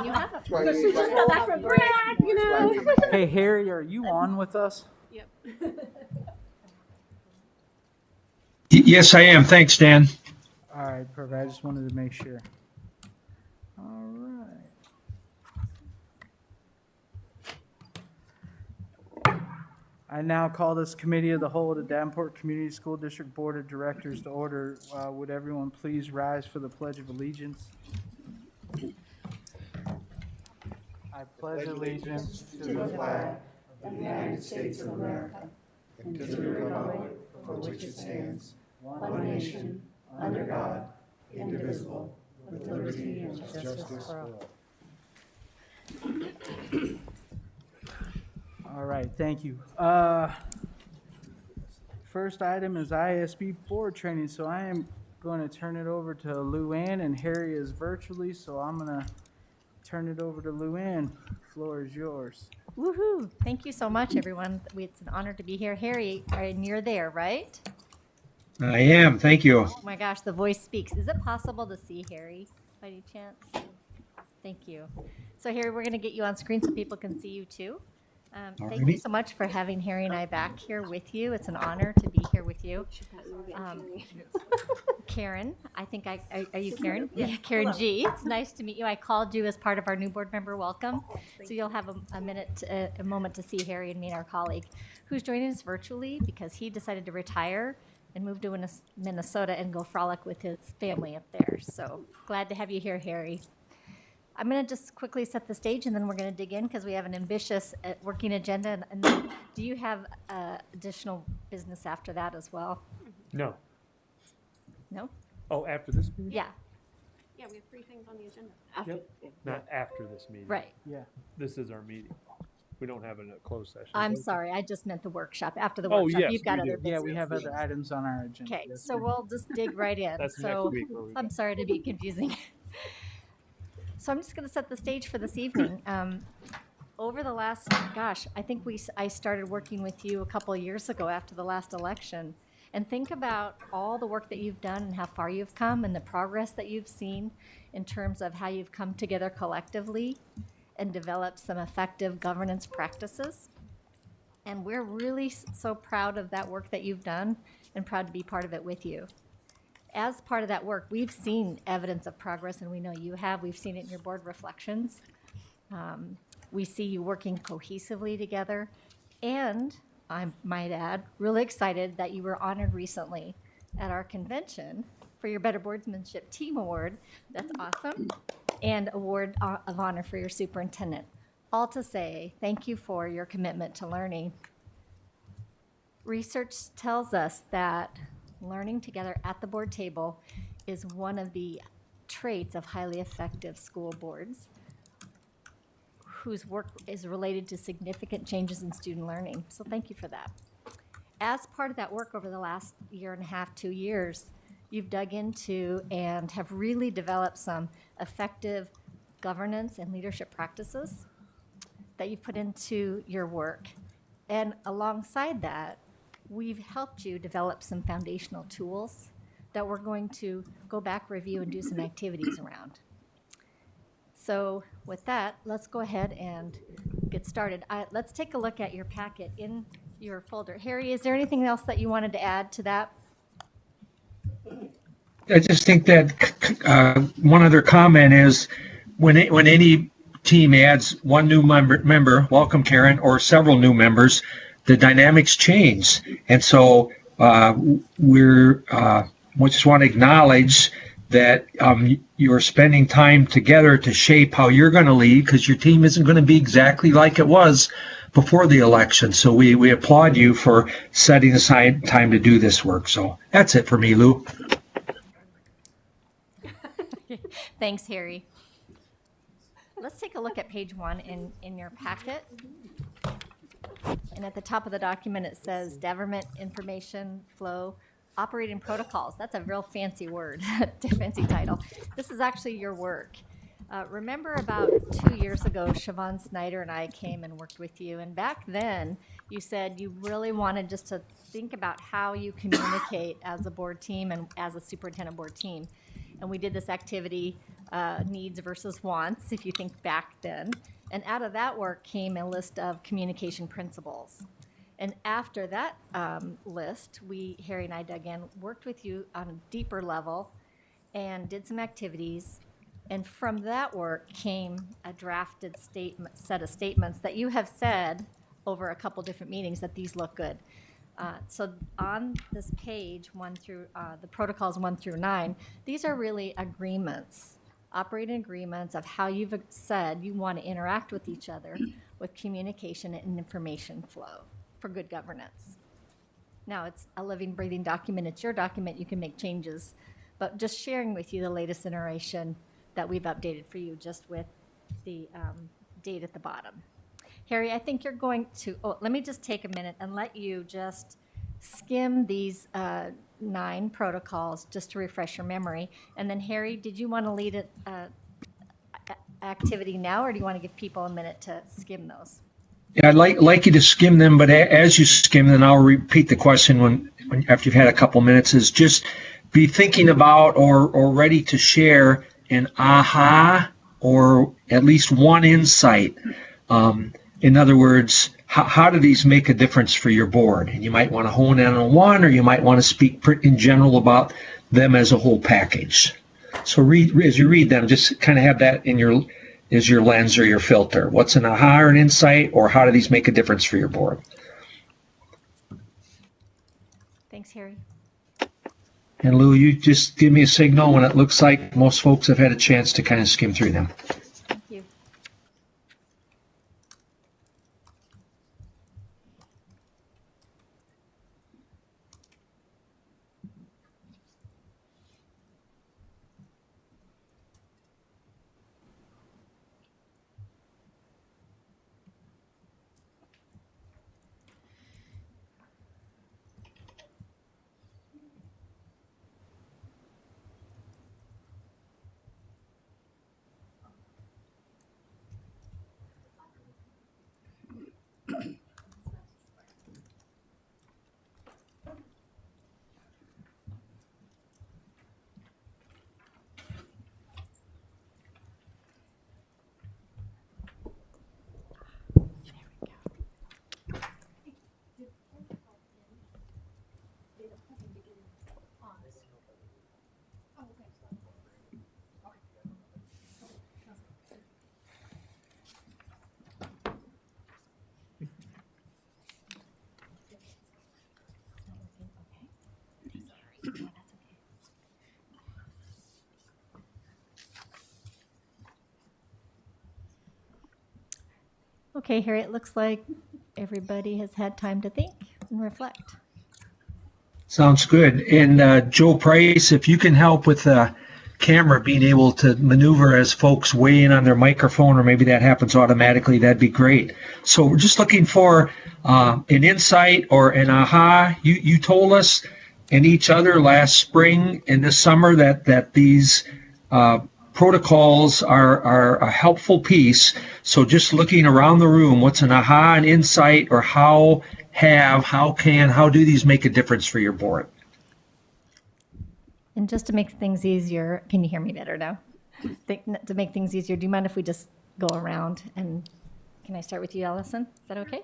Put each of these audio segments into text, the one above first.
when you have a We just got back from Brad, you know. Hey, Harry, are you on with us? Yep. Yes, I am. Thanks, Dan. All right, perfect. I just wanted to make sure. All right. I now call this Committee of the Whole of the Davenport Community School District Board of Directors to order. Would everyone please rise for the Pledge of Allegiance? I pledge allegiance to the flag of the United States of America, and to the republic for which it stands, one nation, under God, indivisible, with liberty and justice for all. All right, thank you. First item is ISB board training, so I am going to turn it over to Luann, and Harry is virtually, so I'm going to turn it over to Luann. Floor is yours. Woohoo! Thank you so much, everyone. It's an honor to be here. Harry, and you're there, right? I am. Thank you. Oh my gosh, the voice speaks. Is it possible to see Harry by any chance? Thank you. So Harry, we're going to get you on screen so people can see you too. Thank you so much for having Harry and I back here with you. It's an honor to be here with you. Karen, I think are you Karen? Yeah, Karen Hello. G. It's nice to meet you. I called you as part of our new board member welcome. So you'll have a moment to see Harry and meet our colleague who's joining us virtually because he decided to retire and move to Minnesota and go frolic with his family up there. So glad to have you here, Harry. I'm going to just quickly set the stage, and then we're going to dig in because we have an ambitious working agenda. And then, do you have additional business after that as well? No. No? Oh, after this meeting? Yeah. Yeah, we have 3 things on the agenda. Yep. Not after this meeting. Right. Yeah. This is our meeting. We don't have a closed session. I'm sorry. I just meant the workshop. After the Oh, workshop, yes, you've got we other do. business. Yeah, we have other items on our agenda. Okay, Yes, so we do. we'll just dig right in. That's So next week. Where we I'm go. sorry to be confusing. So I'm just going to set the stage for this evening. Over the last, gosh, I think I started working with you a couple of years ago after the last election. And think about all the work that you've done and how far you've come and the progress that you've seen in terms of how you've come together collectively and developed some effective governance practices. And we're really so proud of that work that you've done and proud to be part of it with you. As part of that work, we've seen evidence of progress, and we know you have. We've seen it in your board reflections. We see you working cohesively together, and I might add, really excited that you were honored recently at our convention for your Better Boardsmanship Team Award. That's awesome. And Award of Honor for your superintendent. All to say, thank you for your commitment to learning. Research tells us that learning together at the board table is one of the traits of highly effective school boards whose work is related to significant changes in student learning. So thank you for that. As part of that work over the last 1.5 to 2 years, you've dug into and have really developed some effective governance and leadership practices that you've put into your work. And alongside that, we've helped you develop some foundational tools that we're going to go back, review, and do some activities around. So with that, let's go ahead and get started. Let's take a look at your packet in your folder. Harry, is there anything else that you wanted to add to that? I just think that one other comment is when any team adds one new member, welcome Karen, or several new members, the dynamics change. And so we just want to acknowledge that you're spending time together to shape how you're going to lead, because your team isn't going to be exactly like it was before the election. So we applaud you for setting aside time to do this work. So that's it for me, Lou. Thanks, Harry. Let's take a look at page 1 in your packet. And at the top of the document, it says Government Information Flow Operating Protocols. That's a real fancy word, fancy title. This is actually your work. Remember about 2 years ago, Siobhan Snyder and I came and worked with you. And back then, you said you really wanted just to think about how you communicate as a board team and as a superintendent board team. And we did this activity needs versus wants, if you think back then. And out of that work came a list of communication principles. And after that list, Harry and I dug in, worked with you on a deeper level, and did some activities. And from that work came a drafted set of statements that you have said over a couple different meetings that these look good. So on this page, the protocols 1 through 9, these are really agreements, operating agreements of how you've said you want to interact with each other with communication and information flow for good governance. Now, it's a living, breathing document. It's your document. You can make changes. But just sharing with you the latest iteration that we've updated for you just with the date at the bottom. Harry, I think you're going to, let me just take a minute and let you just skim these 9 protocols just to refresh your memory. And then Harry, did you want to lead an activity now, or do you want to give people a minute to skim those? Yeah, I'd like you to skim them, but as you skim them, I'll repeat the question when after you've had a couple minutes, is just be thinking about or ready to share an aha or at least one insight. In other words, how do these make a difference for your board? And you might want to hone in on one, or you might want to speak in general about them as a whole package. So as you read them, just kind of have that in your lens or your filter. What's an aha or an insight, or how do these make a difference for your board? Thanks, Harry. And Lou, you just give me a signal when it looks like most folks have had a chance to kind of skim through them. Thank you. Okay, Harry, it looks like everybody has had time to think and reflect. Sounds good. And Joe Price, if you can help with the camera being able to maneuver as folks weigh in on their microphone, or maybe that happens automatically, that'd be great. So we're just looking for an insight or an aha. You told us and each other last spring and this summer that these protocols are a helpful piece. So just looking around the room, what's an aha, an insight, or how do these make a difference for your board? And just to make things easier, can you hear me better now? To make things easier, do you mind if we just go around, and can I start with you, Allison? Is that okay?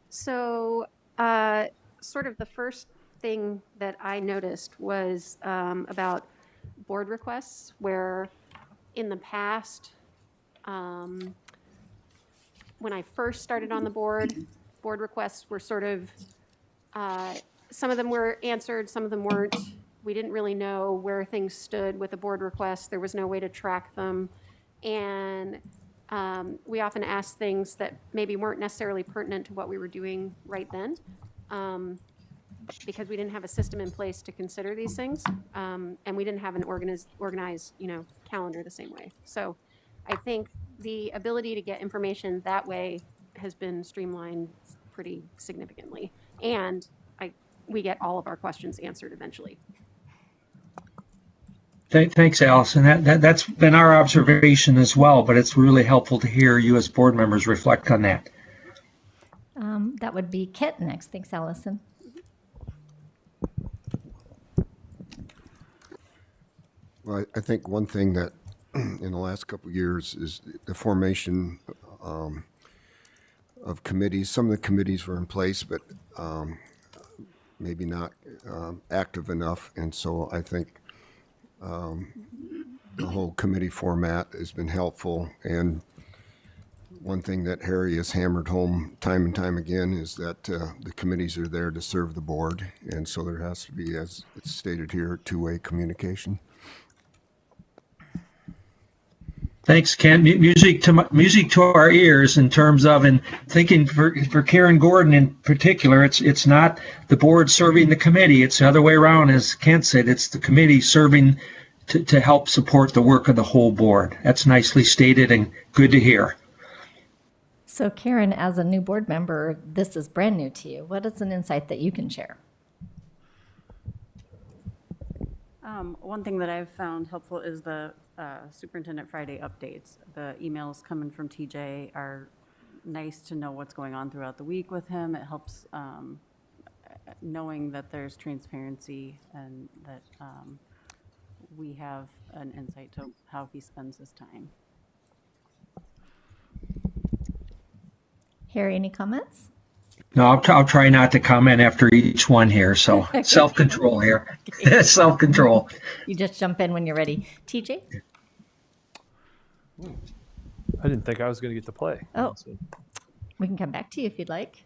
So sort of the first thing that I noticed was about board requests, where in the past, when I first started on the board requests were sort of, some of them were answered, some of them weren't. We didn't really know where things stood with a board request. There was no way to track them. And we often asked things that maybe weren't necessarily pertinent to what we were doing right then, because we didn't have a system in place to consider these things, and we didn't have an organized, calendar the same way. So I think the ability to get information that way has been streamlined pretty significantly, and we get all of our questions answered eventually. Thanks, Allison. That's been our observation as well, but it's really helpful to hear you as board members reflect on that. That would be Kit next. Thanks, Allison. Well, I think one thing that in the last couple of years is the formation of committees. Some of the committees were in place, but maybe not active enough. And so I think the whole committee format has been helpful. And one thing that Harry has hammered home time and time again is that the committees are there to serve the board. And so there has to be, as it's stated here, two-way communication. Thanks, Ken. Music to our ears in terms of, and thinking for Karen Gordon in particular, it's not the board serving the committee. It's the other way around, as Ken said. It's the committee serving to help support the work of the whole board. That's nicely stated and good to hear. So Karen, as a new board member, this is brand new to you. What is an insight that you can share? One thing that I've found helpful is the Superintendent Friday updates. The emails coming from TJ are nice to know what's going on throughout the week with him. It helps knowing that there's transparency and that we have an insight to how he spends his time. Harry, any comments? No, I'll try not to comment after each one here. So self-control here. Self-control. You just jump in when you're ready. TJ? I didn't think I was going to get to play. Oh. So- We can come back to you if you'd like.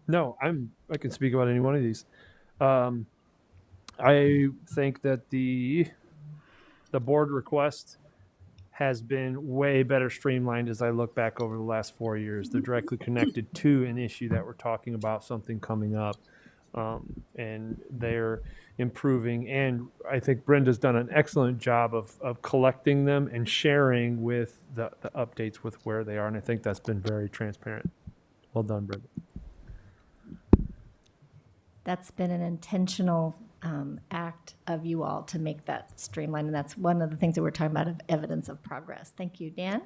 No, I can speak about any one of these. I think that the board request has been way better streamlined as I look back over the last 4 years. They're directly connected to an issue that we're talking about, something coming up, and they're improving. And I think Brenda's done an excellent job of collecting them and sharing with the updates with where they are. And I think that's been very transparent. Well done, Brenda. That's been an intentional act of you all to make that streamlined. And that's one of the things that we're talking about of evidence of progress. Thank you. Dan?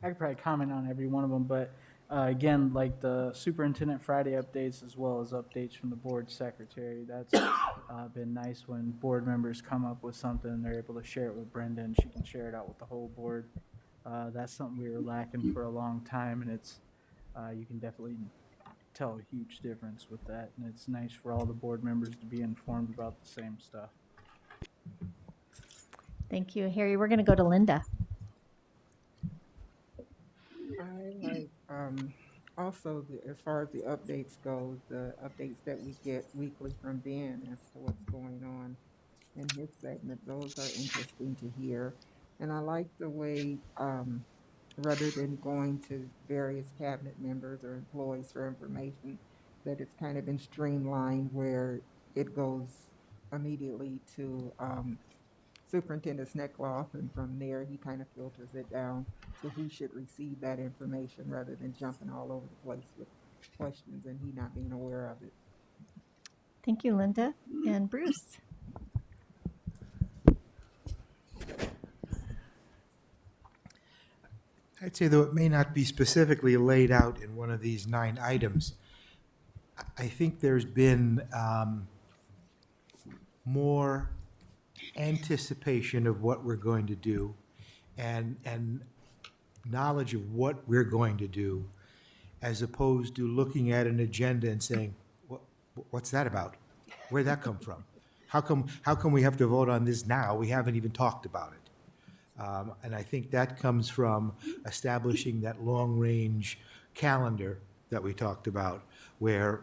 I could probably comment on every one of them, but again, like the Superintendent Friday updates as well as updates from the board secretary, that's been nice when board members come up with something and they're able to share it with Brenda and she can share it out with the whole board. That's something we were lacking for a long time, and it's you can definitely tell a huge difference with that, and it's nice for all the board members to be informed about the same stuff. Thank you. Harry, we're going to go to Linda. I like also as far as the updates go, the updates that we get weekly from Ben as to what's going on in his segment. Those are interesting to hear. And I like the way, rather than going to various cabinet members or employees for information, that it's kind of been streamlined where it goes immediately to Superintendent Sneckloff, and from there he kind of filters it down to who should receive that information rather than jumping all over the place with questions and he not being aware of it. Thank you, Linda. And Bruce? I'd say, though it may not be specifically laid out in one of these 9 items, I think there's been more anticipation of what we're going to do and knowledge of what we're going to do, as opposed to looking at an agenda and saying, what's that about? Where'd that come from? How come we have to vote on this now? We haven't even talked about it. And I think that comes from establishing that long-range calendar that we talked about, where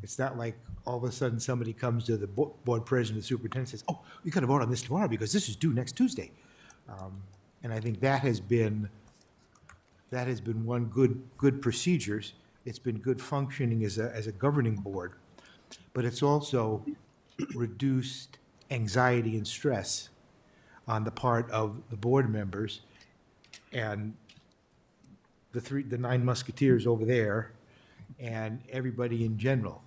it's not like all of a sudden somebody comes to the board president, the superintendent, and says, "Oh, you got to vote on this tomorrow because this is due next Tuesday." And I think that has been one good procedures. It's been good functioning as a governing board, but it's also reduced anxiety and stress on the part of the board members and the 9 musketeers over there and everybody in general,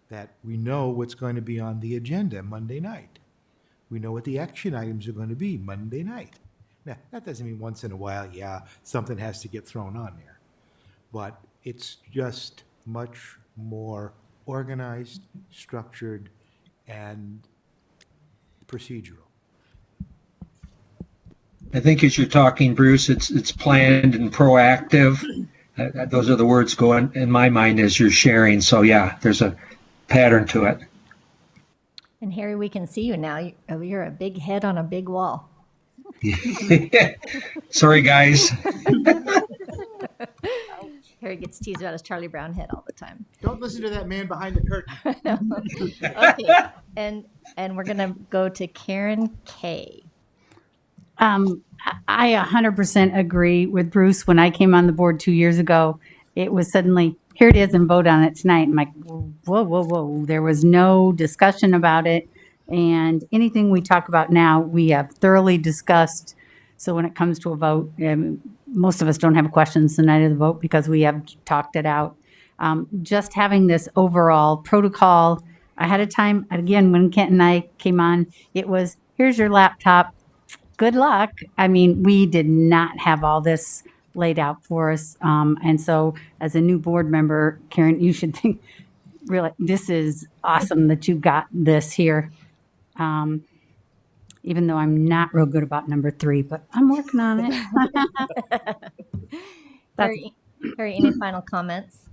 that we know what's going to be on the agenda Monday night. We know what the action items are going to be Monday night. Now, that doesn't mean once in a while, yeah, something has to get thrown on there. But it's just much more organized, structured, and procedural. I think as you're talking, Bruce, it's planned and proactive. Those are the words going in my mind as you're sharing. So yeah, there's a pattern to it. And Harry, we can see you now. You're a big head on a big wall. Sorry, guys. Harry gets teased about his Charlie Brown head all the time. Don't listen to that man behind the curtain. Okay, and we're gonna go to Karen K. I 100% agree with Bruce. When I came on the board 2 years ago, it was suddenly, here it is and vote on it tonight. I'm like, whoa, whoa, whoa. There was no discussion about it. And anything we talk about now, we have thoroughly discussed. So when it comes to a vote, most of us don't have questions the night of the vote because we have talked it out. Just having this overall protocol ahead of time, again, when Kent and I came on, it was, here's your laptop. Good luck. I mean, we did not have all this laid out for us. And so as a new board member, Karen, you should think, really, this is awesome that you got this here. Even though I'm not real good about number 3, but I'm working on it. Harry, any final comments?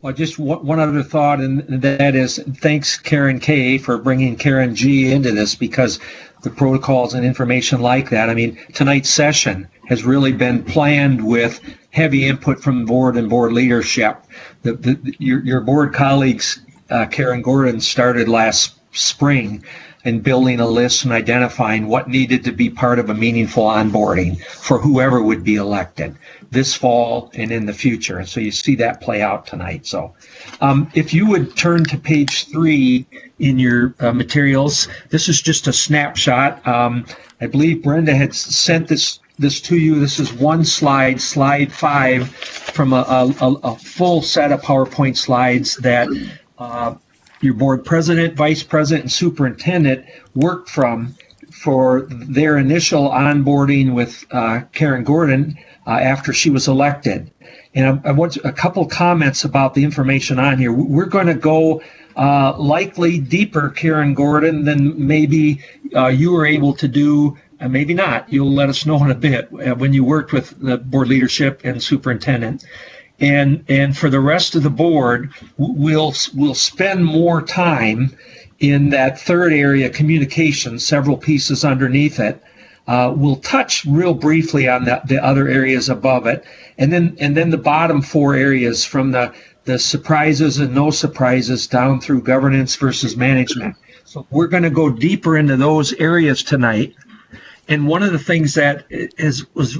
Well, just one other thought, and that is thanks Karen K for bringing Karen G into this, because the protocols and information like that. I mean, tonight's session has really been planned with heavy input from the board and board leadership. Your board colleagues, Karen Gordon, started last spring in building a list and identifying what needed to be part of a meaningful onboarding for whoever would be elected this fall and in the future. And so you see that play out tonight. So if you would turn to page 3 in your materials, this is just a snapshot. I believe Brenda had sent this to you. This is one slide, slide 5, from a full set of PowerPoint slides that your board president, vice president, and superintendent worked from for their initial onboarding with Karen Gordon after she was elected. And I want a couple comments about the information on here. We're going to go likely deeper, Karen Gordon, than maybe you were able to do, and maybe not. You'll let us know in a bit when you worked with the board leadership and superintendent. And for the rest of the board, we'll spend more time in that third area, communication, several pieces underneath it. We'll touch real briefly on the other areas above it, and then the bottom 4 areas, from the surprises and no surprises down through governance versus management. So we're going to go deeper into those areas tonight. And one of the things that was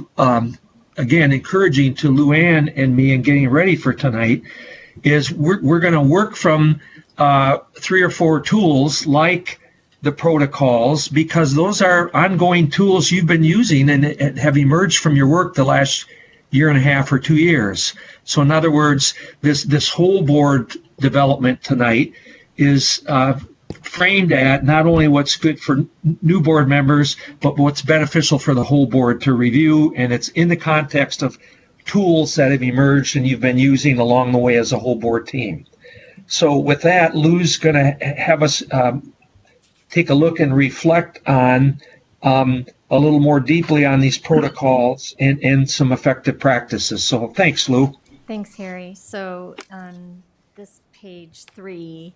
again encouraging to Luann and me in getting ready for tonight is we're going to work from 3 or 4 tools like the protocols, because those are ongoing tools you've been using and have emerged from your work the last year and a half or 2 years. So in other words, this whole board development tonight is framed at not only what's good for new board members, but what's beneficial for the whole board to review. And it's in the context of tools that have emerged and you've been using along the way as a whole board team. So with that, Lou's going to have us take a look and reflect on a little more deeply on these protocols and some effective practices. So thanks, Lou. Thanks, Harry. So on this page 3,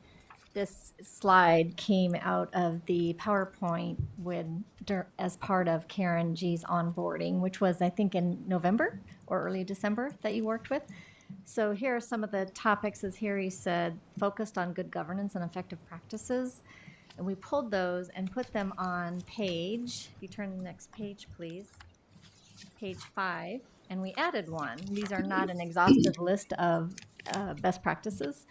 this slide came out of the PowerPoint as part of Karen G's onboarding, which was, I think, in November or early December that you worked with. So here are some of the topics, as Harry said, focused on good governance and effective practices. And we pulled those and put them on page, if you turn to the next page, please, page 5, and we added one. These are not an exhaustive list of best practices,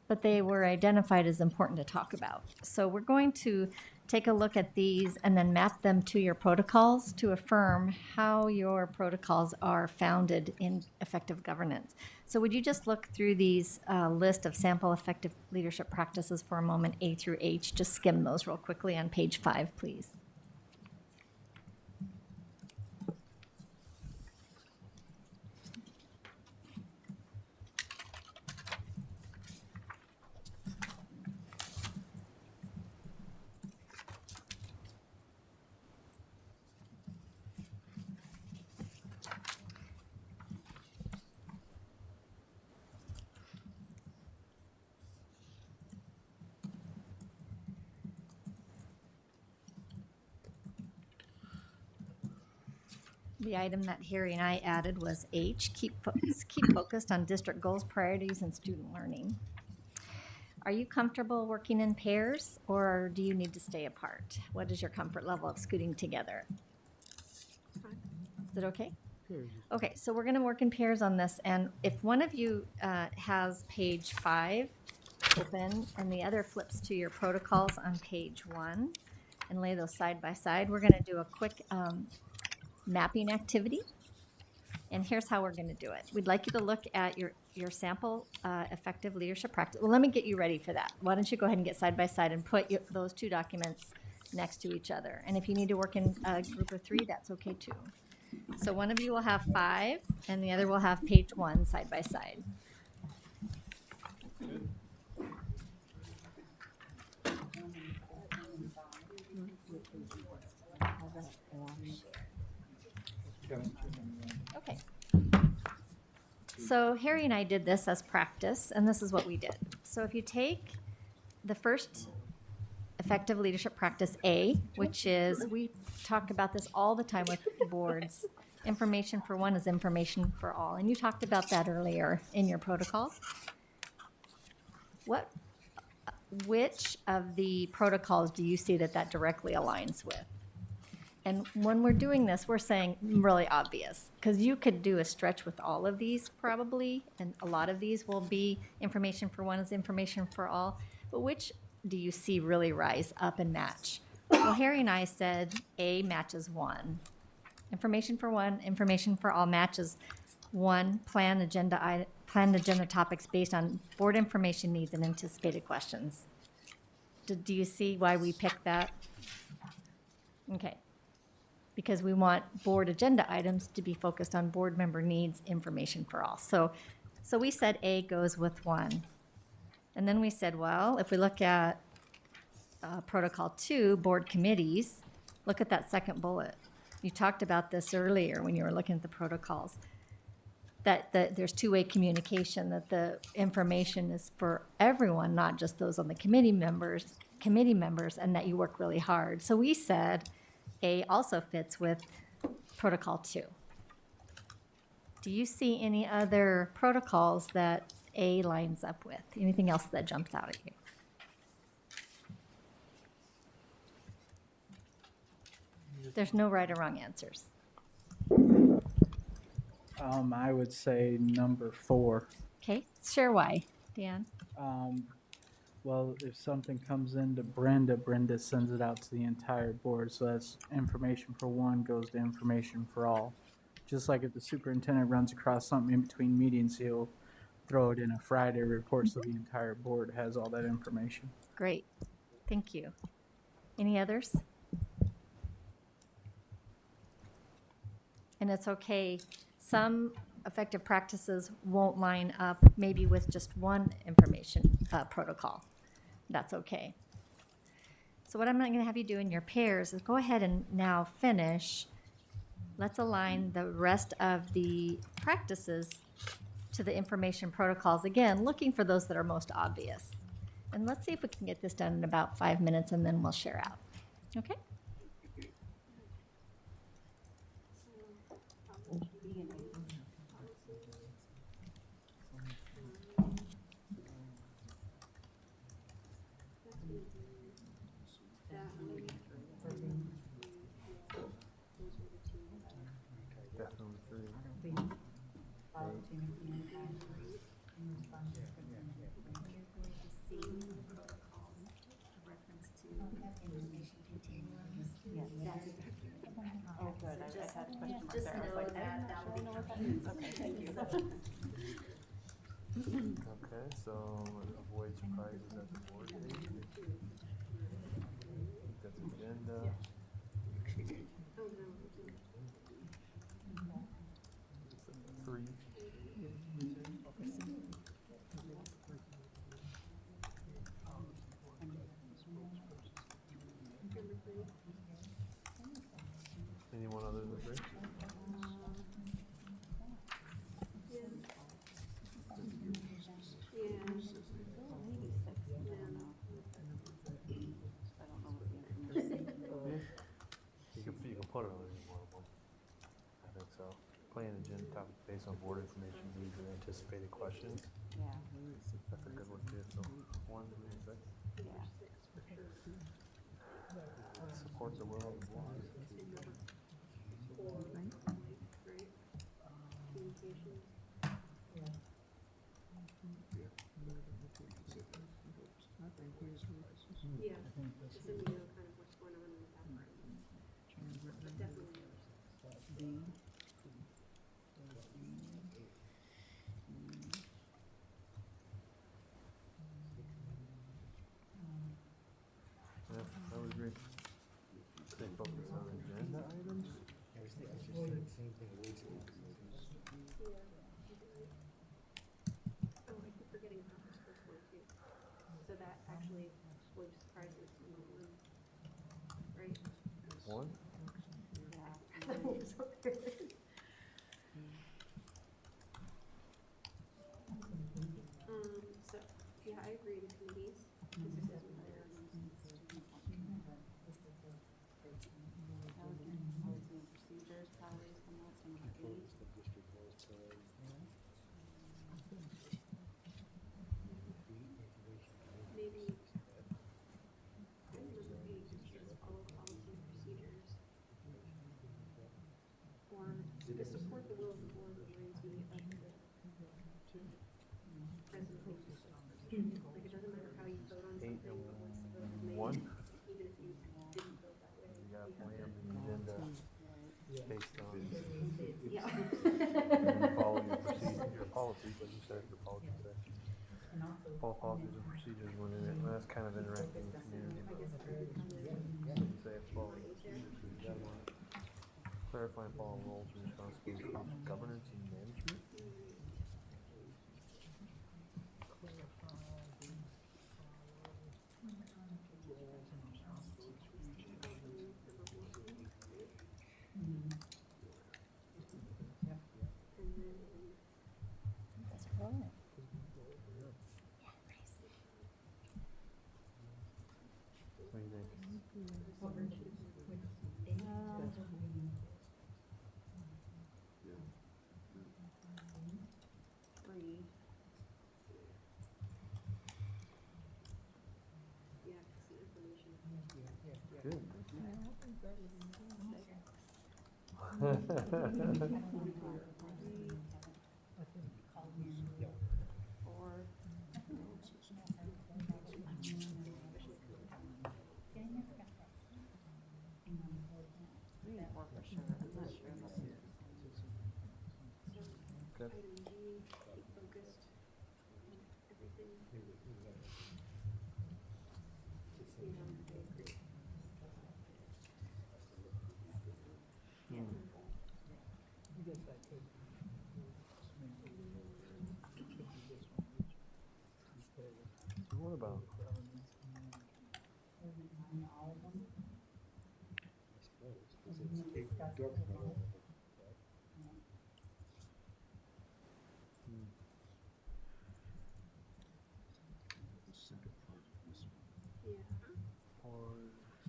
but they were identified as important to talk about. So we're going to take a look at these and then map them to your protocols to affirm how your protocols are founded in effective governance. So would you just look through these list of sample effective leadership practices for a moment, A through H, just skim those real quickly on page 5, please. The item that Harry and I added was H, keep focused on district goals, priorities, and student learning. Are you comfortable working in pairs, or do you need to stay apart? What is your comfort level of scooting together? Is it okay? Okay, so we're gonna work in pairs on this, and if one of you has page 5 open and the other flips to your protocols on page 1 and lay those side by side, we're gonna do a quick mapping activity. And here's how we're gonna do it. We'd like you to look at your sample effective leadership practice. Well, let me get you ready for that. Why don't you go ahead and get side by side and put those two documents next to each other. And if you need to work in a group of 3, that's okay too. So one of you will have 5 and the other will have page 1 side by side. Okay. So Harry and I did this as practice, and this is what we did. So if you take the first effective leadership practice A, which is, we talk about this all the time with boards, information for one is information for all. And you talked about that earlier in your protocols. Which of the protocols do you see that directly aligns with? And when we're doing this, we're saying really obvious, because you could do a stretch with all of these probably, and a lot of these will be information for one is information for all. But which do you see really rise up and match? Well, Harry and I said A matches 1. Information for one, information for all matches 1 planned agenda topics based on board information needs and anticipated questions. Do you see why we picked that? Okay. Because we want board agenda items to be focused on board member needs, information for all. So we said A goes with 1. And then we said, well, if we look at protocol 2, board committees, look at that second bullet. You talked about this earlier when you were looking at the protocols, that there's two-way communication, that the information is for everyone, not just those on the committee members, and that you work really hard. So we said A also fits with protocol 2. Do you see any other protocols that A lines up with? Anything else that jumps out at you? There's no right or wrong answers. I would say number 4. Okay, share why, Dan. Well, if something comes into Brenda, Brenda sends it out to the entire board. So that's information for one goes to information for all. Just like if the superintendent runs across something in between meetings, he'll throw it in a Friday report so the entire board has all that information. Great, thank you. Any others? And it's okay, some effective practices won't line up maybe with just one information protocol. That's okay. So what I'm not going to have you do in your pairs is go ahead and now finish. Let's align the rest of the practices to the information protocols. Again, looking for those that are most obvious. And let's see if we can get this done in about 5 minutes, and then we'll share out. Okay? Oh, good. I had a question mark there. I was like, I don't know what that means. Okay, thank you. Okay, so avoid surprises at the board meeting. That's agenda. Three. Anyone other than the three? You can put it on on board information needs and anticipated questions. Yeah, That's a good one too. So one, yeah. support the will of the board. Yeah, I would agree. Stay focused on agenda items. So that actually would surprise me. Right? One. So, yeah, I agree, the committees, consistent with their, Policy and procedures probably is coming up, some of the eight. maybe, I remember eight, just says follow policy and procedures. Or to support the will of the board reminds me of the presentation. Like, it doesn't matter how you vote on something, but once the vote is made, One. even if you didn't vote that way. You gotta plan the agenda based on Yeah. and follow your procedure, your policies, like you said, your policies there. Follow policies and procedures when in it, that's kind of interacting with the community. You say follow the procedures, so you gotta want clarify and follow roles and responsibilities of governance and management. What do you think? Three. Yeah, it's the information. Good. Four. Three and four for sure, I'm not sure about the Good. Item G, keep focused on everything. Yeah, I agree. So what about? Yeah. Or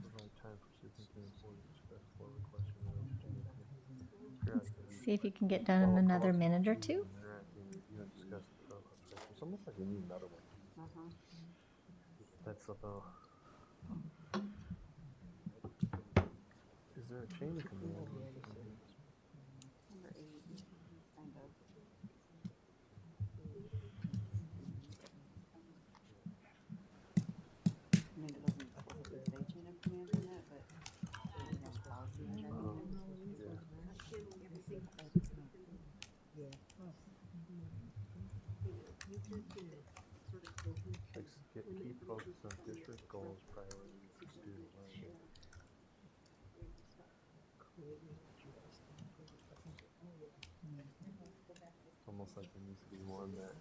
provide time for superintendent board to express for requests and See if you can get done in another minute or two. interacting, you know, discuss the protocol structure. It's almost like we need another one. That's about. Is there a chain of command? number eight, kind of. I mean, it doesn't explicitly say chain of command in it, but there's policy and everything. Keep focus on district goals, priorities, and student learning. It's almost like there needs to be one that.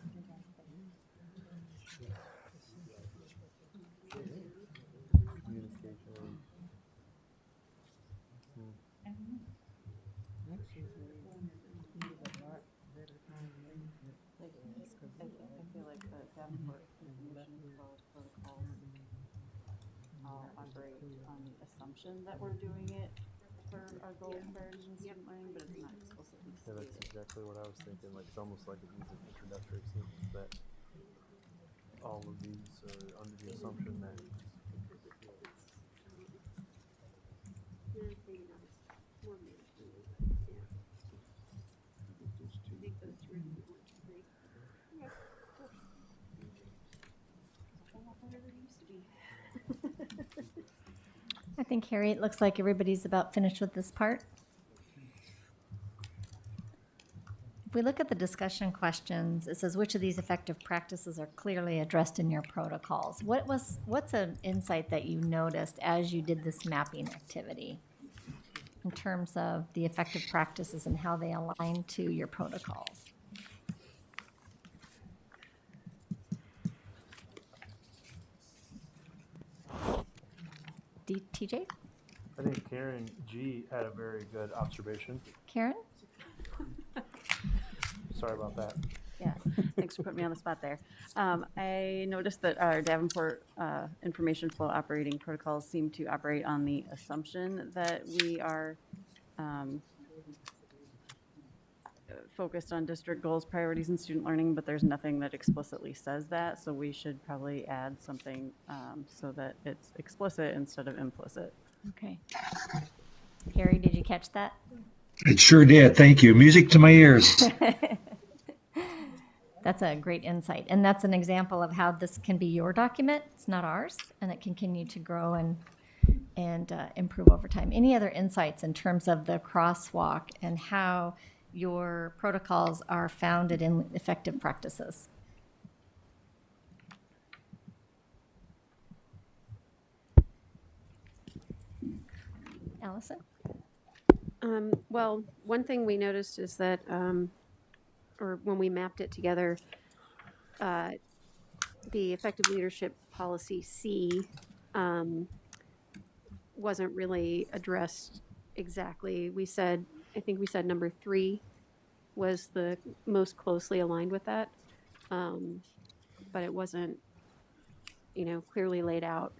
Communication. I feel like the Davenport information as well as protocols all operate on the assumption that we're doing it for our goals, priorities, and student learning, but it's not explicitly Yeah, that's exactly what I was thinking. Like it's almost like it needs an introductory sentence that all of these are under the assumption that. I think, Harry, it looks like everybody's about finished with this part. If we look at the discussion questions, it says, which of these effective practices are clearly addressed in your protocols? What's an insight that you noticed as you did this mapping activity in terms of the effective practices and how they align to your protocols? TJ? I think Karen G had a very good observation. Karen? Sorry about that. Yeah, thanks for putting me on the spot there. I noticed that our Davenport information flow operating protocols seem to operate on the assumption that we are focused on district goals, priorities, and student learning, but there's nothing that explicitly says that, so we should probably add something so that it's explicit instead of implicit. Okay. Harry, did you catch that? It sure did. Thank you. Music to my ears. That's a great insight. And that's an example of how this can be your document. It's not ours, and it can continue to grow and improve over time. Any other insights in terms of the crosswalk and how your protocols are founded in effective practices? Allison? Well, one thing we noticed is that, or when we mapped it together, the effective leadership policy C wasn't really addressed exactly. I think we said number 3 was the most closely aligned with that, but it wasn't, clearly laid out.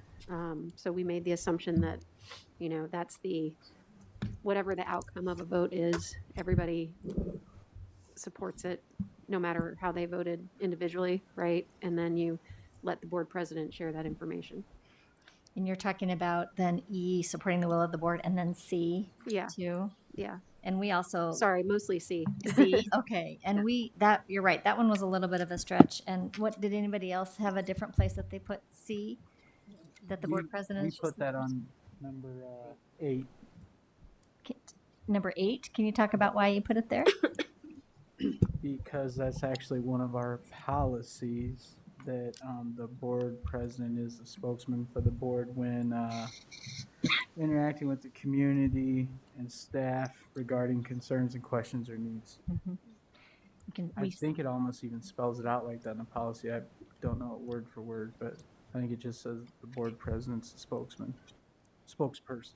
So we made the assumption that, that's whatever the outcome of a vote is, everybody supports it, no matter how they voted individually, right? And then you let the board president share that information. And you're talking about then E, supporting the will of the board, and then C, Yeah. too? Yeah. And we also. Sorry, mostly C. C, okay. And you're right, that one was a little bit of a stretch. And did anybody else have a different place that they put C? That the board president? We put that on number 8. Number 8, can you talk about why you put it there? Because that's actually one of our policies, that the board president is the spokesman for the board when interacting with the community and staff regarding concerns and questions or needs. I think it almost even spells it out like that in the policy. I don't know it word for word, but I think it just says the board president's the spokesperson.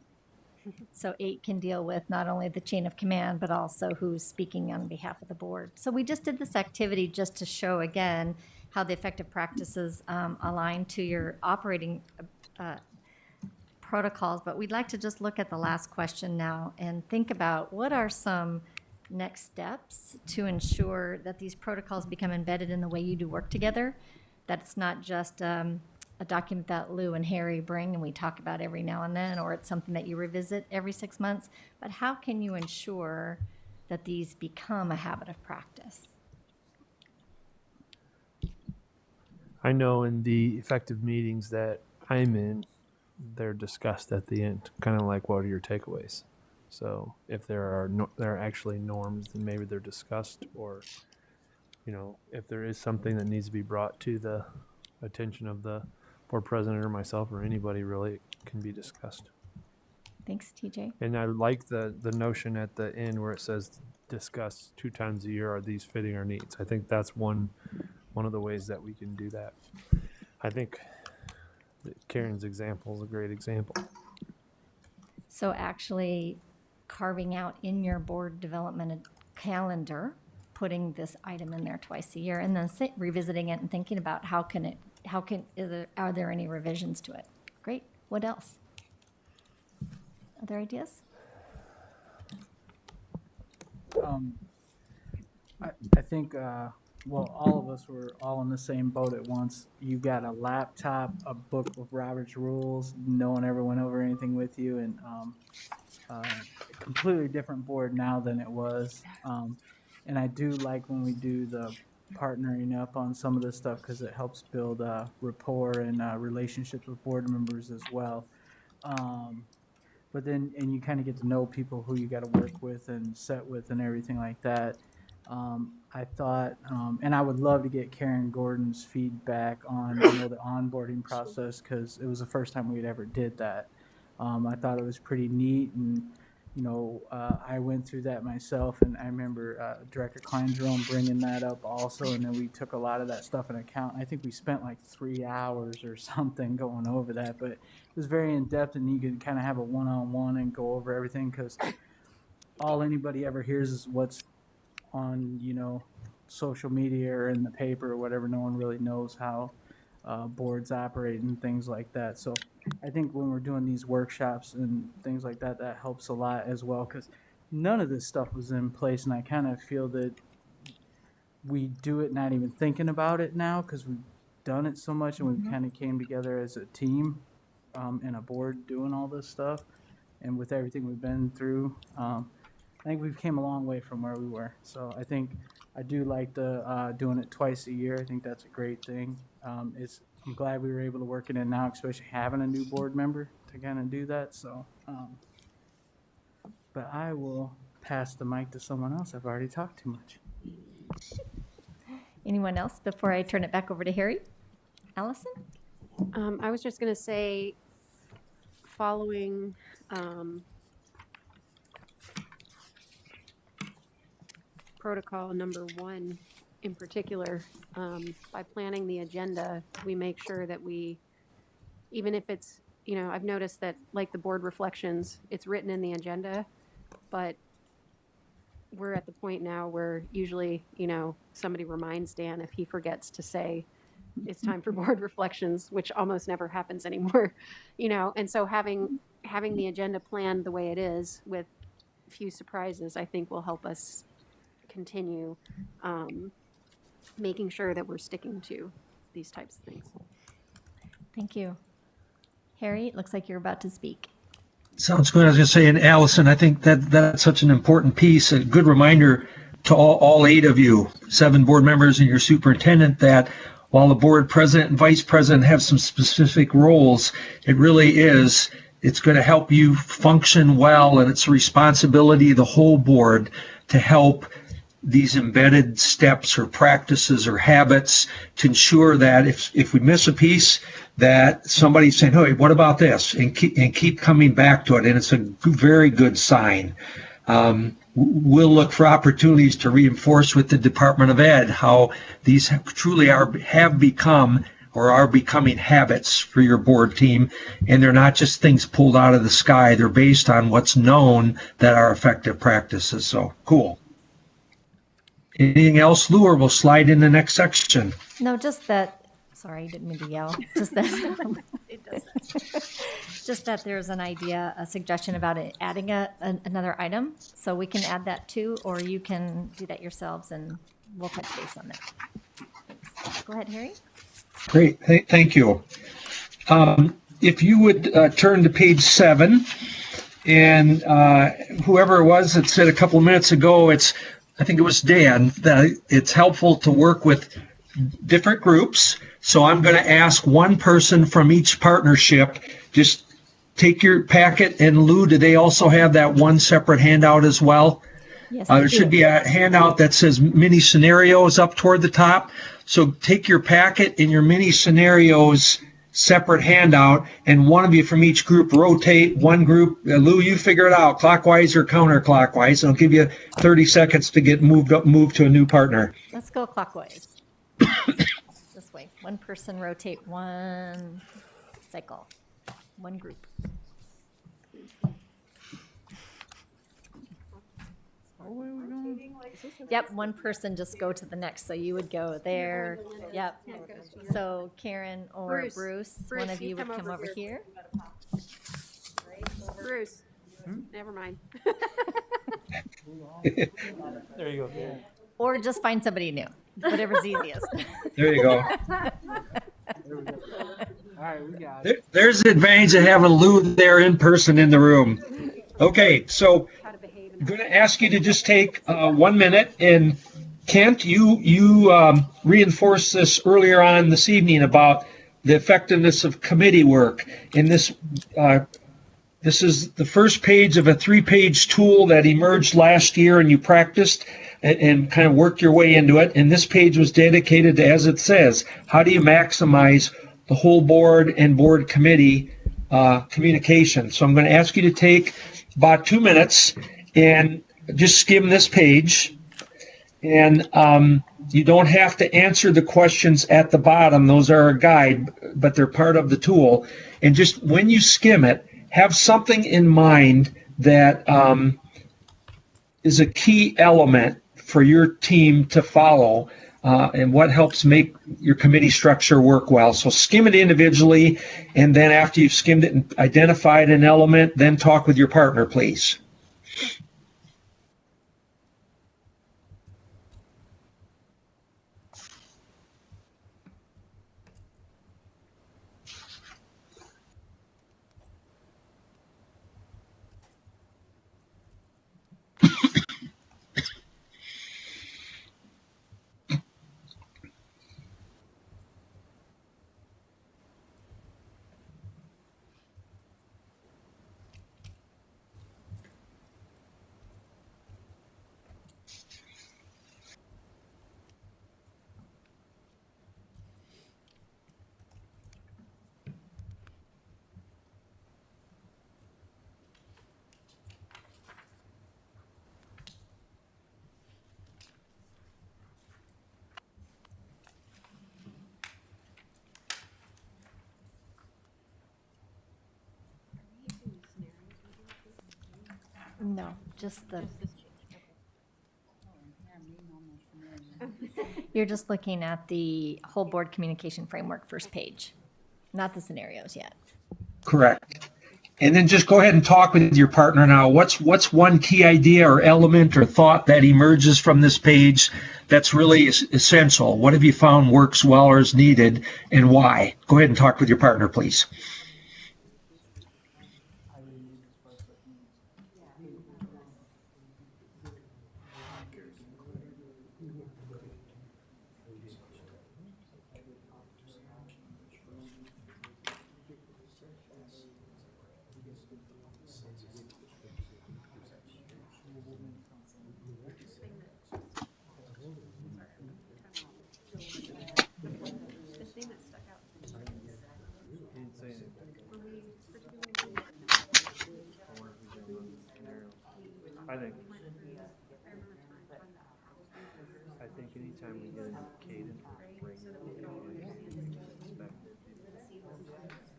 So 8 can deal with not only the chain of command, but also who's speaking on behalf of the board. So we just did this activity just to show, again, how the effective practices align to your operating protocols. But we'd like to just look at the last question now and think about what are some next steps to ensure that these protocols become embedded in the way you do work together, that it's not just a document that Lou and Harry bring and we talk about every now and then, or it's something that you revisit every 6 months, but how can you ensure that these become a habit of practice? I know in the effective meetings that I'm in, they're discussed at the end, kind of like what are your takeaways. So if there are actually norms, then maybe they're discussed, or if there is something that needs to be brought to the attention of the board president or myself or anybody, really, it can be discussed. Thanks, TJ. And I like the notion at the end where it says discuss 2 times a year, are these fitting our needs? I think that's one of the ways that we can do that. I think that Karen's example is a great example. So actually carving out in your board development calendar, putting this item in there twice a year, and then revisiting it and thinking about are there any revisions to it? Great. What else? Other ideas? I think, well, all of us were all in the same boat at once. You got a laptop, a book of Robert's rules. No one ever went over anything with you, and a completely different board now than it was. And I do like when we do the partnering up on some of this stuff because it helps build rapport and relationships with board members as well. But then, and you kind of get to know people who you got to work with and set with and everything like that. I thought, and I would love to get Karen Gordon's feedback on the onboarding process because it was the first time we'd ever did that. I thought it was pretty neat, and I went through that myself, and I remember Director Kleinjerome bringing that up also, and then we took a lot of that stuff in account. I think we spent like 3 hours or something going over that, but it was very in-depth, and you could kind of have a one-on-one and go over everything because all anybody ever hears is what's on, social media or in the paper or whatever. No one really knows how boards operate and things like that. So I think when we're doing these workshops and things like that, that helps a lot as well because none of this stuff was in place, and I kind of feel that we do it not even thinking about it now because we've done it so much and we kind of came together as a team and a board doing all this stuff. And with everything we've been through, I think we've came a long way from where we were. So I think I do like the doing it twice a year. I think that's a great thing. I'm glad we were able to work it in now, especially having a new board member to kind of do that. So, but I will pass the mic to someone else. I've already talked too much. Anyone else before I turn it back over to Harry? Allison? I was just going to say, following protocol number 1 in particular, by planning the agenda, we make sure that we, even if it's, I've noticed that like the board reflections, it's written in the agenda, but we're at the point now where usually, somebody reminds Dan if he forgets to say it's time for board reflections, which almost never happens anymore, and so having the agenda planned the way it is with few surprises, I think will help us continue making sure that we're sticking to these types of things. Thank you. Harry, it looks like you're about to speak. Sounds good. I was going to say, and Allison, I think that's such an important piece, a good reminder to all 8 of you, 7 board members and your superintendent, that while the board president and vice president have some specific roles, it really is, it's going to help you function well, and it's a responsibility of the whole board to help these embedded steps or practices or habits to ensure that if we miss a piece, that somebody's saying, hey, what about this? And keep coming back to it. And it's a very good sign. We'll look for opportunities to reinforce with the Department of Ed how these truly have become or are becoming habits for your board team. And they're not just things pulled out of the sky. They're based on what's known that are effective practices. So cool. Anything else, Lou, or we'll slide in the next section? No, just that, sorry, I didn't mean to yell. Just that, just that there's an idea, a suggestion about it, adding another item. So we can add that too, or you can do that yourselves and we'll touch base on that. Thanks. Go ahead, Harry. Great, thank you. If you would turn to page 7, and whoever it was that said a couple of minutes ago, I think it was Dan, that it's helpful to work with different groups. So I'm going to ask one person from each partnership, just take your packet, and Lou, do they also have that one separate handout as well? Yes, There should be a handout that says mini scenarios up toward the top. So take your packet and your mini scenarios separate handout, and one of you from each group rotate one group. Lou, you figure it out, clockwise or counterclockwise. I'll give you 30 seconds to get moved to a new partner. Let's go clockwise. This way. One person rotate one cycle, one group. Yep, one person just go to the next. So you would go there. Yep. So Karen or Bruce, one of you would come over here. Bruce, never mind. There you go, Karen. Or just find somebody new, whatever's easiest. There you go. All right, we got it. There's the advantage of having Lou there in person in the room. Okay, so How to behave I'm going to ask you to just take 1 minute. And Kent, you reinforced this earlier on this evening about the effectiveness of committee work. And this is the first page of a 3-page tool that emerged last year, and you practiced and kind of worked your way into it. And this page was dedicated to, as it says, how do you maximize the whole board and board committee communication. So I'm going to ask you to take about 2 minutes and just skim this page. And you don't have to answer the questions at the bottom. Those are a guide, but they're part of the tool. And just when you skim it, have something in mind that is a key element for your team to follow and what helps make your committee structure work well. So skim it individually, and then after you've skimmed it and identified an element, then talk with your partner, please. No, just the. You're just looking at the whole board communication framework first page, not the scenarios yet. Correct. And then just go ahead and talk with your partner now. What's one key idea or element or thought that emerges from this page that's really essential? What have you found works well or is needed, and why? Go ahead and talk with your partner, please. I think anytime we get a cadence,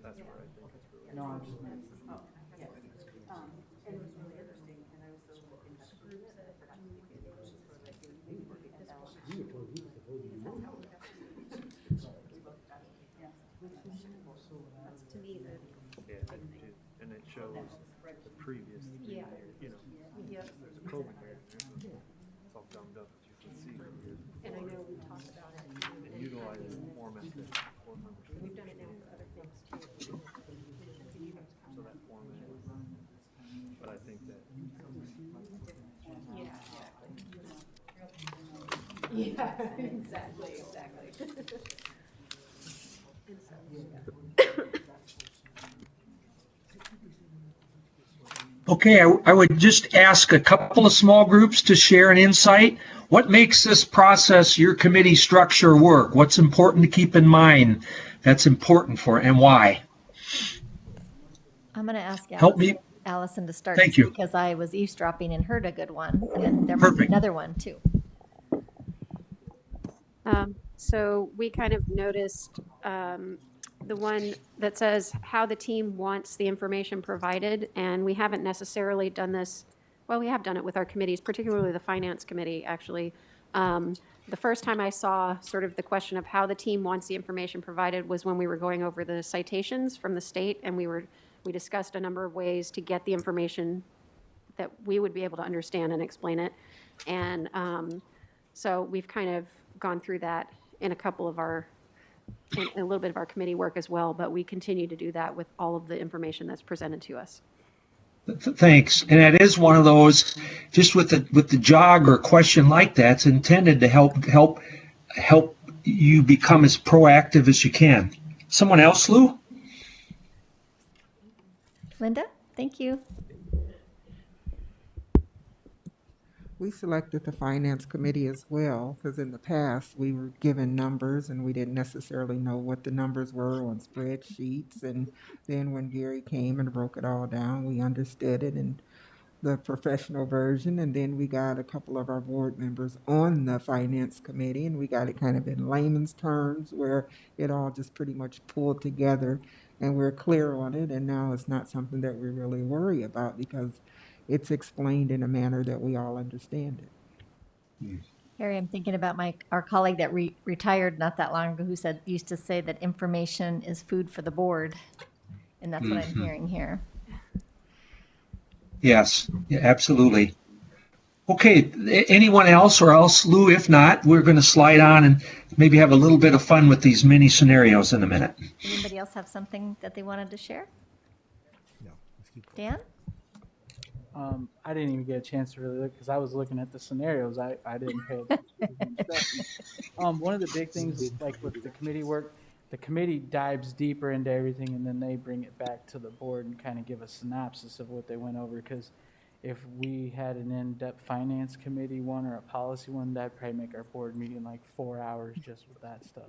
that's where I think it's really. No, I'm just not. Yeah, and it shows the previous 3 years, you know. There's a COVID year. It's all gummed up, but you can see. And I know we talked about it. And utilize the format that board members. We've done it now for other things too. So that format, but I think that. Yeah, exactly. Okay, I would just ask a couple of small groups to share an insight. What makes this process, your committee structure, work? What's important to keep in mind that's important for, and why? I'm going to ask Help me. Allison to start. Thank you. Because I was eavesdropping and heard a good one, and then there might be Perfect. another one too. So we kind of noticed the one that says how the team wants the information provided, and we haven't necessarily done this, well, we have done it with our committees, particularly the finance committee, actually. The first time I saw sort of the question of how the team wants the information provided was when we were going over the citations from the state, and we discussed a number of ways to get the information that we would be able to understand and explain it. And so we've kind of gone through that in in a little bit of our committee work as well, but we continue to do that with all of the information that's presented to us. Thanks. And that is one of those, just with the jog or question like that, it's intended to help you become as proactive as you can. Someone else, Lou? Linda, thank you. We selected the finance committee as well, because in the past, we were given numbers and we didn't necessarily know what the numbers were on spreadsheets. And then when Gary came and broke it all down, we understood it in the professional version. And then we got a couple of our board members on the finance committee, and we got it kind of in layman's terms where it all just pretty much pulled together and we're clear on it. And now it's not something that we really worry about because it's explained in a manner that we all understand it. Harry, I'm thinking about our colleague that retired not that long ago who used to say that information is food for the board. And that's what I'm hearing here. Yes, yeah, absolutely. Okay, anyone else, or else, Lou, if not, we're going to slide on and maybe have a little bit of fun with these mini scenarios in a minute. Anybody else have something that they wanted to share? No, let's keep going. Dan? I didn't even get a chance to really look because I was looking at the scenarios. I didn't pay attention. One of the big things, like with the committee work, the committee dives deeper into everything and then they bring it back to the board and kind of give a synopsis of what they went over. Because if we had an in-depth finance committee one or a policy one, that'd probably make our board meeting like 4 hours just with that stuff.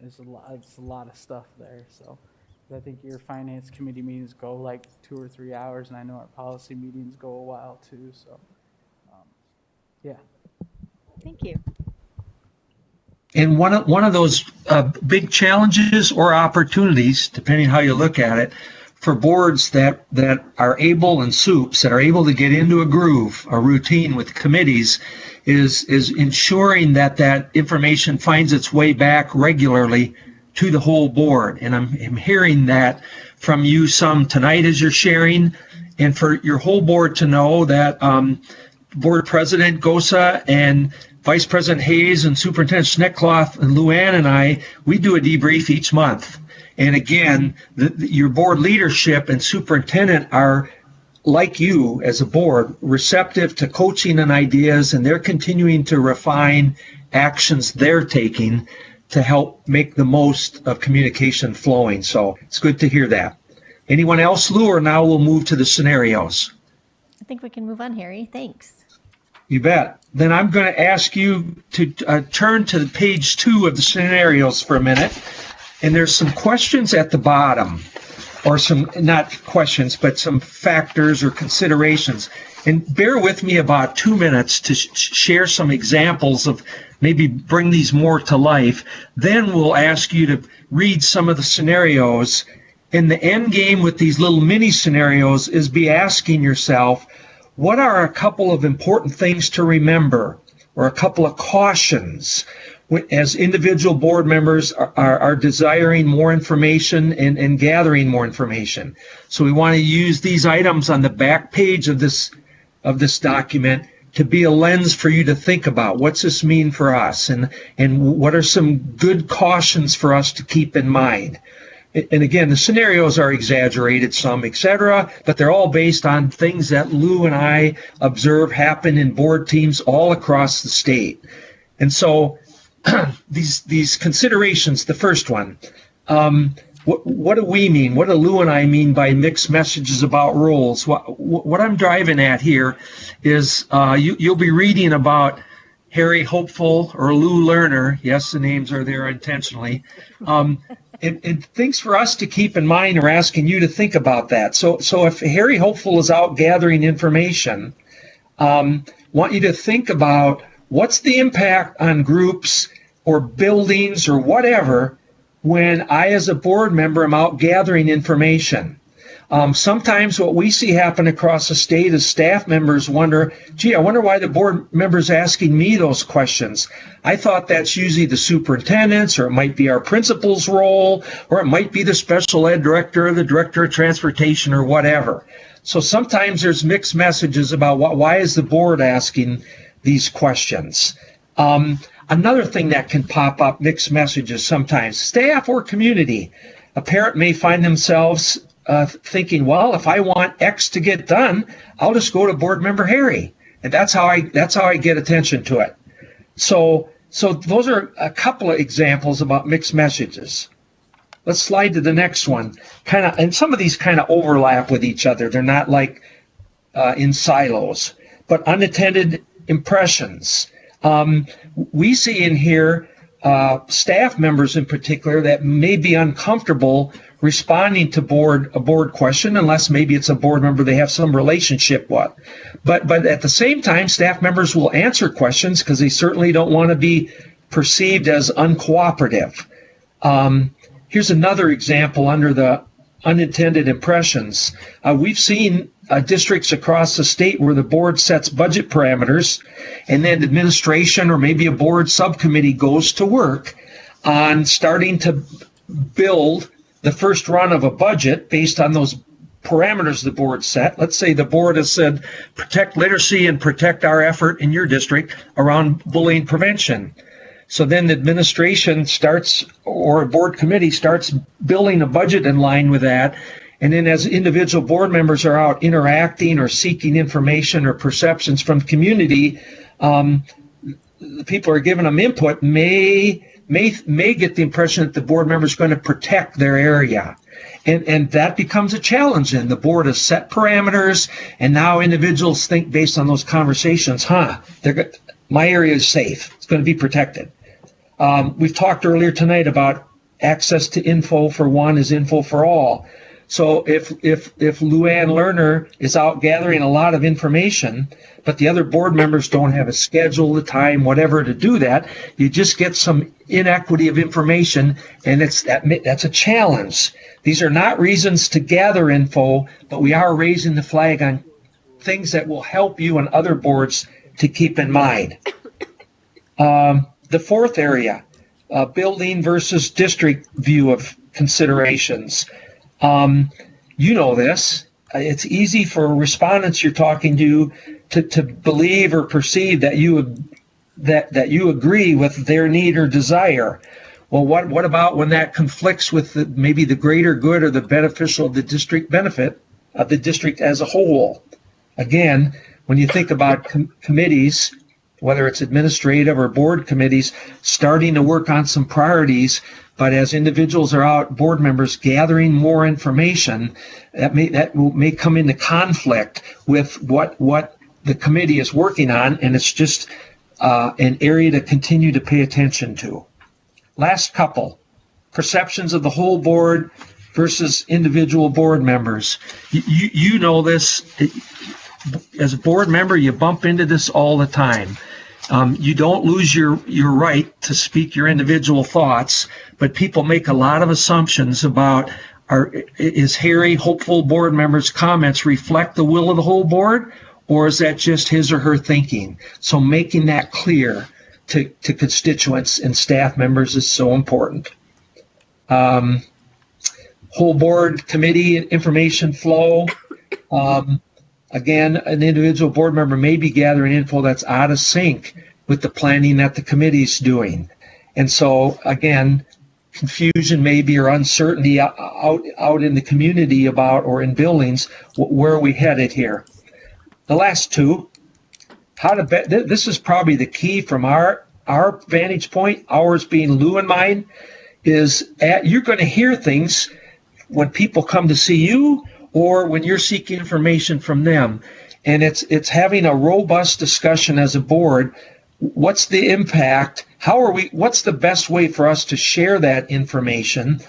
It's a lot of stuff there. So I think your finance committee meetings go like 2 or 3 hours, and I know our policy meetings go a while too. So, yeah. Thank you. And one of those big challenges or opportunities, depending how you look at it, for boards that are able, and soups that are able to get into a groove, a routine with committees, is ensuring that information finds its way back regularly to the whole board. And I'm hearing that from you some tonight as you're sharing, and for your whole board to know that Board President Gosa and Vice President Hayes and Superintendent Schneckloff and Luann and I, we do a debrief each month. And again, your board leadership and superintendent are, like you as a board, receptive to coaching and ideas, and they're continuing to refine actions they're taking to help make the most of communication flowing. So it's good to hear that. Anyone else, Lou, or now we'll move to the scenarios? I think we can move on, Harry. Thanks. You bet. Then I'm going to ask you to turn to page 2 of the scenarios for a minute. And there's some questions at the bottom, or some, not questions, but some factors or considerations. And bear with me about 2 minutes to share some examples of maybe bring these more to life. Then we'll ask you to read some of the scenarios. And the end game with these little mini scenarios is be asking yourself, what are a couple of important things to remember, or a couple of cautions as individual board members are desiring more information and gathering more information? So we want to use these items on the back page of this document to be a lens for you to think about. What's this mean for us? And what are some good cautions for us to keep in mind? And again, the scenarios are exaggerated some, etc., but they're all based on things that Lou and I observe happen in board teams all across the state. And so these considerations, the first one, what do we mean? What do Lou and I mean by mixed messages about roles? What I'm driving at here is you'll be reading about Harry Hopeful or Lou Lerner. Yes, the names are there intentionally. And things for us to keep in mind, or asking you to think about that. So if Harry Hopeful is out gathering information, want you to think about what's the impact on groups or buildings or whatever when I, as a board member, am out gathering information. Sometimes what we see happen across the state is staff members wonder, gee, I wonder why the board member's asking me those questions. I thought that's usually the superintendent's, or it might be our principal's role, or it might be the special ed director or the director of transportation or whatever. So sometimes there's mixed messages about why is the board asking these questions. Another thing that can pop up, mixed messages sometimes, staff or community. A parent may find themselves thinking, well, if I want X to get done, I'll just go to board member Harry. And that's how I get attention to it. So those are a couple of examples about mixed messages. Let's slide to the next one. And some of these kind of overlap with each other. They're not like in silos, but unintended impressions. We see in here staff members in particular that may be uncomfortable responding to a board question unless maybe it's a board member they have some relationship with. But at the same time, staff members will answer questions because they certainly don't want to be perceived as uncooperative. Here's another example under the unintended impressions. We've seen districts across the state where the board sets budget parameters and then administration or maybe a board subcommittee goes to work on starting to build the first run of a budget based on those parameters the board set. Let's say the board has said protect literacy and protect our effort in your district around bullying prevention. So then the administration starts, or a board committee starts building a budget in line with that. And then as individual board members are out interacting or seeking information or perceptions from community, the people who are giving them input may get the impression that the board member is going to protect their area. And that becomes a challenge. And the board has set parameters, and now individuals think based on those conversations, my area is safe. It's going to be protected. We've talked earlier tonight about access to info for one is info for all. So if Luann Lerner is out gathering a lot of information, but the other board members don't have a schedule, the time, whatever to do that, you just get some inequity of information, and that's a challenge. These are not reasons to gather info, but we are raising the flag on things that will help you and other boards to keep in mind. The fourth area, building versus district view of considerations. You know this. It's easy for respondents you're talking to believe or perceive that you agree with their need or desire. Well, what about when that conflicts with maybe the greater good or the beneficial of the district benefit of the district as a whole? Again, when you think about committees, whether it's administrative or board committees, starting to work on some priorities, but as individuals are out, board members gathering more information, that may come into conflict with what the committee is working on, and it's just an area to continue to pay attention to. Last couple, perceptions of the whole board versus individual board members. You know this. As a board member, you bump into this all the time. You don't lose your right to speak your individual thoughts, but people make a lot of assumptions about is Harry hopeful board members' comments reflect the will of the whole board, or is that just his or her thinking? So making that clear to constituents and staff members is so important. Whole board committee information flow. Again, an individual board member may be gathering info that's out of sync with the planning that the committee's doing. And so, again, confusion maybe or uncertainty out in the community about, or in buildings, where are we headed here? The last two, this is probably the key from our vantage point, ours being Lou and mine, is you're going to hear things when people come to see you, or when you're seeking information from them. And it's having a robust discussion as a board. What's the impact? What's the best way for us to share that information?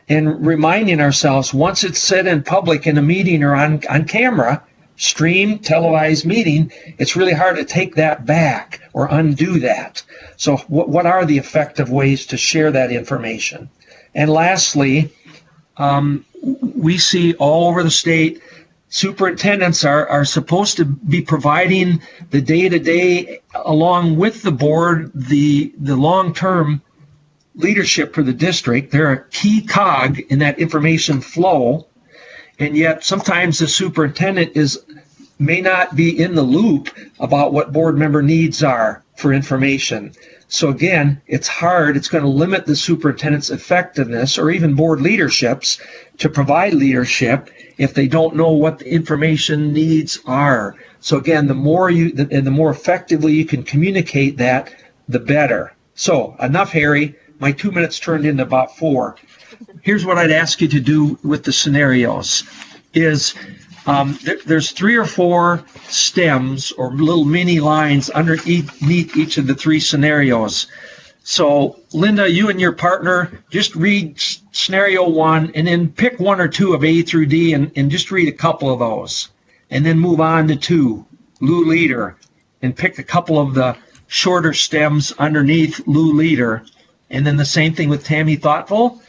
And reminding ourselves, once it's said in public in a meeting or on camera, streamed, televised meeting, it's really hard to take that back or undo that. So what are the effective ways to share that information? And lastly, we see all over the state, superintendents are supposed to be providing the day-to-day, along with the board, the long-term leadership for the district. They're a key cog in that information flow. And yet sometimes the superintendent may not be in the loop about what board member needs are for information. So again, it's hard. It's going to limit the superintendent's effectiveness or even board leaderships to provide leadership if they don't know what the information needs are. So again, the more effectively you can communicate that, the better. So enough, Harry. My 2 minutes turned into about 4. Here's what I'd ask you to do with the scenarios is there's 3 or 4 stems or little mini lines underneath each of the 3 scenarios. So Linda, you and your partner just read scenario 1 and then pick 1 or 2 of A through D and just read a couple of those. And then move on to 2, Lou Leader, and pick a couple of the shorter stems underneath Lou Leader. And then the same thing with Tammy Thoughtful.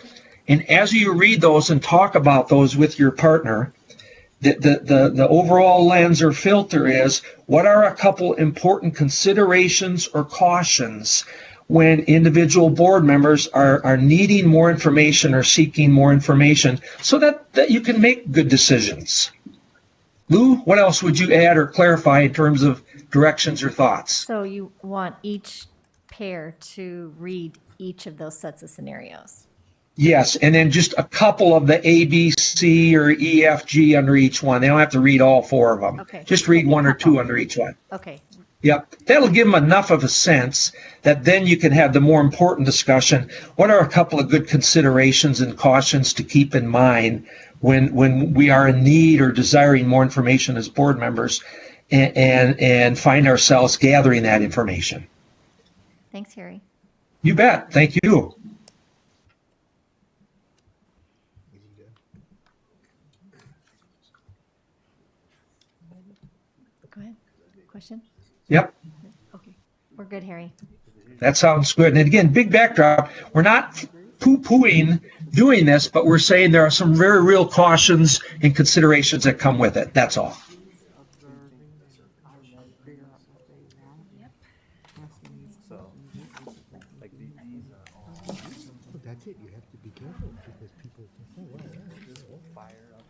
And as you read those and talk about those with your partner, the overall lens or filter is, what are a couple important considerations or cautions when individual board members are needing more information or seeking more information so that you can make good decisions? Lou, what else would you add or clarify in terms of directions or thoughts? So you want each pair to read each of those sets of scenarios. Yes, and then just a couple of the A, B, C, or E, F, G under each one. They don't have to read all 4 of them. Okay. Just read 1 or 2 under each one. Okay. Yep, that'll give them enough of a sense that then you can have the more important discussion. What are a couple of good considerations and cautions to keep in mind when we are in need or desiring more information as board members and find ourselves gathering that information? Thanks, Harry. You bet. Thank you. Go ahead. Question? Yep. Okay. We're good, Harry. That sounds good. And again, big backdrop, we're not poo-pooing doing this, but we're saying there are some very real cautions and considerations that come with it. That's all. That's it. You have to be careful because people think, oh, wow, this will fire up.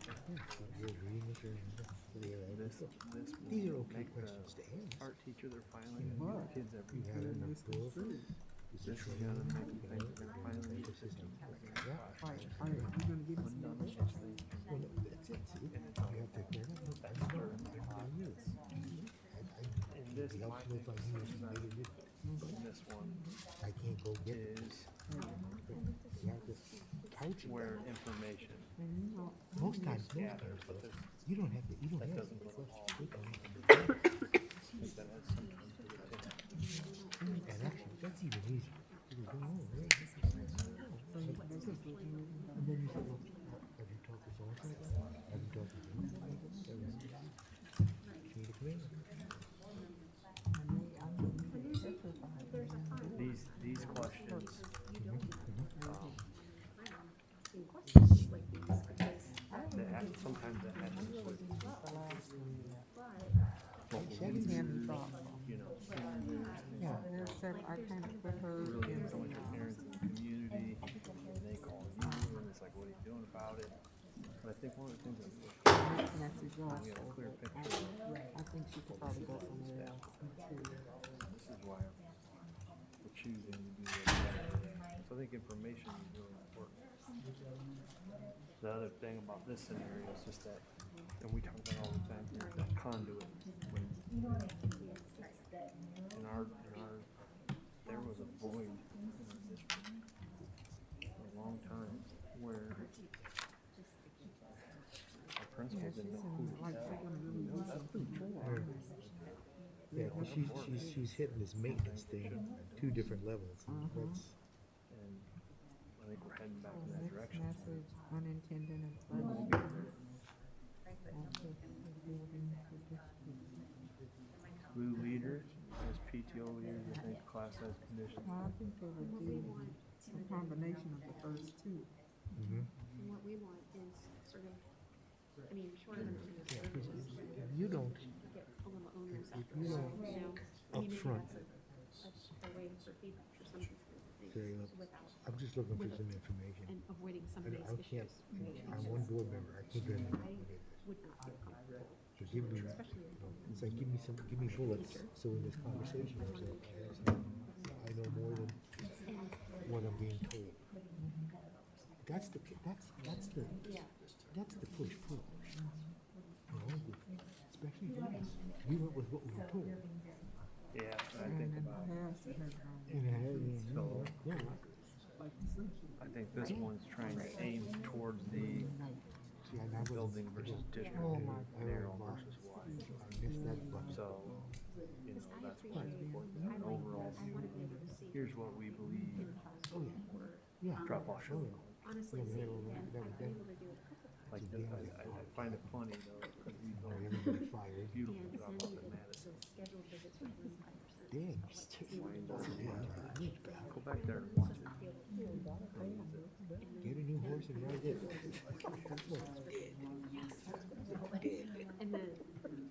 These are okay questions to ask. Art teacher, they're finally going to give kids every good. This is going to make them think they're finally Are you gonna give us Well, no, that's it. See, you have to care. That's where I'm doing this. in this. It'd be helpful if I knew if you made a difference. This one I can't go get it. is You have to couch it. where information Most times, gathers, but there's you don't have to, you don't have to. doesn't go all Click on it. that has sometimes to do with And actually, that's even easier. You go, oh, right, this is nice. And then you say, well, have you talked to so-and-so about it? Have you talked to them about it? these questions. Sometimes that happens with, secondhand thought? you know, Yeah, there's that, I kind of put her really in influence your parents in the community, and they call you, and it's like, what are you doing about it? But I think one of the things that mixed message we also. have a clear picture. I think she could probably go somewhere else too. This is why we're choosing to do this. So I think information is really important. The other thing about this scenario is just that, and we talk about all the time, that conduit. When there was a void in our district for a long time where our principal didn't know who to tell. That's pretty cool. Yeah, 'cause she's hitting this maintenance thing at 2 different levels. That's, And I think we're heading back in that Mixed direction. message, unintended and funny. Blue leader as PTO leaders, I think class size conditions. Well, I think they would do a combination of the first two. And what we want is sort of, I mean, short of them doing a service, you don't, get a little owners if you don't you know? I up mean, maybe front, that's a way for feedback for some people, I think. secretary up. I'm just looking for some information. And avoiding some I of these I can't, issues. I'm one board member, I can't do anything about it. Would not feel comfortable. So give me, it's like, give me bullets, so in this conversation, I know more than what I'm being told. That's the push-pull. You know, especially this, we went with what we were told. Yeah, but I think about, Yeah. I think this one's trying to aim towards the building versus district, narrow versus wide. So, you know, that's why it's important to have an overall view. Here's what we believe. Drop off show. Like, I find it funny though, because we built a beautiful drop off in Madison. Go back there and watch it. Get a new horse and ride it. And then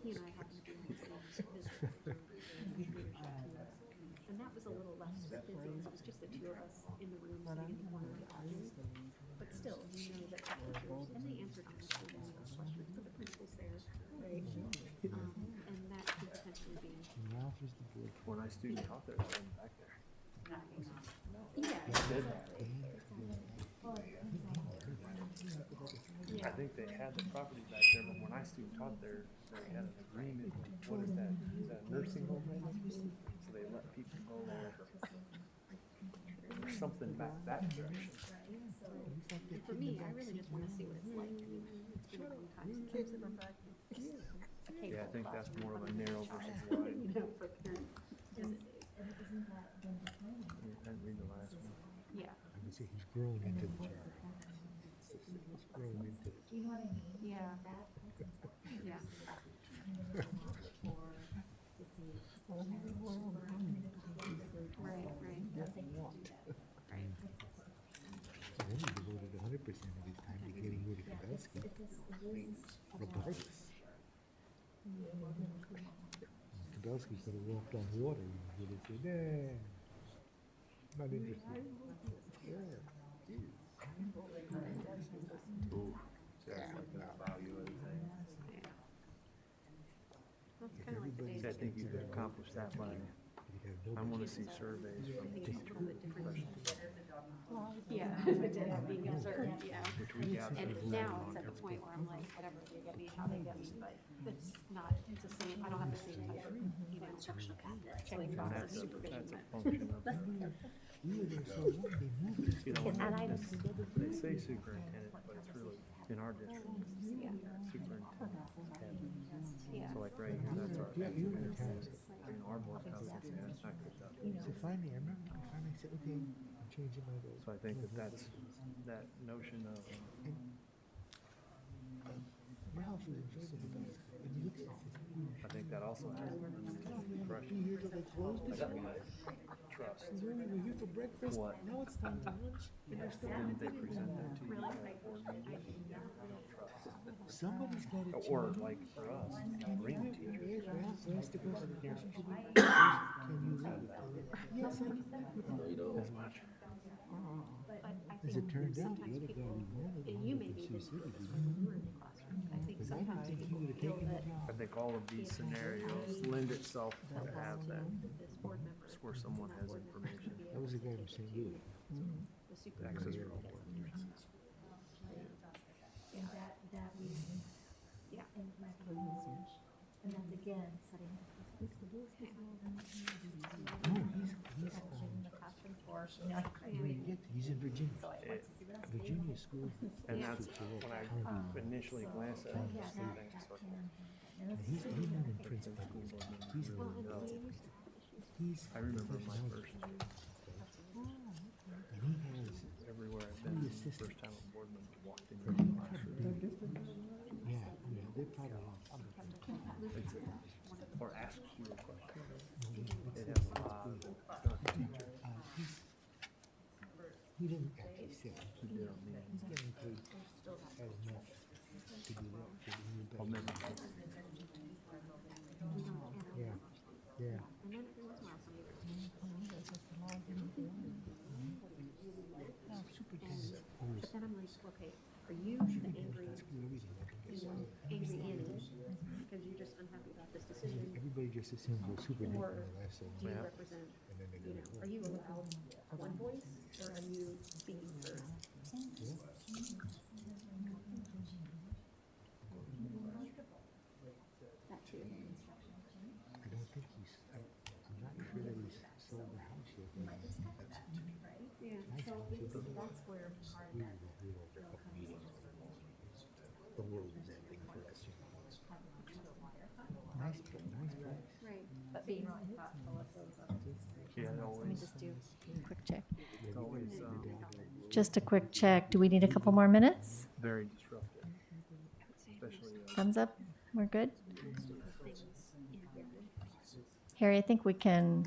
he and I happened to be in the same business. And that was a little less busy. It was just the two of us in the room sitting in one of the audience. But still, you know that the teachers, and they answered honestly to the questions, but the principal's there, right? And that could potentially be. When I student taught there, I wasn't back there. I think they had the property back there, but when I student taught there, they had an agreement. What is that? Is that a nursing home? So they let people go there. Or something back that direction. And for me, I really just want to see what it's like. I mean, it's been a long time since I've been back. Yeah, I think that's more of a narrow versus wide. You know, for parent visit days. I didn't read the last one. Yeah. I can see he's grown into the job. He's grown into it. Yeah. Yeah. Right, right. Right. And then he devoted 100% of his time to getting rid of Kabelsky. Regardless. Kabelsky could have walked on water and he would have said, nah, not interested. Yeah. Ooh, so that's like the value of the thing. That's kind of like the days. See, I think you could accomplish that by, I want to see surveys from teachers, professionals, Yeah, being observed, yeah. which we got. And now it's at the point where I'm like, whatever, they get me, how they get me, but it's not, it's the same, I don't have the same type of, you know, instructional checking And process, that's a supervision. function of, you know, they say superintendent, but it's really, in our district, it's superintendent. Yeah. So like right here, that's our, you know, our board council, that's not good stuff. So finally, I remember, I said, okay, I'm changing my vote. So I think that's, that notion of, Ralph was in favor of the bus. And he looks at it, I think that also has an impression. years ago, they closed it. Trust. We were here for breakfast, What? now it's time to lunch. And they're still Didn't they not present there. that to you at a board meeting? I don't trust. Somebody's got to Or like for us, bring teachers. Ask the person, can you leave? Yes, I can. As much. But I As it think turned out, sometimes the other guy people, we wanted, and you may wanted be to even, Sioux City. when you were in the classroom, I think Because I didn't sometimes think he people would have feel taken the that job. I think all of these scenarios lend itself to have that, this board member. it's where someone has information. That was the guy from St. Louis. The super. Access for all board members. Yeah. And that's again setting No, he's in Virginia. Virginia School. And that's when I initially glanced at it, I was thinking, And he's not in principal. He's in he's I remember my first, and he has everywhere I've been, the first time a board member walked in the classroom. yeah, they're probably Or asks you a question. It has a lot of teacher. he didn't actually say it. He did on me. He's getting paid as enough to do that. To do that. I'll never Yeah, yeah. And then every once in a while, somebody okay, are you the angry, angry Annie, because you're just unhappy about this decision? Everybody just assumes we're super Or do you represent, are you a loud one voice, or are you speaking for? That too. I don't think I'm not sure that he's sold the house yet. Yeah. That's where part of that. The world is ending for us. Nice place. Right. But being really thoughtful of those others. Let me just do a quick check. Just a quick check. Do we need a couple more minutes? Very disruptive. Especially Thumbs up? We're good? Harry, I think we can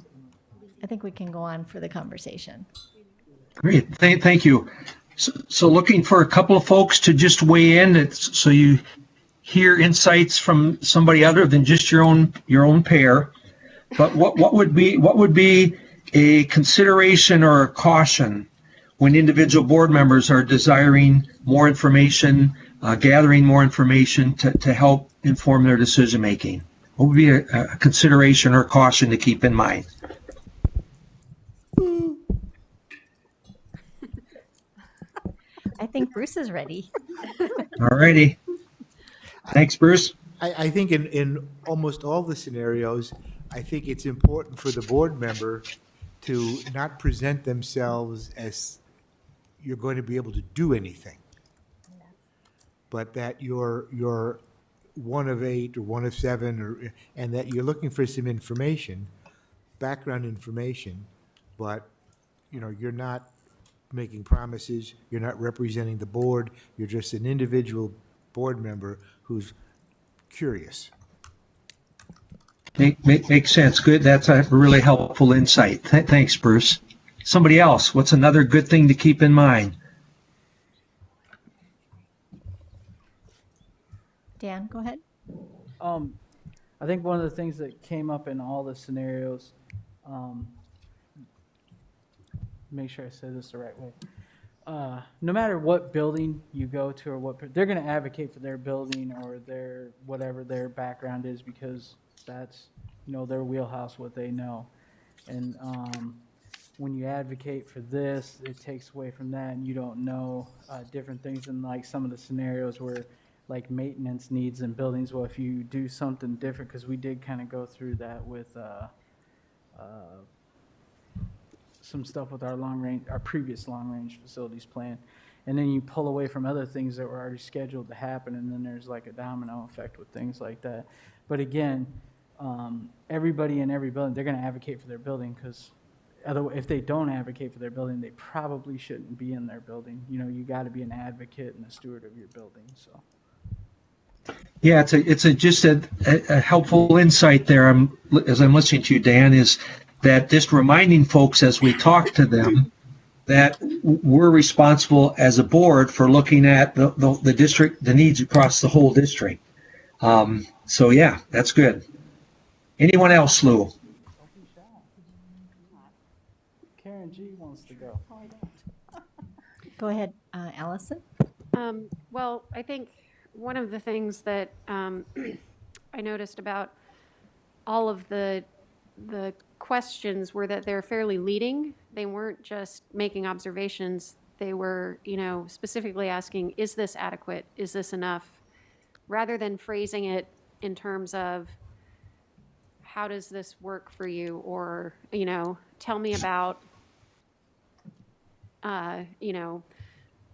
go on for the conversation. Great, thank you. So looking for a couple of folks to just weigh in, so you hear insights from somebody other than just your own pair. But what would be a consideration or a caution when individual board members are desiring more information, gathering more information to help inform their decision making? What would be a consideration or caution to keep in mind? I think Bruce is ready. All righty. Thanks, Bruce. I think in almost all the scenarios, I think it's important for the board member to not present themselves as you're going to be able to do anything, but that you're one of 8 or one of 7, and that you're looking for some information, background information, but you're not making promises, you're not representing the board, you're just an individual board member who's curious. Makes sense. Good. That's a really helpful insight. Thanks, Bruce. Somebody else, what's another good thing to keep in mind? Dan, go ahead. I think one of the things that came up in all the scenarios, make sure I say this the right way. No matter what building you go to or they're going to advocate for their building or their whatever their background is, because that's their wheelhouse, what they know. And when you advocate for this, it takes away from that, and you don't know different things in like some of the scenarios where like maintenance needs in buildings. Well, if you do something different, because we did kind of go through that with some stuff with our previous long-range facilities plan, and then you pull away from other things that were already scheduled to happen, and then there's like a domino effect with things like that. But again, everybody in every building, they're going to advocate for their building, because if they don't advocate for their building, they probably shouldn't be in their building. You got to be an advocate and a steward of your building. So. Yeah, it's just a helpful insight there. As I'm listening to you, Dan, is that just reminding folks as we talk to them that we're responsible as a board for looking at the district, the needs across the whole district. So yeah, that's good. Anyone else, Lou? Karen G wants to go. Go ahead, Allison. Well, I think one of the things that I noticed about all of the questions were that they're fairly leading. They weren't just making observations. They were, specifically asking, is this adequate? Is this enough? Rather than phrasing it in terms of, how does this work for you? Or, tell me about,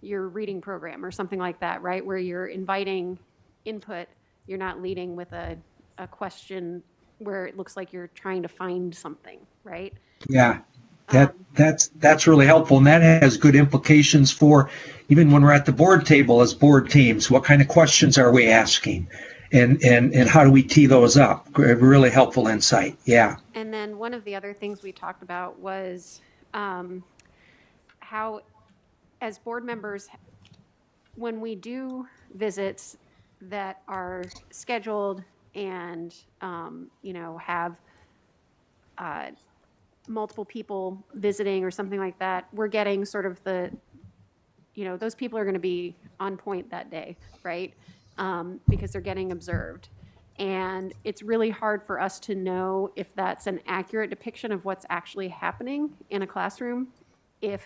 your reading program or something like that, right? Where you're inviting input, you're not leading with a question where it looks like you're trying to find something, right? Yeah, that's really helpful, and that has good implications for even when we're at the board table as board teams. What kind of questions are we asking, and how do we tee those up? Really helpful insight. Yeah. And then one of the other things we talked about was how, as board members, when we do visits that are scheduled and have multiple people visiting or something like that, we're getting sort of the those people are going to be on point that day, right? Because they're getting observed. And it's really hard for us to know if that's an accurate depiction of what's actually happening in a classroom. If,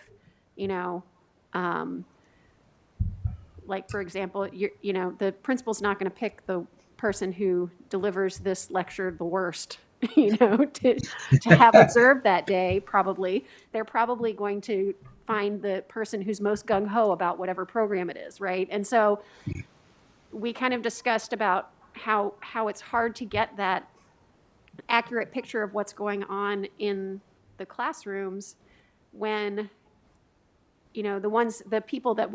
like, for example, the principal's not going to pick the person who delivers this lecture the worst, to have observed that day, probably. They're probably going to find the person who's most gung-ho about whatever program it is, right? And so we kind of discussed about how it's hard to get that accurate picture of what's going on in the classrooms when, the people that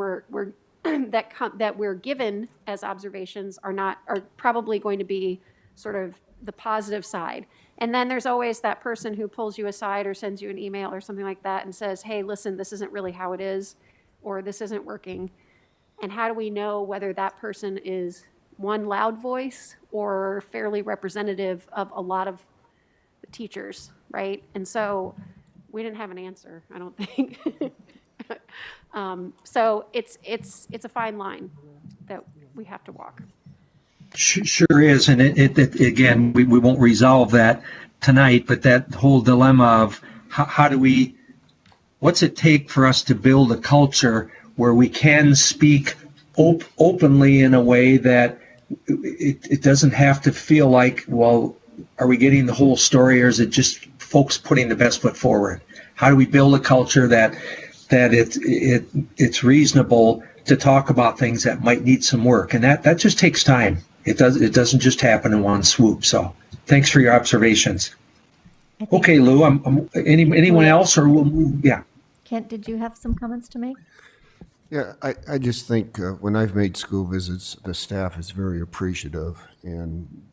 that we're given as observations are probably going to be sort of the positive side. And then there's always that person who pulls you aside or sends you an email or something like that and says, hey, listen, this isn't really how it is, or this isn't working. And how do we know whether that person is one loud voice or fairly representative of a lot of teachers, right? And so we didn't have an answer, I don't think. So it's a fine line that we have to walk. Sure is, and it again, we won't resolve that tonight, but that whole dilemma of how do we, what's it take for us to build a culture where we can speak openly in a way that it doesn't have to feel like, well, are we getting the whole story, or is it just folks putting the best foot forward? How do we build a culture that it's reasonable to talk about things that might need some work, and that just takes time. It doesn't just happen in one swoop. So thanks for your observations. Okay, Lou, anyone else, or we'll move? Yeah. Kent, did you have some comments to make? Yeah, I just think when I've made school visits, the staff is very appreciative, and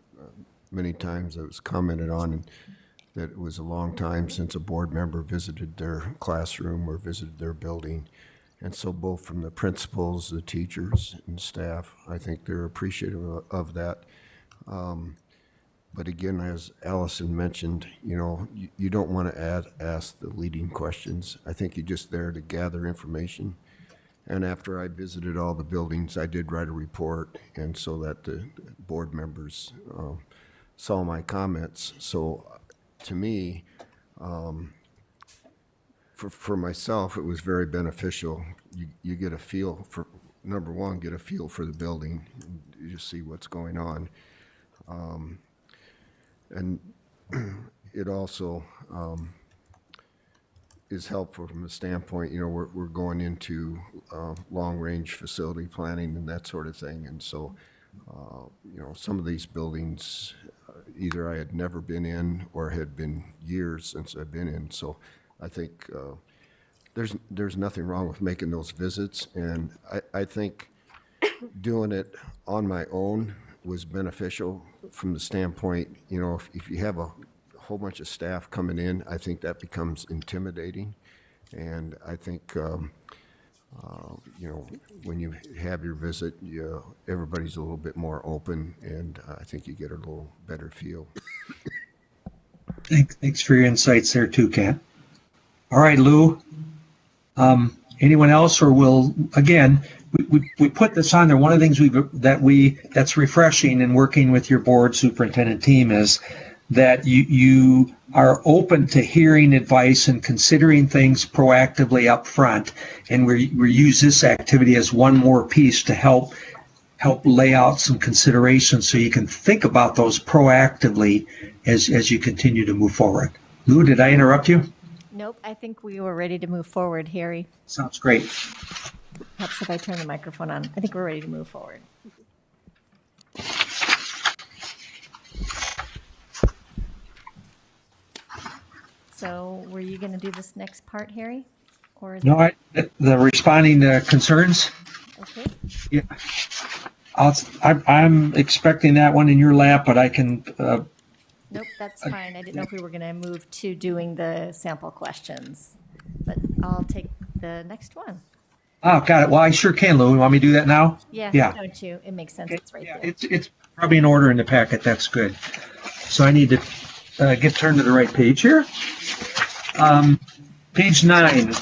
many times it was commented on that it was a long time since a board member visited their classroom or visited their building. And so both from the principals, the teachers, and staff, I think they're appreciative of that. But again, as Allison mentioned, you don't want to ask the leading questions. I think you're just there to gather information. And after I visited all the buildings, I did write a report, and so that the board members saw my comments. So to me, for myself, it was very beneficial. You get a feel for, number one, get a feel for the building. You just see what's going on. And it also is helpful from the standpoint, we're going into long-range facility planning and that sort of thing. And so, some of these buildings, either I had never been in or had been years since I've been in. So I think there's nothing wrong with making those visits. And I think doing it on my own was beneficial from the standpoint, if you have a whole bunch of staff coming in, I think that becomes intimidating. And I think, when you have your visit, everybody's a little bit more open, and I think you get a little better feel. Thanks for your insights there too, Kat. All right, Lou. Anyone else, or again, we put this on there. One of the things that's refreshing in working with your board superintendent team is that you are open to hearing advice and considering things proactively up front. And we use this activity as one more piece to help lay out some considerations so you can think about those proactively as you continue to move forward. Lou, did I interrupt you? Nope, I think we were ready to move forward, Harry. Sounds great. Perhaps if I turn the microphone on, I think we're ready to move forward. So were you going to do this next part, Harry? Or is No, the responding to concerns. Okay. Yeah, I'm expecting that one in your lap, but I can. Nope, that's fine. I didn't know if we were going to move to doing the sample questions, but I'll take the next one. Oh, got it. Well, I sure can, Lou. You want me to do that now? Yeah, Yeah. don't you? It makes sense. It's right Yeah, there. it's probably in order in the packet. That's good. So I need to get turned to the right page here. Page 9.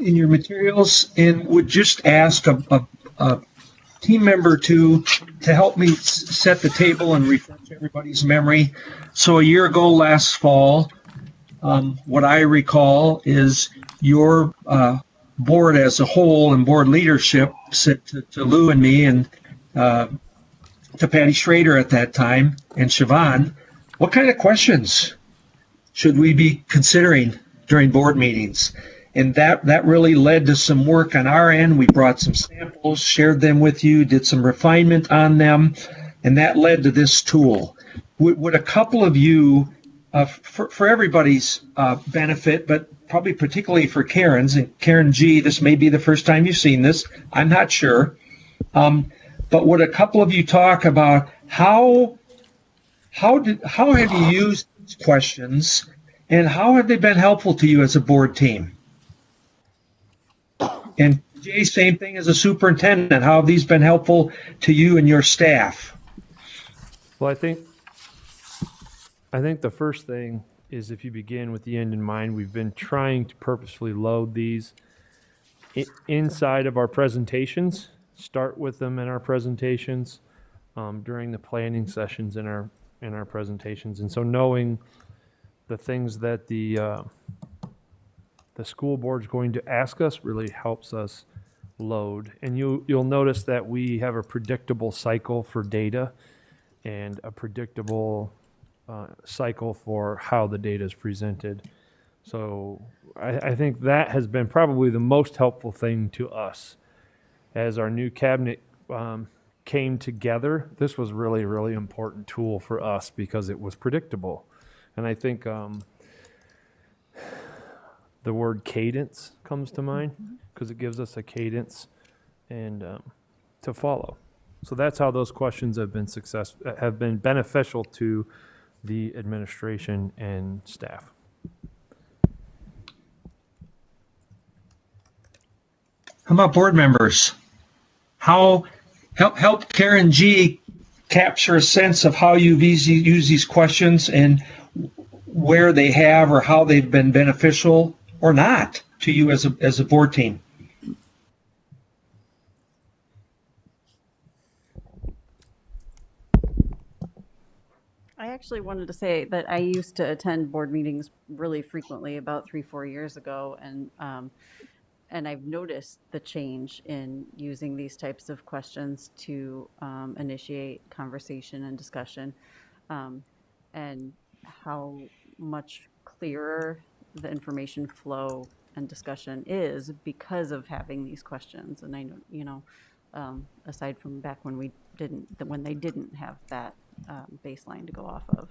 in your materials and would just ask a team member to help me set the table and refresh everybody's memory. So a year ago, last fall, what I recall is your board as a whole and board leadership said to Lou and me and to Patty Schrader at that time and Siobhan, what kind of questions should we be considering during board meetings? And that really led to some work on our end. We brought some samples, shared them with you, did some refinement on them, and that led to this tool. Would a couple of you, for everybody's benefit, but probably particularly for Karen's, and Karen G., this may be the first time you've seen this, I'm not sure, but would a couple of you talk about how have you used these questions and how have they been helpful to you as a board team? And Jay, same thing as a superintendent. How have these been helpful to you and your staff? Well, I think the first thing is if you begin with the end in mind, we've been trying to purposefully load these inside of our presentations, start with them in our presentations, during the planning sessions in our presentations. And so knowing the things that the school board's going to ask us really helps us load. And you'll notice that we have a predictable cycle for data and a predictable cycle for how the data is presented. So I think that has been probably the most helpful thing to us. As our new cabinet came together, this was really, really important tool for us because it was predictable. And I think the word cadence comes to mind because it gives us a cadence and to follow. So that's how those questions have been beneficial to the administration and staff. How about board members? How help Karen G. capture a sense of how you've used these questions and where they have or how they've been beneficial or not to you as a board team. I actually wanted to say that I used to attend board meetings really frequently about 3-4 years ago, and I've noticed the change in using these types of questions to initiate conversation and discussion, and how much clearer the information flow and discussion is because of having these questions. And I know, aside from back when they didn't have that baseline to go off of.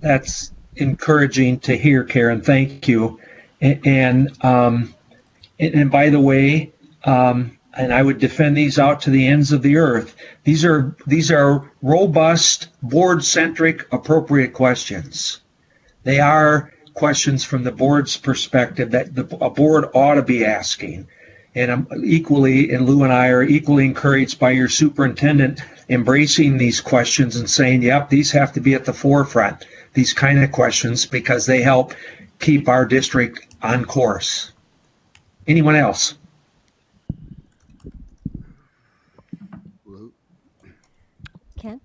That's encouraging to hear, Karen. Thank you. And by the way, and I would defend these out to the ends of the earth. These are robust, board-centric, appropriate questions. They are questions from the board's perspective that a board ought to be asking. And I'm equally, and Lou and I are equally encouraged by your superintendent embracing these questions and saying, yep, these have to be at the forefront, these kind of questions, because they help keep our district on course. Anyone else? Kent?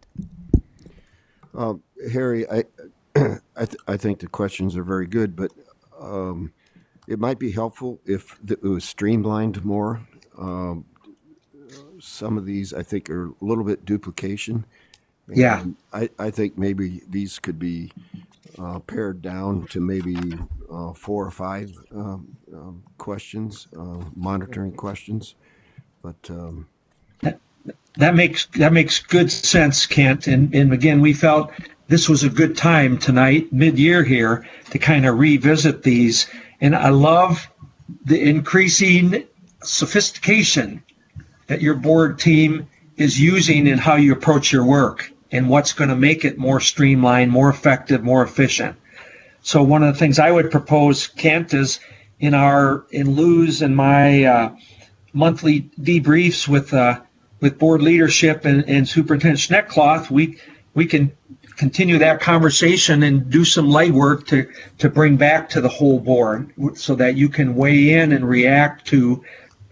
Harry, I think the questions are very good, but it might be helpful if it was streamlined more. Some of these, I think, are a little bit duplication. Yeah. And I think maybe these could be pared down to maybe 4 or 5 questions, monitoring questions. But that makes good sense, Kent. And again, we felt this was a good time tonight, mid-year here, to kind of revisit these. And I love the increasing sophistication that your board team is using in how you approach your work and what's going to make it more streamlined, more effective, more efficient. So one of the things I would propose, Kent, is in Lou's and my monthly debriefs with board leadership and Superintendent Schneckcloth, we can continue that conversation and do some legwork to bring back to the whole board so that you can weigh in and react to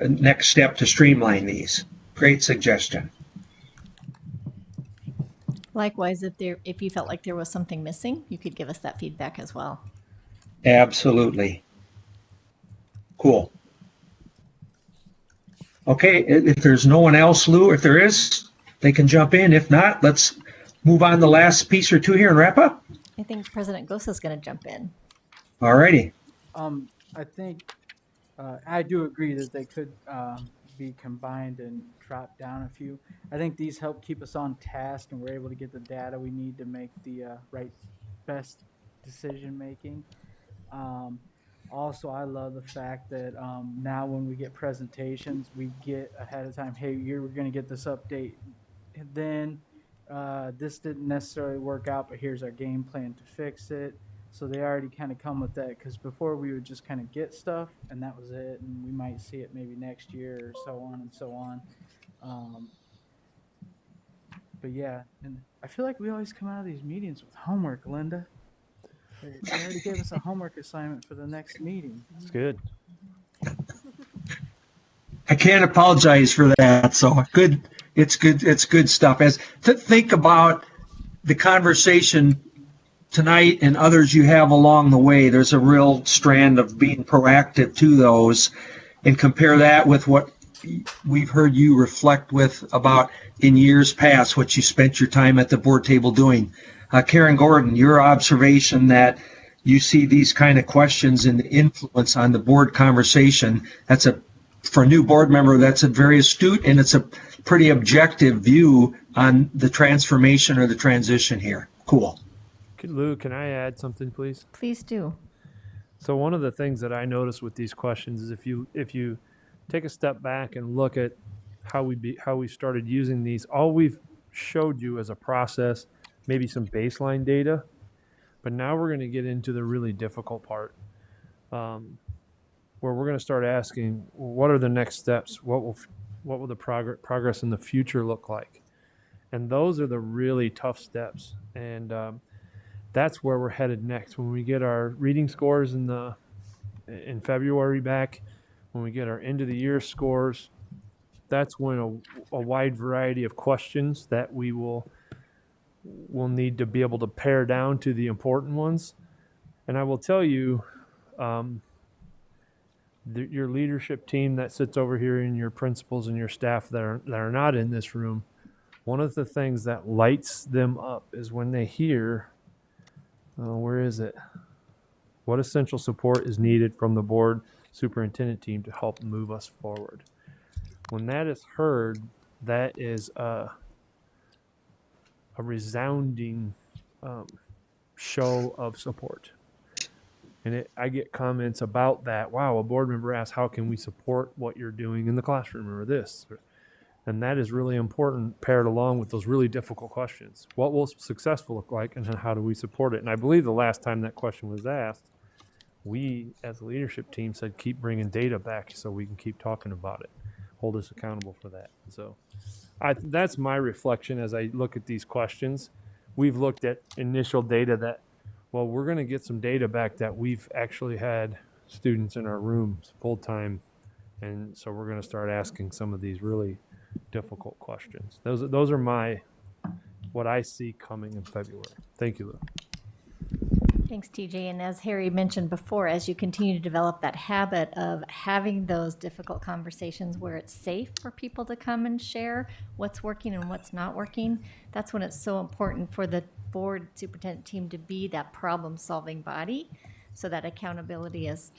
a next step to streamline these. Great suggestion. Likewise, if you felt like there was something missing, you could give us that feedback as well. Absolutely. Cool. Okay, if there's no one else, Lou, if there is, they can jump in. If not, let's move on to the last piece or two here and wrap up. I think President Ngss is going to jump in. All righty. I think I do agree that they could be combined and drop down a few. I think these help keep us on task, and we're able to get the data we need to make the best decision making. Also, I love the fact that now when we get presentations, we get ahead of time, hey, we're going to get this update. And then this didn't necessarily work out, but here's our game plan to fix it. So they already kind of come with that, because before we would just kind of get stuff and that was it, and we might see it maybe next year or so on and so on. But yeah, and I feel like we always come out of these meetings with homework, Linda. They already gave us a homework assignment for the next meeting. It's good. I can't apologize for that. So good. It's good. It's good stuff. As to think about the conversation tonight and others you have along the way, there's a real strand of being proactive to those, and compare that with what we've heard you reflect with about in years past, what you spent your time at the board table doing. Karen Gordon, your observation that you see these kind of questions and the influence on the board conversation, for a new board member, that's a very astute, and it's a pretty objective view on the transformation or the transition here. Cool. Lou, can I add something, please? Please do. So one of the things that I notice with these questions is if you take a step back and look at how we started using these, all we've showed you as a process, maybe some baseline data, but now we're going to get into the really difficult part, where we're going to start asking, what are the next steps? What will the progress in the future look like? And those are the really tough steps, and that's where we're headed next. When we get our reading scores in February back, when we get our end of the year scores, that's when a wide variety of questions that we'll need to be able to pare down to the important ones. And I will tell you, your leadership team that sits over here, and your principals and your staff that are not in this room, one of the things that lights them up is when they hear, where is it? What essential support is needed from the board superintendent team to help move us forward? When that is heard, that is a resounding show of support. And I get comments about that. Wow, a board member asks, how can we support what you're doing in the classroom or this? And that is really important, paired along with those really difficult questions. What will successful look like, and then how do we support it? And I believe the last time that question was asked, we as a leadership team said, keep bringing data back so we can keep talking about it. Hold us accountable for that. So that's my reflection as I look at these questions. We've looked at initial data that, well, we're going to get some data back that we've actually had students in our rooms full time. And so we're going to start asking some of these really difficult questions. Those are what I see coming in February. Thank you, Lou. Thanks, TJ. And as Harry mentioned before, as you continue to develop that habit of having those difficult conversations where it's safe for people to come and share what's working and what's not working, that's when it's so important for the board superintendent team to be that problem-solving body, so that accountability is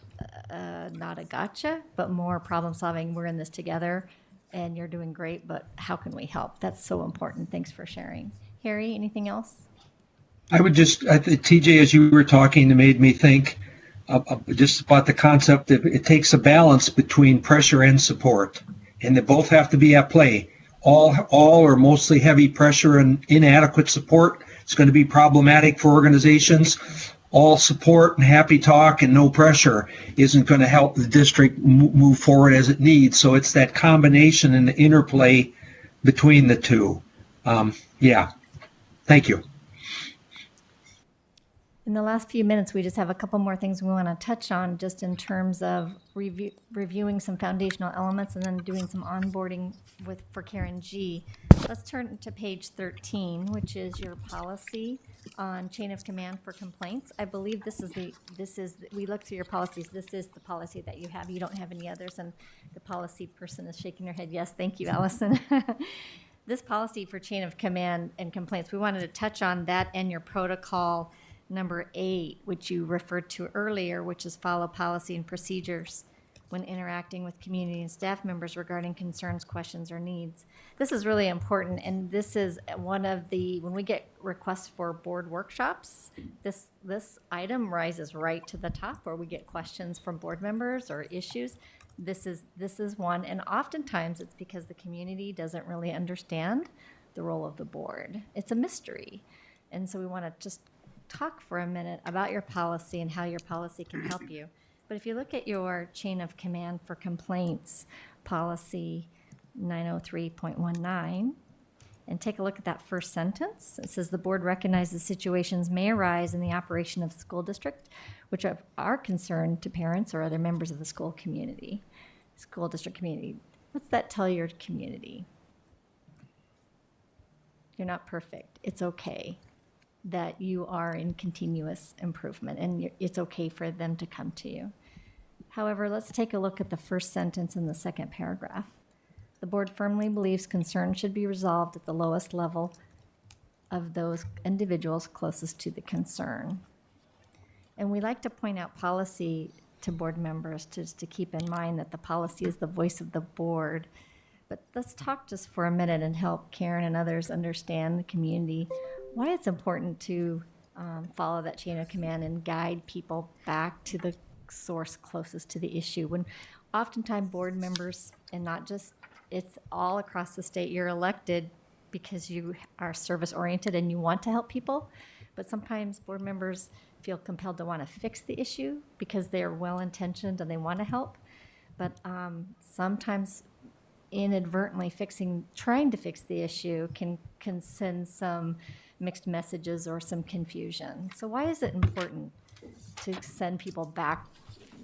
not a gotcha, but more problem-solving. We're in this together, and you're doing great, but how can we help? That's so important. Thanks for sharing. Harry, anything else? I think TJ, as you were talking, it made me think just about the concept that it takes a balance between pressure and support, and they both have to be at play. All or mostly heavy pressure and inadequate support is going to be problematic for organizations. All support and happy talk and no pressure isn't going to help the district move forward as it needs. So it's that combination and the interplay between the two. Yeah. Thank you. In the last few minutes, we just have a couple more things we want to touch on just in terms of reviewing some foundational elements and then doing some onboarding for Karen G. Let's turn to page 13, which is your policy on chain of command for complaints. I believe we looked through your policies. This is the policy that you have. You don't have any others, and the policy person is shaking her head. Yes, thank you, Allison. This policy for chain of command and complaints, we wanted to touch on that and your protocol number 8, which you referred to earlier, which is follow policy and procedures when interacting with community and staff members regarding concerns, questions, or needs. This is really important, and this is one of the, when we get requests for board workshops, this item rises right to the top where we get questions from board members or issues. This is one, and oftentimes it's because the community doesn't really understand the role of the board. It's a mystery, and so we want to just talk for a minute about your policy and how your policy can help you. But if you look at your chain of command for complaints, policy 903.19, and take a look at that first sentence. It says the board recognizes situations may arise in the operation of the school district which are concerned to parents or other members of the school district community. What's that tell your community? You're not perfect. It's okay that you are in continuous improvement, and it's okay for them to come to you. However, let's take a look at the first sentence in the second paragraph. The board firmly believes concerns should be resolved at the lowest level of those individuals closest to the concern. And we like to point out policy to board members to keep in mind that the policy is the voice of the board. But let's talk just for a minute and help Karen and others understand the community, why it's important to follow that chain of command and guide people back to the source closest to the issue. When oftentimes board members, and not just, it's all across the state, you're elected because you are service oriented and you want to help people, but sometimes board members feel compelled to want to fix the issue because they're well intentioned and they want to help, but sometimes inadvertently trying to fix the issue can send some mixed messages or some confusion. So why is it important to send people back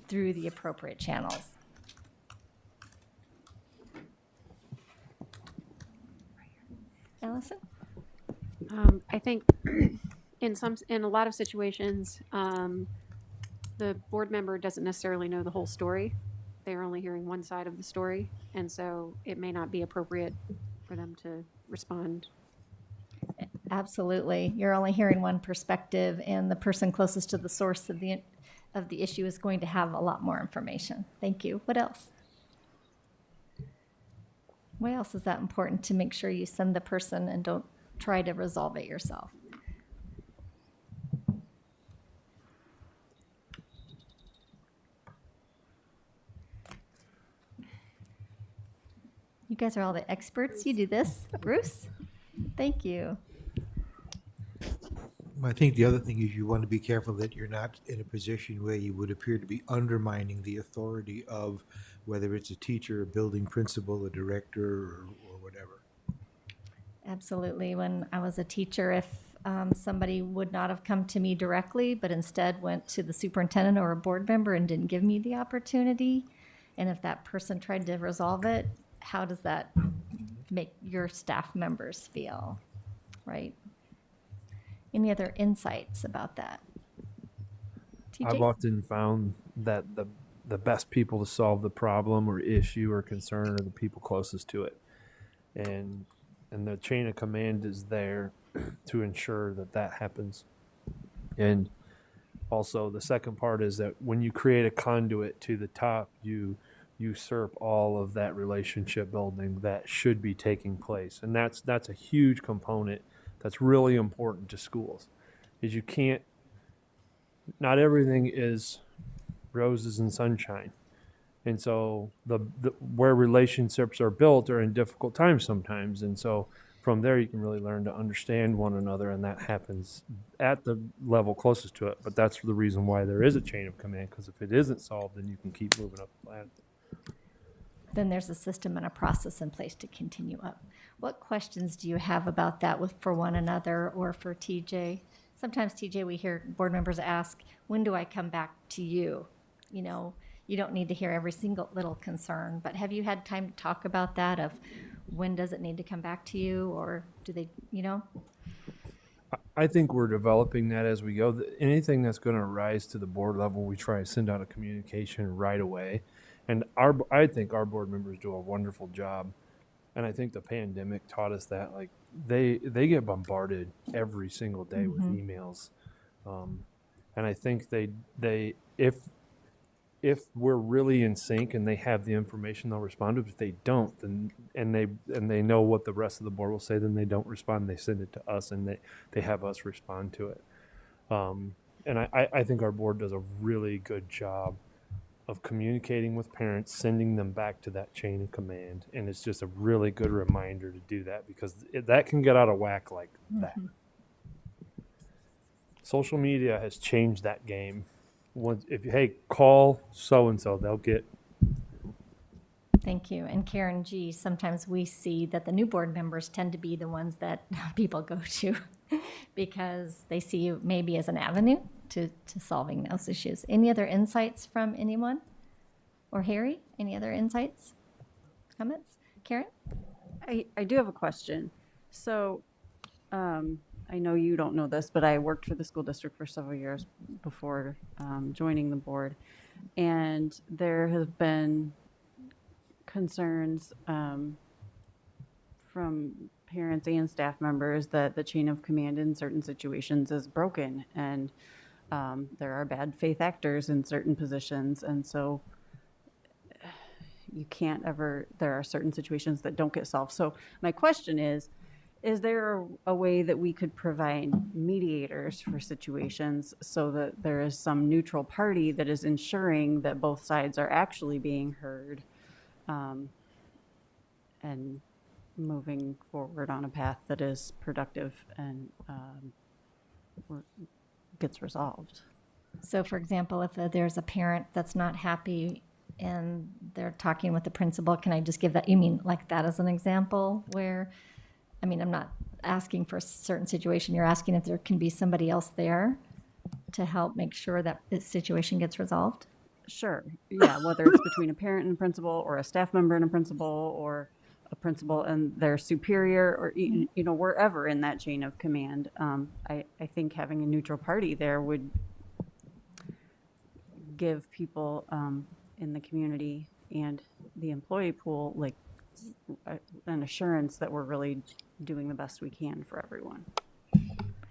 through the appropriate channels? Allison? I think in a lot of situations, the board member doesn't necessarily know the whole story. They're only hearing one side of the story, and so it may not be appropriate for them to respond. Absolutely. You're only hearing one perspective, and the person closest to the source of the issue is going to have a lot more information. Thank you. What else? Why else is that important to make sure you send the person and don't try to resolve it yourself? You guys are all the experts. You do this. Bruce? Thank you. I think the other thing is you want to be careful that you're not in a position where you would appear to be undermining the authority of whether it's a teacher, a building principal, a director, or whatever. Absolutely. When I was a teacher, if somebody would not have come to me directly, but instead went to the superintendent or a board member and didn't give me the opportunity, and if that person tried to resolve it, how does that make your staff members feel, right? Any other insights about that? TJ? I've often found that the best people to solve the problem or issue or concern are the people closest to it. And the chain of command is there to ensure that happens. And also the second part is that when you create a conduit to the top, you usurp all of that relationship building that should be taking place. And that's a huge component that's really important to schools, is you can't, not everything is roses and sunshine. And so where relationships are built are in difficult times sometimes. And so from there, you can really learn to understand one another, and that happens at the level closest to it. But that's the reason why there is a chain of command, because if it isn't solved, then you can keep moving up the ladder. Then there's a system and a process in place to continue up. What questions do you have about that for one another or for TJ? sometimes, TJ, we hear board members ask, when do I come back to you? You know, you don't need to hear every single little concern, but have you had time to talk about that of when does it need to come back to you, or do they, you know? I think we're developing that as we go. Anything that's going to rise to the board level, we try to send out a communication right away. And I think our board members do a wonderful job. And I think the pandemic taught us that, like, they get bombarded every single day with emails. And I think they if we're really in sync and they have the information, they'll respond to it. If they don't, then and they know what the rest of the board will say, then they don't respond. They send it to us, and they have us respond to it. And I think our board does a really good job of communicating with parents, sending them back to that chain of command. And it's just a really good reminder to do that, because that can get out of whack like that. Social media has changed that game. Hey, call so-and-so, they'll get. Thank you. And Karen G., sometimes we see that the new board members tend to be the ones that people go to because they see you maybe as an avenue to solving those issues. Any other insights from anyone? Or Harry, any other insights, comments? Karen? I do have a question. So, I know you don't know this, but I worked for the school district for several years before joining the board. And there have been concerns from parents and staff members that the chain of command in certain situations is broken. And there are bad faith actors in certain positions. And so you can't ever, there are certain situations that don't get solved. So my question is there a way that we could provide mediators for situations so that there is some neutral party that is ensuring that both sides are actually being heard and moving forward on a path that is productive and gets resolved? So for example, if there's a parent that's not happy and they're talking with the principal, can I just give that, you mean like that as an example where, I mean, I'm not asking for a certain situation, you're asking if there can be somebody else there to help make sure that this situation gets resolved? Sure. Yeah, whether it's between a parent and a principal, or a staff member and a principal, or a principal and their superior, or you know, wherever in that chain of command. I think having a neutral party there would give people in the community and the employee pool like an assurance that we're really doing the best we can for everyone.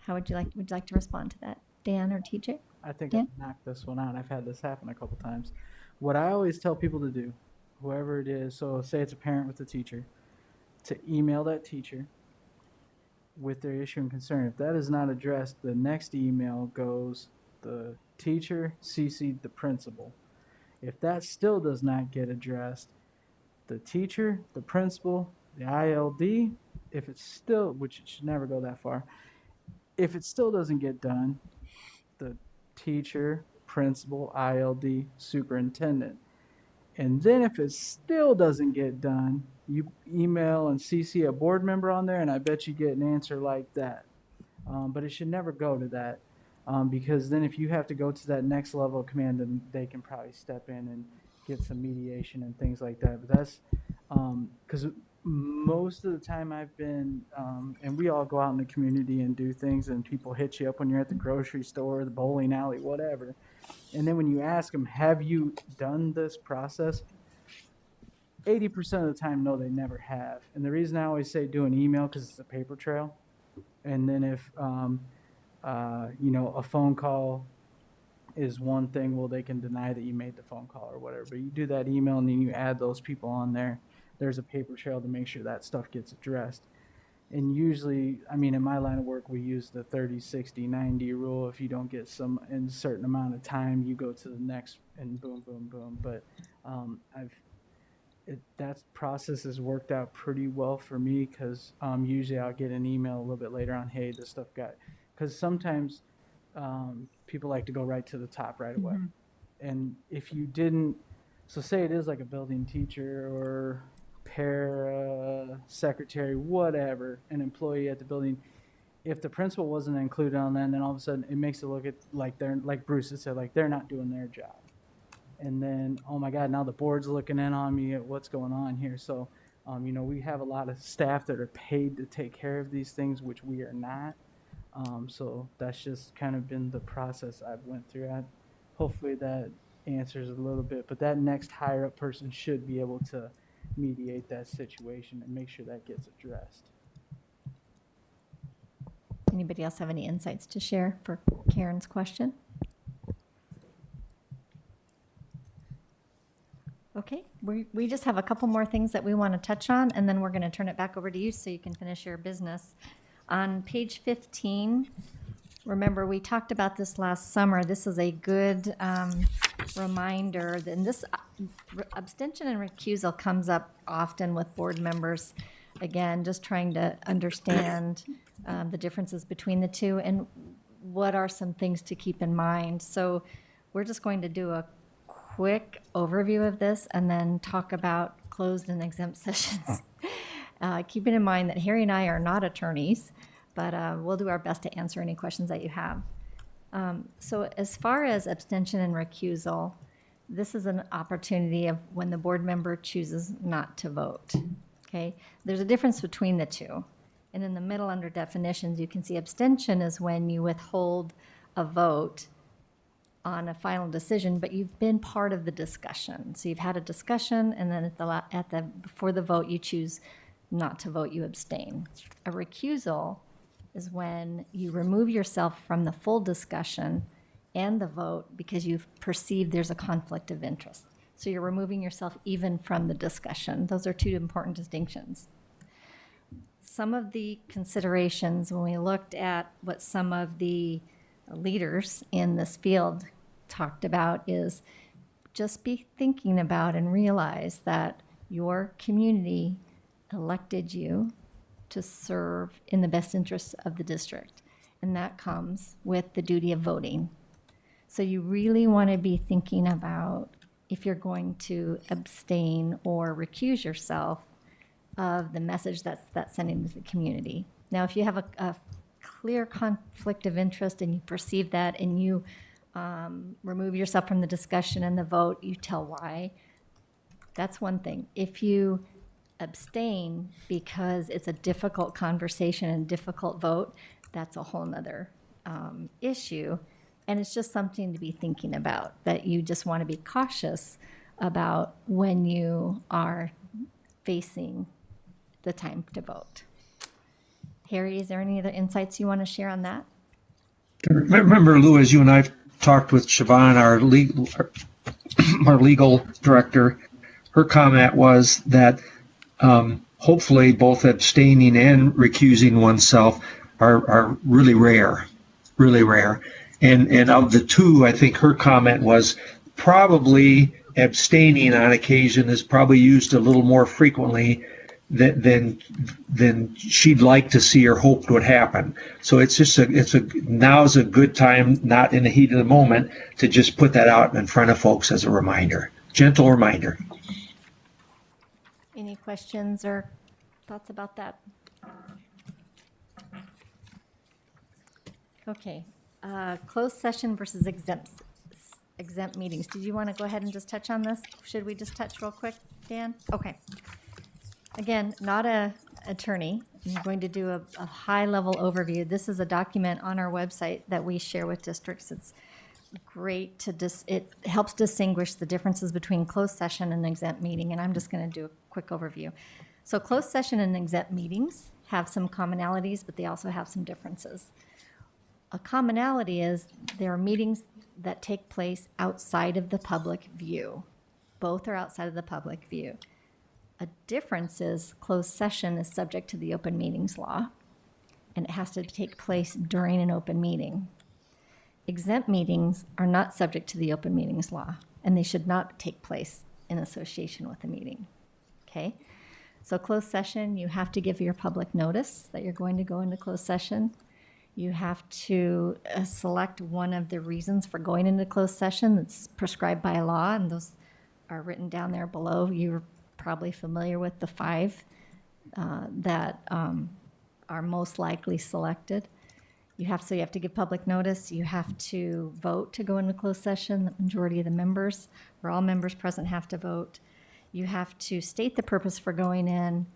How would you like to respond to that, Dan or TJ? I think Dan? I've knocked this one out. I've had this happen a couple times. What I always tell people to do, whoever it is, so say it's a parent with a teacher, to email that teacher with their issue and concern. If that is not addressed, the next email goes the teacher CC'd the principal. If that still does not get addressed, the teacher, the principal, the ILD, if it's still, which it should never go that far, if it still doesn't get done, the teacher, principal, ILD, superintendent. And then if it still doesn't get done, you email and CC a board member on there, and I bet you get an answer like that. But it should never go to that, because then if you have to go to that next level of command, then they can probably step in and get some mediation and things like that. But that's because most of the time I've been, and we all go out in the community and do things, and people hit you up when you're at the grocery store, the bowling alley, whatever. And then when you ask them, have you done this process? 80% of the time, no, they never have. And the reason I always say do an email, because it's a paper trail. And then if, you know, a phone call is one thing, well, they can deny that you made the phone call or whatever. But you do that email and then you add those people on there. There's a paper trail to make sure that stuff gets addressed. And usually, I mean, in my line of work, we use the 30, 60, 90 rule. If you don't get some in a certain amount of time, you go to the next and boom, boom, boom. But that process has worked out pretty well for me, because usually I'll get an email a little bit later on, hey, this stuff got, because sometimes people like to go right to the top right away. And if you didn't, so say it is like a building teacher or para, secretary, whatever, an employee at the building, if the principal wasn't included on that, then all of a sudden it makes it look at like they're, like Bruce had said, like they're not doing their job. And then, oh my God, now the board's looking in on me at what's going on here. So, we have a lot of staff that are paid to take care of these things, which we are not. So that's just kind of been the process I've went through. Hopefully that answers a little bit, but that next higher up person should be able to mediate that situation and make sure that gets addressed. Anybody else have any insights to share for Karen's question? Okay, we just have a couple more things that we want to touch on, and then we're going to turn it back over to you so you can finish your business. On page 15, remember we talked about this last summer. This is a good reminder. Then this abstention and recusal comes up often with board members. Again, just trying to understand the differences between the two and what are some things to keep in mind. So we're just going to do a quick overview of this and then talk about closed and exempt sessions. Keeping in mind that Harry and I are not attorneys, but we'll do our best to answer any questions that you have. So as far as abstention and recusal, this is an opportunity of when the board member chooses not to vote. Okay, there's a difference between the two. And in the middle under definitions, you can see abstention is when you withhold a vote on a final decision, but you've been part of the discussion. So you've had a discussion, and then before the vote, you choose not to vote, you abstain. A recusal is when you remove yourself from the full discussion and the vote because you've perceived there's a conflict of interest. So you're removing yourself even from the discussion. Those are two important distinctions. Some of the considerations when we looked at what some of the leaders in this field talked about is just be thinking about and realize that your community elected you to serve in the best interests of the district. And that comes with the duty of voting. So you really want to be thinking about if you're going to abstain or recuse yourself of the message that's sending to the community. Now, if you have a clear conflict of interest and you perceive that and you remove yourself from the discussion and the vote, you tell why. That's one thing. If you abstain because it's a difficult conversation and difficult vote, that's a whole nother issue. And it's just something to be thinking about, that you just want to be cautious about when you are facing the time to vote. Harry, is there any other insights you want to share on that? Remember, Lou, as you and I talked with Siobhan, our legal director, her comment was that hopefully both abstaining and recusing oneself are really rare. And of the two, I think her comment was probably abstaining on occasion is probably used a little more frequently than she'd like to see or hoped would happen. So now's a good time, not in the heat of the moment, to just put that out in front of folks as a reminder, gentle reminder. Any questions or thoughts about that? Okay, closed session versus exempt meetings. Did you want to go ahead and just touch on this? Should we just touch real quick, Dan? Okay. Again, not an attorney. I'm going to do a high-level overview. This is a document on our website that we share with districts. It's great it helps distinguish the differences between closed session and exempt meeting, and I'm just going to do a quick overview. So closed session and exempt meetings have some commonalities, but they also have some differences. A commonality is there are meetings that take place outside of the public view. Both are outside of the public view. A difference is closed session is subject to the open meetings law, and it has to take place during an open meeting. Exempt meetings are not subject to the open meetings law, and they should not take place in association with a meeting. Okay? So closed session, you have to give your public notice that you're going to go into closed session. You have to select one of the reasons for going into closed session that's prescribed by law, and those are written down there below. You're probably familiar with the 5 that are most likely selected. You have to give public notice. You have to vote to go into closed session. The majority of the members, or all members present, have to vote. You have to state the purpose for going in,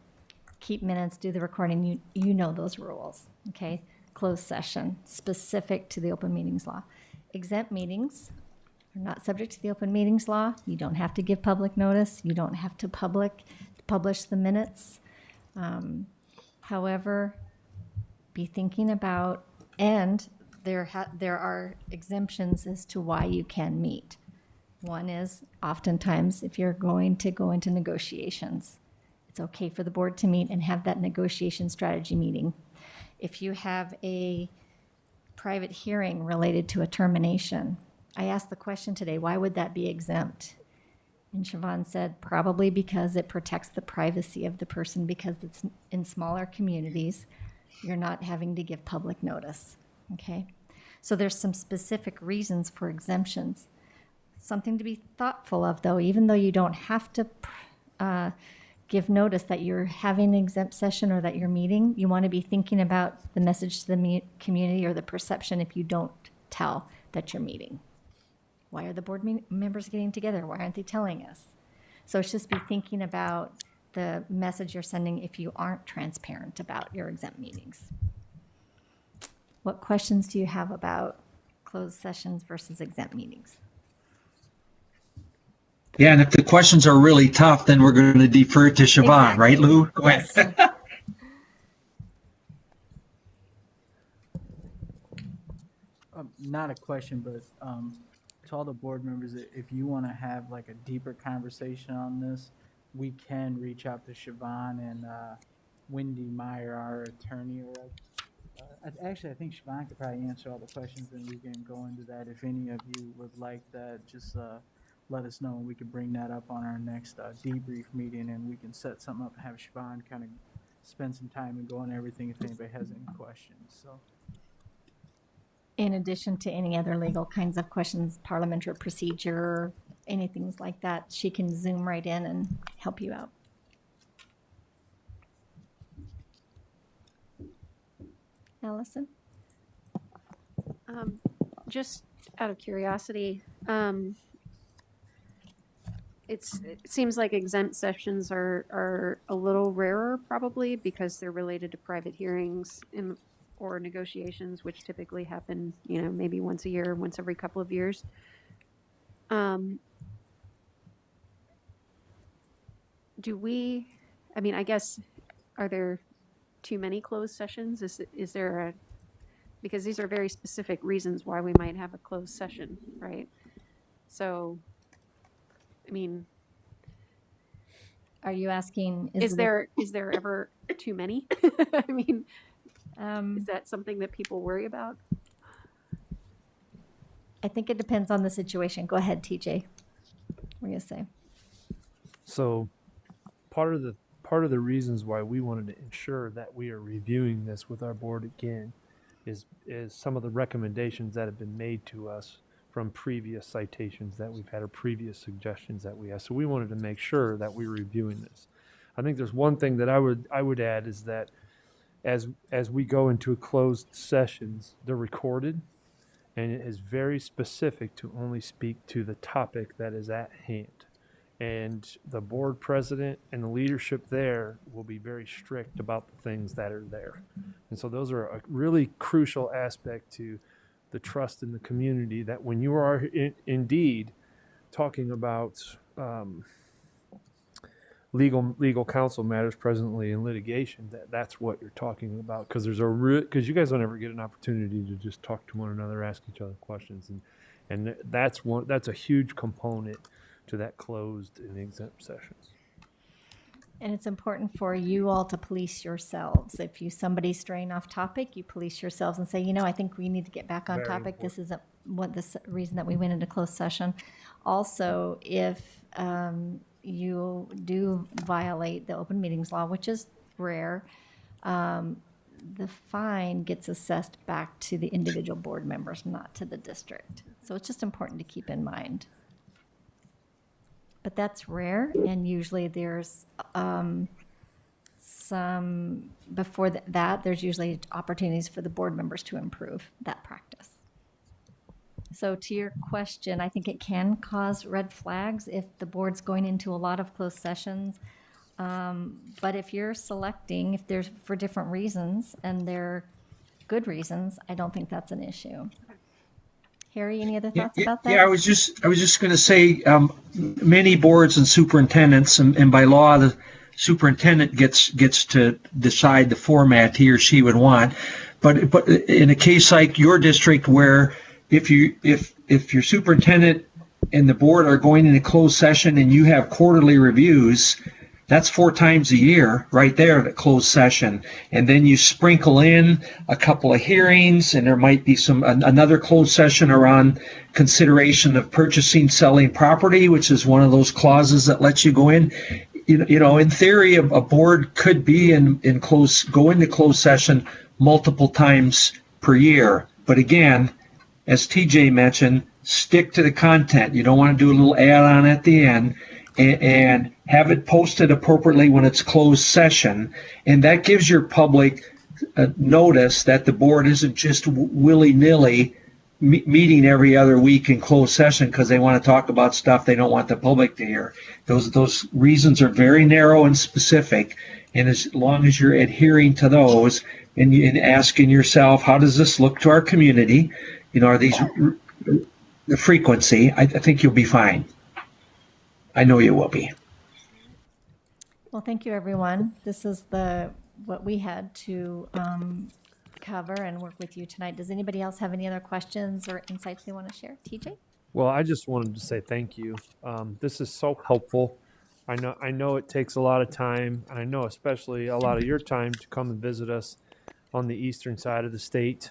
keep minutes, do the recording. You know those rules, okay? Closed session, specific to the open meetings law. Exempt meetings are not subject to the open meetings law. You don't have to give public notice. You don't have to publish the minutes. However, be thinking about, and there are exemptions as to why you can meet. One is oftentimes if you're going to go into negotiations, it's okay for the board to meet and have that negotiation strategy meeting. If you have a private hearing related to a termination, I asked the question today, why would that be exempt? And Siobhan said, probably because it protects the privacy of the person, because it's in smaller communities, you're not having to give public notice, okay? So there's some specific reasons for exemptions. Something to be thoughtful of, though, even though you don't have to give notice that you're having an exempt session or that you're meeting, you want to be thinking about the message to the community or the perception if you don't tell that you're meeting. Why are the board members getting together? Why aren't they telling us? So it's just be thinking about the message you're sending if you aren't transparent about your exempt meetings. What questions do you have about closed sessions versus exempt meetings? Yeah, and if the questions are really tough, then we're going to defer to Siobhan, Exactly. right, Lou? Go ahead. Yes. Not a question, but to all the board members, if you want to have like a deeper conversation on this, we can reach out to Siobhan and Wendy Meyer, our attorney. Or actually, I think Siobhan could probably answer all the questions, and we can go into that. If any of you would like that, just let us know, and we can bring that up on our next debrief meeting, and we can set something up and have Siobhan kind of spend some time and go on everything if anybody has any questions. So. In addition to any other legal kinds of questions, parliamentary procedure, anything like that, she can zoom right in and help you out. Allison? Just out of curiosity, it seems like exempt sessions are a little rarer probably because they're related to private hearings or negotiations, which typically happen, maybe once a year, once every couple of years. I guess, are there too many closed sessions? Is there because these are very specific reasons why we might have a closed session, right? So, Are you asking? is there ever too many? Is that something that people worry about? I think it depends on the situation. Go ahead, TJ. What are you gonna say? So part of the reasons why we wanted to ensure that we are reviewing this with our board again is some of the recommendations that have been made to us from previous citations that we've had or previous suggestions that we have. So we wanted to make sure that we're reviewing this. I think there's one thing that I would add is that as we go into closed sessions, they're recorded, and it is very specific to only speak to the topic that is at hand. And the board president and the leadership there will be very strict about the things that are there. And so those are a really crucial aspect to the trust in the community, that when you are indeed talking about legal counsel matters presently in litigation, that's what you're talking about, because because you guys don't ever get an opportunity to just talk to one another, ask each other questions, and that's a huge component to that closed and exempt sessions. And it's important for you all to police yourselves. If somebody's straying off topic, you police yourselves and say, I think we need to get back on Very topic. important. This isn't the reason that we went into closed session. Also, if you do violate the open meetings law, which is rare, the fine gets assessed back to the individual board members, not to the district. So it's just important to keep in mind. But that's rare, and usually there's there's, before that, there's usually opportunities for the board members to improve that practice. So to your question, I think it can cause red flags if the board's going into a lot of closed sessions. But if you're selecting, if there's for different reasons and they're good reasons, I don't think that's an issue. Harry, any other thoughts about that? Yeah, I was just going to say, many boards and superintendents, and by law, the superintendent gets to decide the format he or she would want. But in a case like your district, where if your superintendent and the board are going into closed session and you have quarterly reviews, that's 4 times a year right there at a closed session. And then you sprinkle in a couple of hearings, and there might be another closed session around consideration of purchasing, selling property, which is one of those clauses that lets you go in. You know, in theory, a board could be go into closed session multiple times per year. But again, as TJ mentioned, stick to the content. You don't want to do a little add-on at the end, and have it posted appropriately when it's closed session. And that gives your public notice that the board isn't just willy-nilly meeting every other week in closed session because they want to talk about stuff they don't want the public to hear. Those reasons are very narrow and specific. And as long as you're adhering to those and asking yourself, how does this look to our community? You know, are these the frequency? I think you'll be fine. I know you will be. Well, thank you, everyone. This is what we had to cover and work with you tonight. Does anybody else have any other questions or insights they want to share? TJ? Well, I just wanted to say thank you. This is so helpful. I know it takes a lot of time, and I know especially a lot of your time to come and visit us on the eastern side of the state.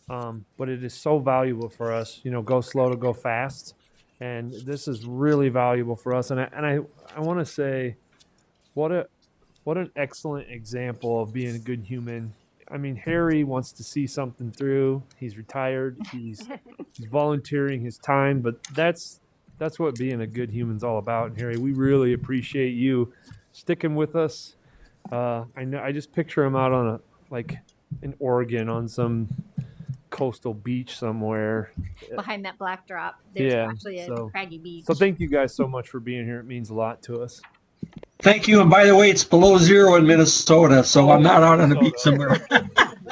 But it is so valuable for us. You know, go slow to go fast, and this is really valuable for us. And I want to say, what an excellent example of being a good human. I mean, Harry wants to see something through. He's retired. He's volunteering his time, but that's what being a good human's all about. And Harry, we really appreciate you sticking with us. I know I just picture him out on in Oregon on some coastal beach somewhere. Behind that black drop, there's Yeah, actually a so- craggy beach. So thank you guys so much for being here. It means a lot to us. Thank you. And by the way, it's below 0 in Minnesota, so I'm not out on the beach somewhere.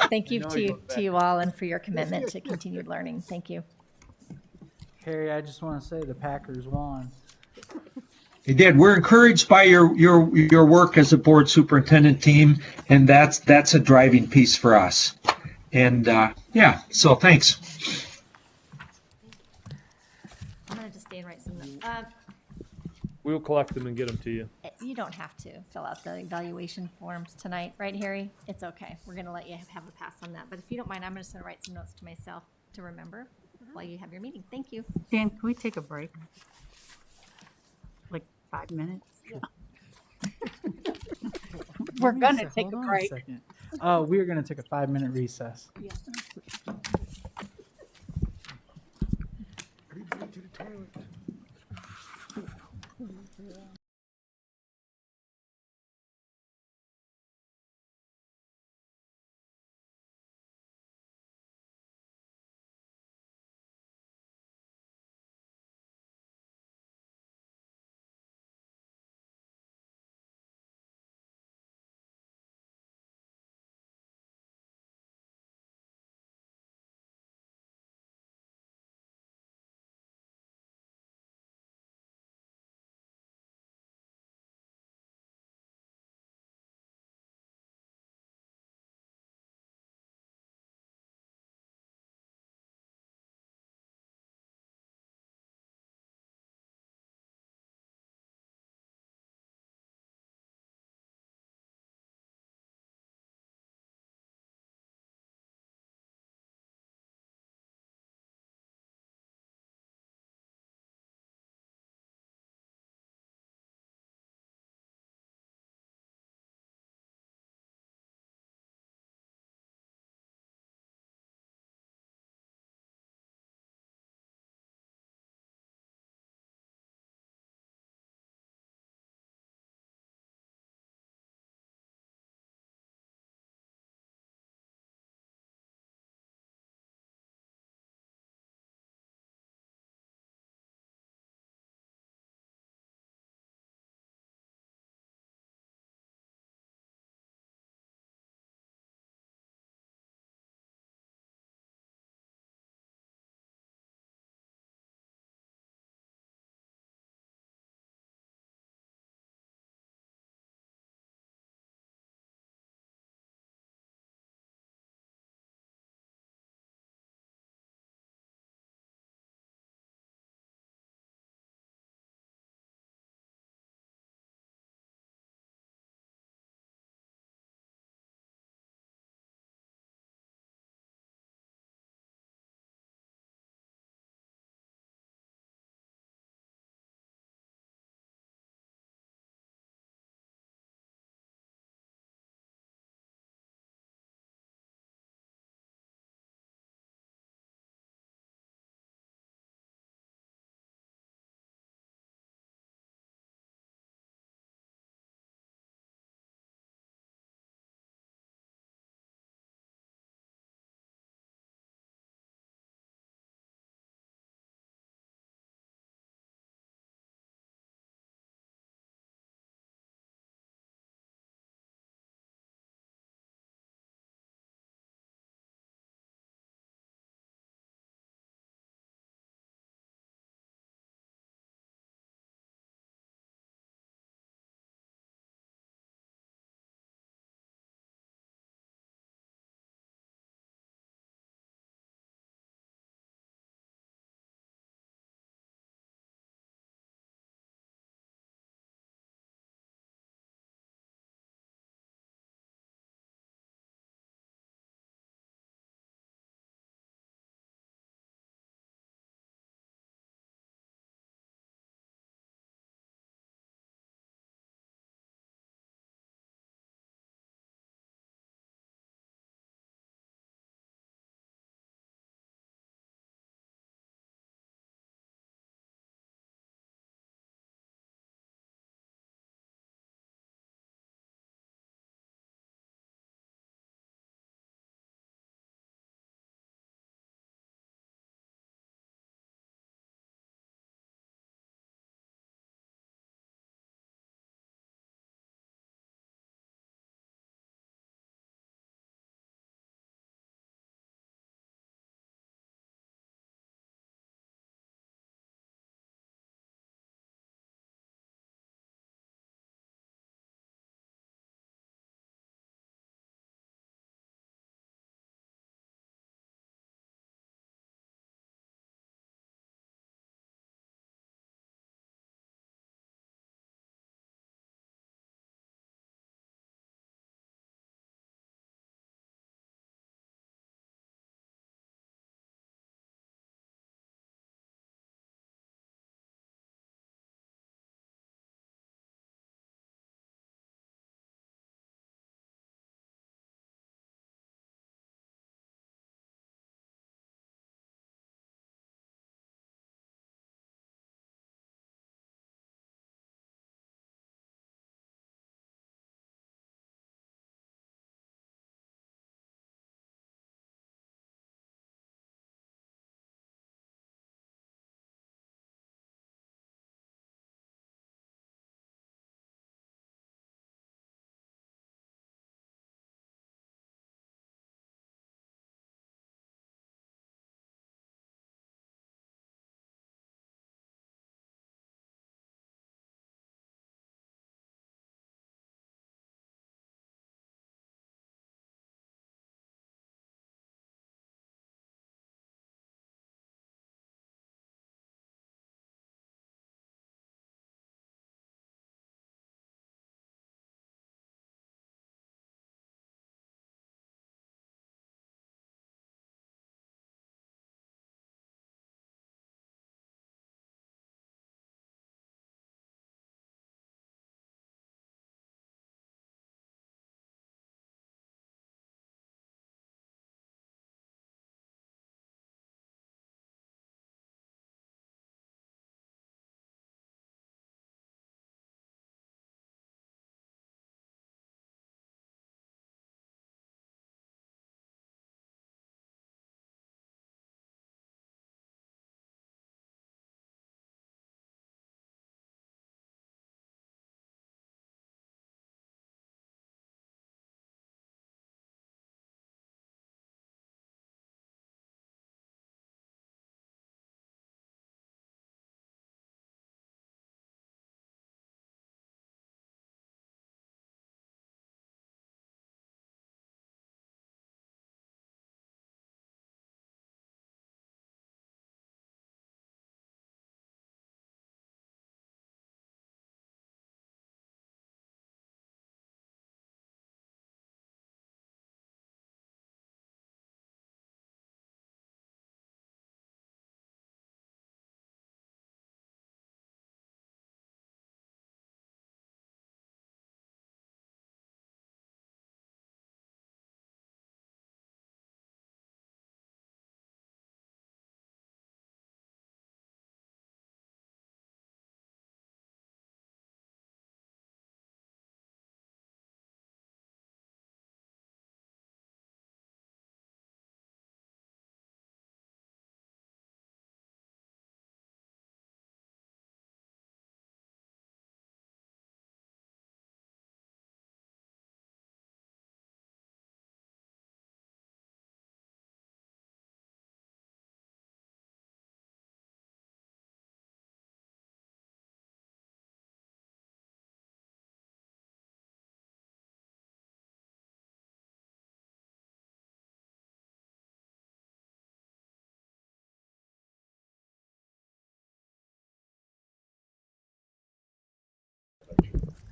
Thank you know he goes to you all and for your commitment to continued learning. Thank you. Harry, I just want to say the Packers won. They did. We're encouraged by your work as a board superintendent team, and that's a driving piece for us. And yeah, so thanks. I'm going to just stay and write some notes. We'll collect them and get them to you. You don't have to fill out the evaluation forms tonight, right, Harry? It's okay. We're going to let you have a pass on that. But if you don't mind, I'm just going to write some notes to myself to remember while you have your meeting. Thank you. Dan, can we take a break? Like 5 minutes? We're gonna take a Hold on break. second. We're going to take a 5-minute recess.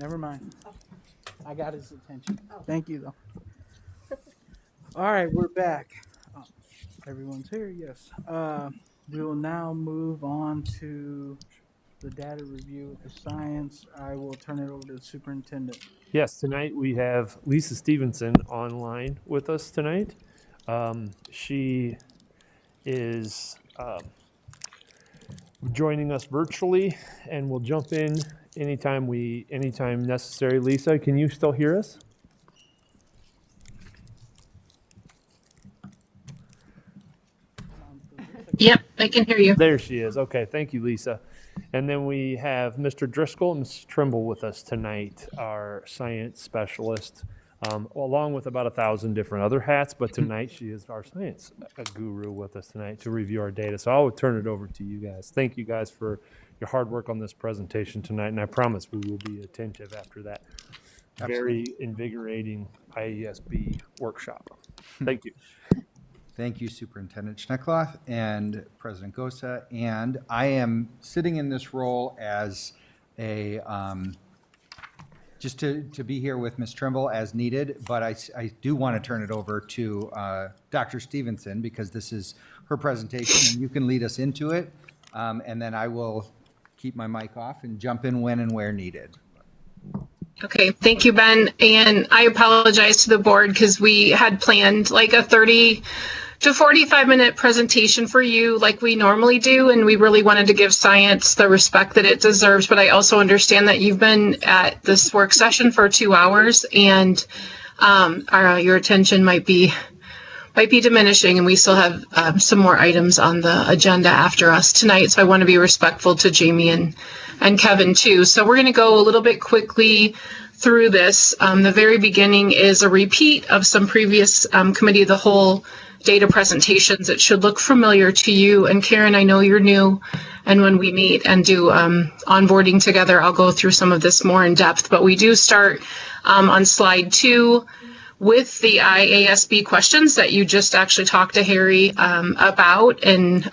Never mind. I got his attention. Thank you, though. All right, we're back. Oh, everyone's here, yes. We will now move on to the data review with the science. I will turn it over to the superintendent. Yes, tonight we have Lisa Stevenson online with us tonight. She is joining us virtually, and we'll jump in anytime necessary. Lisa, can you still hear us? Yep, I can hear you. There she is. Okay, thank you, Lisa. And then we have Mr. Driscoll and Mrs. Trimble with us tonight, our science specialist, along with about 1,000 different other hats. But tonight she is our science guru with us tonight to review our data. So I'll turn it over to you guys. Thank you guys for your hard work on this presentation tonight. And I promise we will be attentive after that very invigorating IESB workshop. Thank you. Thank you, Superintendent Schneckloth and President Gosa. And I am sitting in this role as a, just to be here with Ms. Trimble as needed, but I do want to turn it over to Dr. Stevenson because this is her presentation and you can lead us into it. And then I will keep my mic off and jump in when and where needed. Okay, thank you, Ben. And I apologize to the board because we had planned like a 30 to 45-minute presentation for you like we normally do. And we really wanted to give science the respect that it deserves. But I also understand that you've been at this work session for 2 hours and your attention might be diminishing, and we still have some more items on the agenda after us tonight. So I want to be respectful to Jamie and Kevin too. So we're going to go a little bit quickly through this. The very beginning is a repeat of some previous committee of the whole data presentations. It should look familiar to you. And Karen, I know you're new, and when we meet and do onboarding together, I'll go through some of this more in depth. But we do start on slide 2 with the IASB questions that you just actually talked to Harry about, and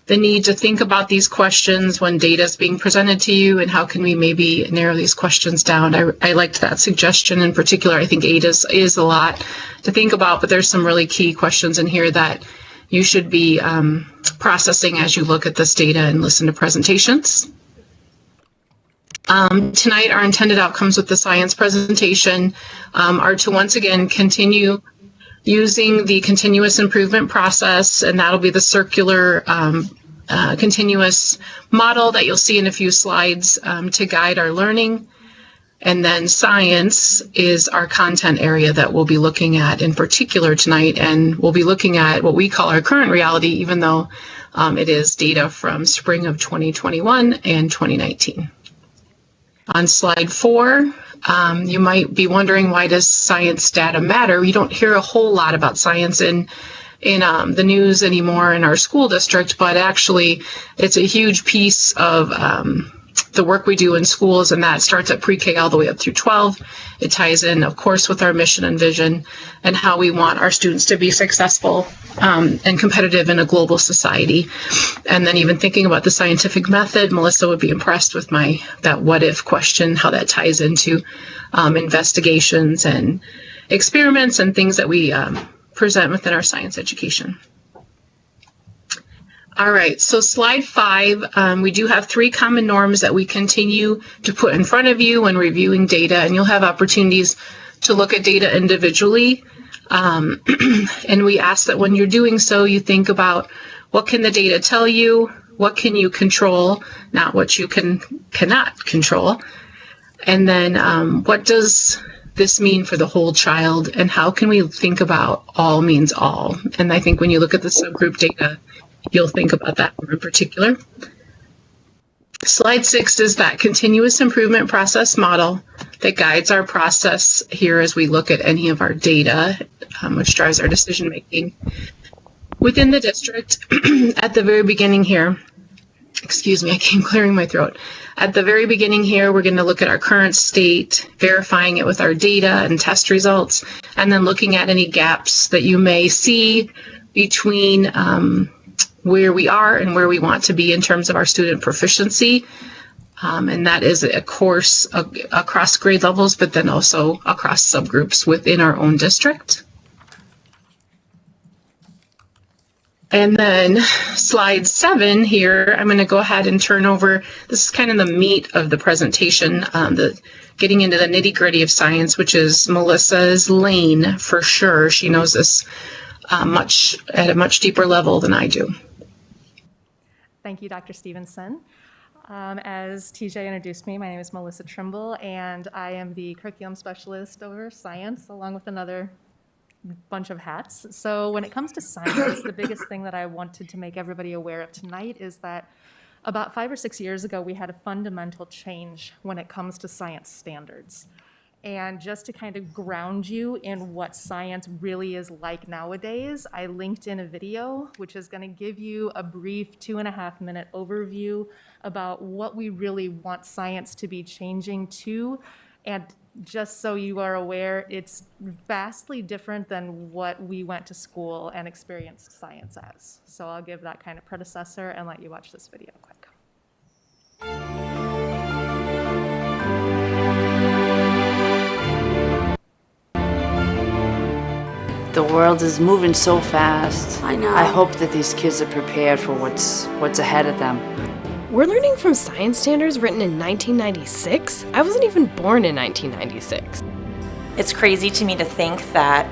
the need to think about these questions when data is being presented to you, and how can we maybe narrow these questions down. I liked that suggestion in particular. I think 8 is a lot to think about, but there's some really key questions in here that you should be processing as you look at this data and listen to presentations. Tonight, our intended outcomes with the science presentation are to once again continue using the continuous improvement process, and that'll be the circular continuous model that you'll see in a few slides to guide our learning. And then science is our content area that we'll be looking at in particular tonight, and we'll be looking at what we call our current reality, even though it is data from spring of 2021 and 2019. On slide 4, you might be wondering, why does science data matter? You don't hear a whole lot about science in the news anymore in our school district, but actually it's a huge piece of the work we do in schools, and that starts at pre-K all the way up through 12. It ties in, of course, with our mission and vision and how we want our students to be successful and competitive in a global society. And then even thinking about the scientific method, Melissa would be impressed with that what if question, how that ties into investigations and experiments and things that we present within our science education. All right, so slide 5, we do have 3 common norms that we continue to put in front of you when reviewing data, and you'll have opportunities to look at data individually. And we ask that when you're doing so, you think about what can the data tell you, what can you control, not what you cannot control, and then what does this mean for the whole child, and how can we think about all means all. And I think when you look at the subgroup data, you'll think about that more in particular. Slide 6 is that continuous improvement process model that guides our process here as we look at any of our data, which drives our decision making. Within the district, at the very beginning here, excuse me, I came clearing my throat. At the very beginning here, we're going to look at our current state, verifying it with our data and test results, and then looking at any gaps that you may see between where we are and where we want to be in terms of our student proficiency. And that is a course across grade levels, but then also across subgroups within our own district. And then slide 7 here, I'm going to go ahead and turn over. This is kind of the meat of the presentation, getting into the nitty gritty of science, which is Melissa's lane for sure. She knows this at a much deeper level than I do. Thank you, Dr. Stevenson. As TJ introduced me, my name is Melissa Trimble, and I am the curriculum specialist over science, along with another bunch of hats. So when it comes to science, the biggest thing that I wanted to make everybody aware of tonight is that about 5 or 6 years ago, we had a fundamental change when it comes to science standards. And just to kind of ground you in what science really is like nowadays, I linked in a video, which is going to give you a brief 2.5-minute overview about what we really want science to be changing to. And just so you are aware, it's vastly different than what we went to school and experienced science as. So I'll give that kind of predecessor and let you watch this video quick. The world is moving so fast. I know. I hope that these kids are prepared for what's ahead of them. We're learning from science standards written in 1996? I wasn't even born in 1996. It's crazy to me to think that,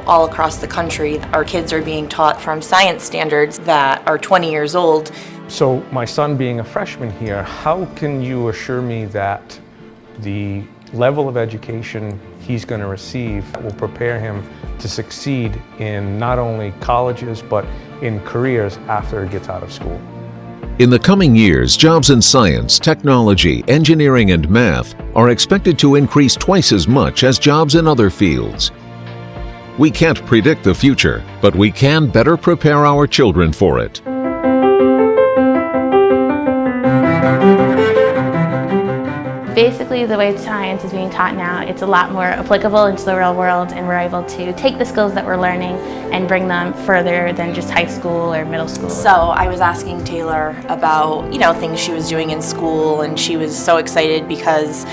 all across the country, our kids are being taught from science standards that are 20 years old. So my son being a freshman here, how can you assure me that the level of education he's going to receive will prepare him to succeed in not only colleges, but in careers after he gets out of school? In the coming years, jobs in science, technology, engineering, and math are expected to increase twice as much as jobs in other fields. We can't predict the future, but we can better prepare our children for it. Basically, the way science is being taught now, it's a lot more applicable into the real world, and we're able to take the skills that we're learning and bring them further than just high school or middle school. So I was asking Taylor about, things she was doing in school, and she was so excited because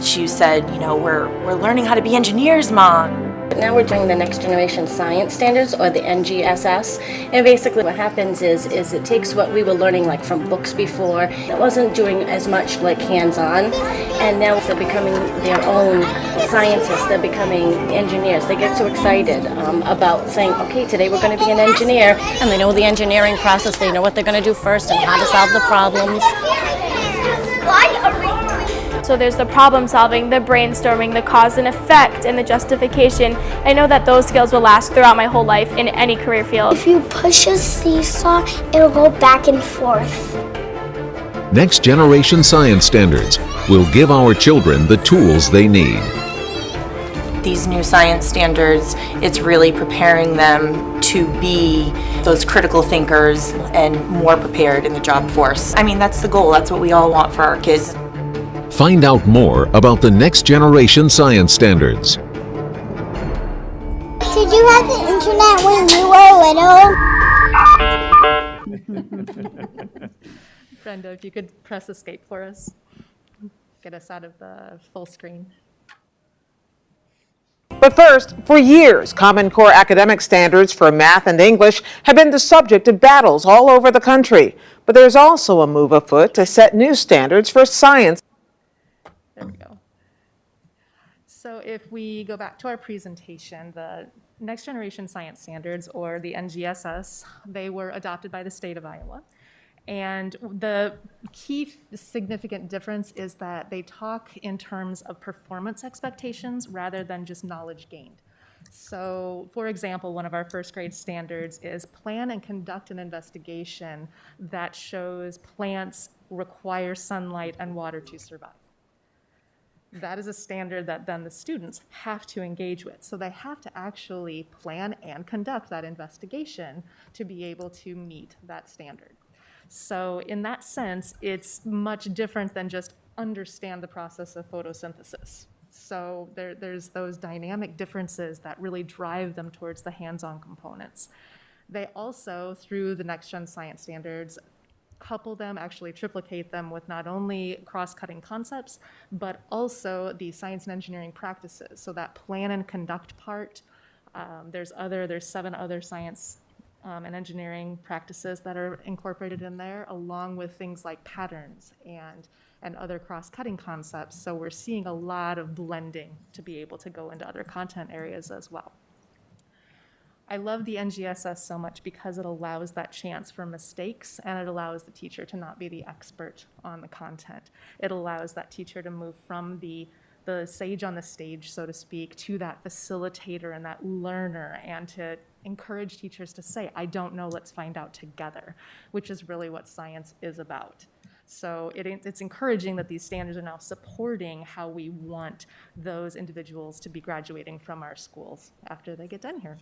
she said, we're learning how to be engineers, Mom. Now we're doing the next generation science standards, or the Ngss, and basically what happens is it takes what we were learning like from books before. It wasn't doing as much like hands-on, and now they're becoming their own scientists, they're becoming engineers. They get so excited about saying, okay, today we're going to be an engineer, and they know the engineering process, they know what they're going to do first and how to solve the problems. So there's the problem solving, the brainstorming, the cause and effect, and the justification. I know that those skills will last throughout my whole life in any career field. If you push a seesaw, it'll go back and forth. Next Generation Science Standards will give our children the tools they need. These new science standards, it's really preparing them to be those critical thinkers and more prepared in the job force. I mean, that's the goal. That's what we all want for our kids. Find out more about the Next Generation Science Standards. Did you have the internet when you were little? Brenda, if you could press escape for us. Get us out of the full screen. But first, for years, Common Core academic standards for math and English have been the subject of battles all over the country. But there's also a move afoot to set new standards for science. There we go. So if we go back to our presentation, the Next Generation Science Standards, or the NGSS, they were adopted by the state of Iowa. And the key significant difference is that they talk in terms of performance expectations rather than just knowledge gained. So, for example, one of our first grade standards is plan and conduct an investigation that shows plants require sunlight and water to survive. That is a standard that then the students have to engage with. So they have to actually plan and conduct that investigation to be able to meet that standard. So in that sense, it's much different than just understand the process of photosynthesis. So there's those dynamic differences that really drive them towards the hands-on components. They also, through the Next Gen Science Standards, couple them, actually triplicate them with not only cross-cutting concepts, but also the science and engineering practices. So that plan and conduct part, there's 7 other science and engineering practices that are incorporated in there, along with things like patterns and other cross-cutting concepts. So we're seeing a lot of blending to be able to go into other content areas as well. I love the NGSS so much because it allows that chance for mistakes, and it allows the teacher to not be the expert on the content. It allows that teacher to move from the sage on the stage, so to speak, to that facilitator and that learner, and to encourage teachers to say, I don't know, let's find out together, which is really what science is about. So it's encouraging that these standards are now supporting how we want those individuals to be graduating from our schools after they get done here.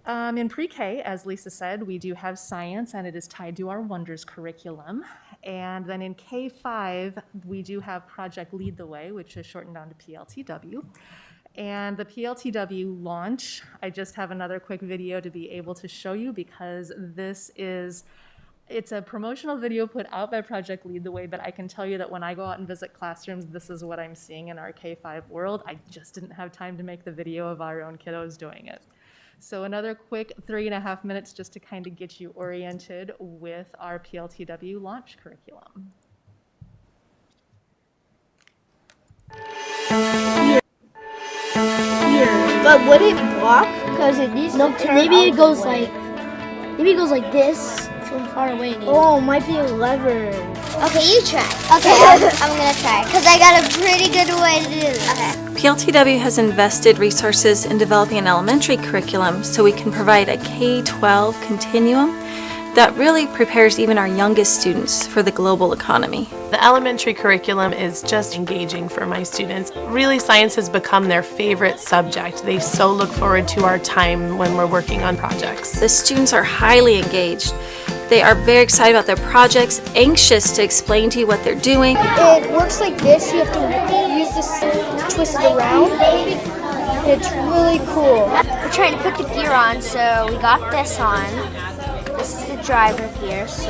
In pre-K, as Lisa said, we do have science, and it is tied to our Wonders curriculum. And then in K-5, we do have Project Lead the Way, which is shortened down to PLTW. And the PLTW launch, I just have another quick video to be able to show you, because it's a promotional video put out by Project Lead the Way, but I can tell you that when I go out and visit classrooms, this is what I'm seeing in our K-5 world. I just didn't have time to make the video of our own kiddos doing it. So another quick 3.5 minutes just to kind of get you oriented with our PLTW launch curriculum. But would it block? Because it needs to turn maybe it goes like this from far away. Maybe. Oh, might be a lever. Okay, you try. Okay, I'm gonna try because I got a pretty good way to do this. Okay. PLTW has invested resources in developing an elementary curriculum so we can provide a K-12 continuum that really prepares even our youngest students for the global economy. The elementary curriculum is just engaging for my students. Really, science has become their favorite subject. They so look forward to our time when we're working on projects. The students are highly engaged. They are very excited about their projects, anxious to explain to you what they're doing. It works like this. You have to use this to twist it around. It's really cool. We're trying to put the gear on, so we got this on. This is the driver here, so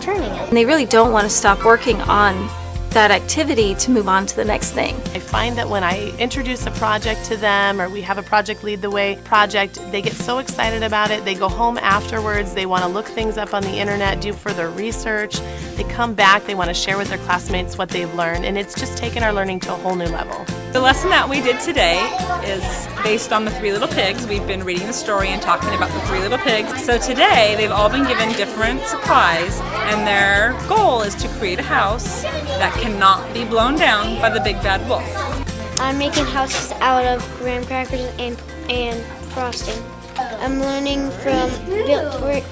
turning it. And they really don't want to stop working on that activity to move on to the next thing. I find that when I introduce a project to them, or we have a Project Lead the Way project, they get so excited about it. They go home afterwards, they want to look things up on the internet, do further research. They come back, they want to share with their classmates what they've learned, and it's just taken our learning to a whole new level. The lesson that we did today is based on the 3 Little Pigs. We've been reading the story and talking about the 3 Little Pigs. So today they've all been given different supplies, and their goal is to create a house that cannot be blown down by the big bad wolf. I'm making houses out of graham crackers and frosting. I'm learning from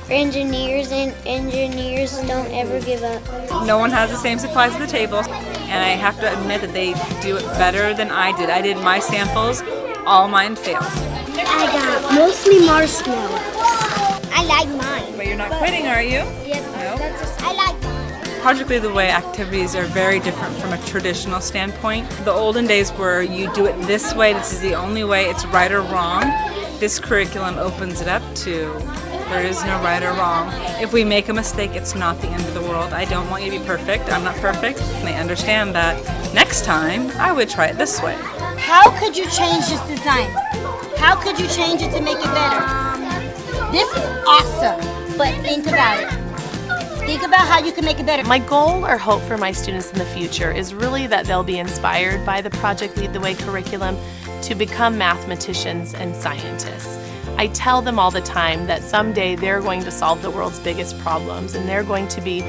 engineers, and engineers don't ever give up. No one has the same supplies at the table, and I have to admit that they do it better than I did. I did my samples, all mine failed. I got mostly marshmallows. I like mine. But you're not quitting, are you? Yep. Nope. I like mine. Project Lead the Way activities are very different from a traditional standpoint. The olden days where you do it this way, this is the only way, it's right or wrong. This curriculum opens it up to there is no right or wrong. If we make a mistake, it's not the end of the world. I don't want you to be perfect. I'm not perfect. And they understand that next time I would try it this way. How could you change this design? How could you change it to make it better? This is awesome, but think about it. Think about how you can make it better. My goal or hope for my students in the future is really that they'll be inspired by the Project Lead the Way curriculum to become mathematicians and scientists. I tell them all the time that someday they're going to solve the world's biggest problems, and they're going to be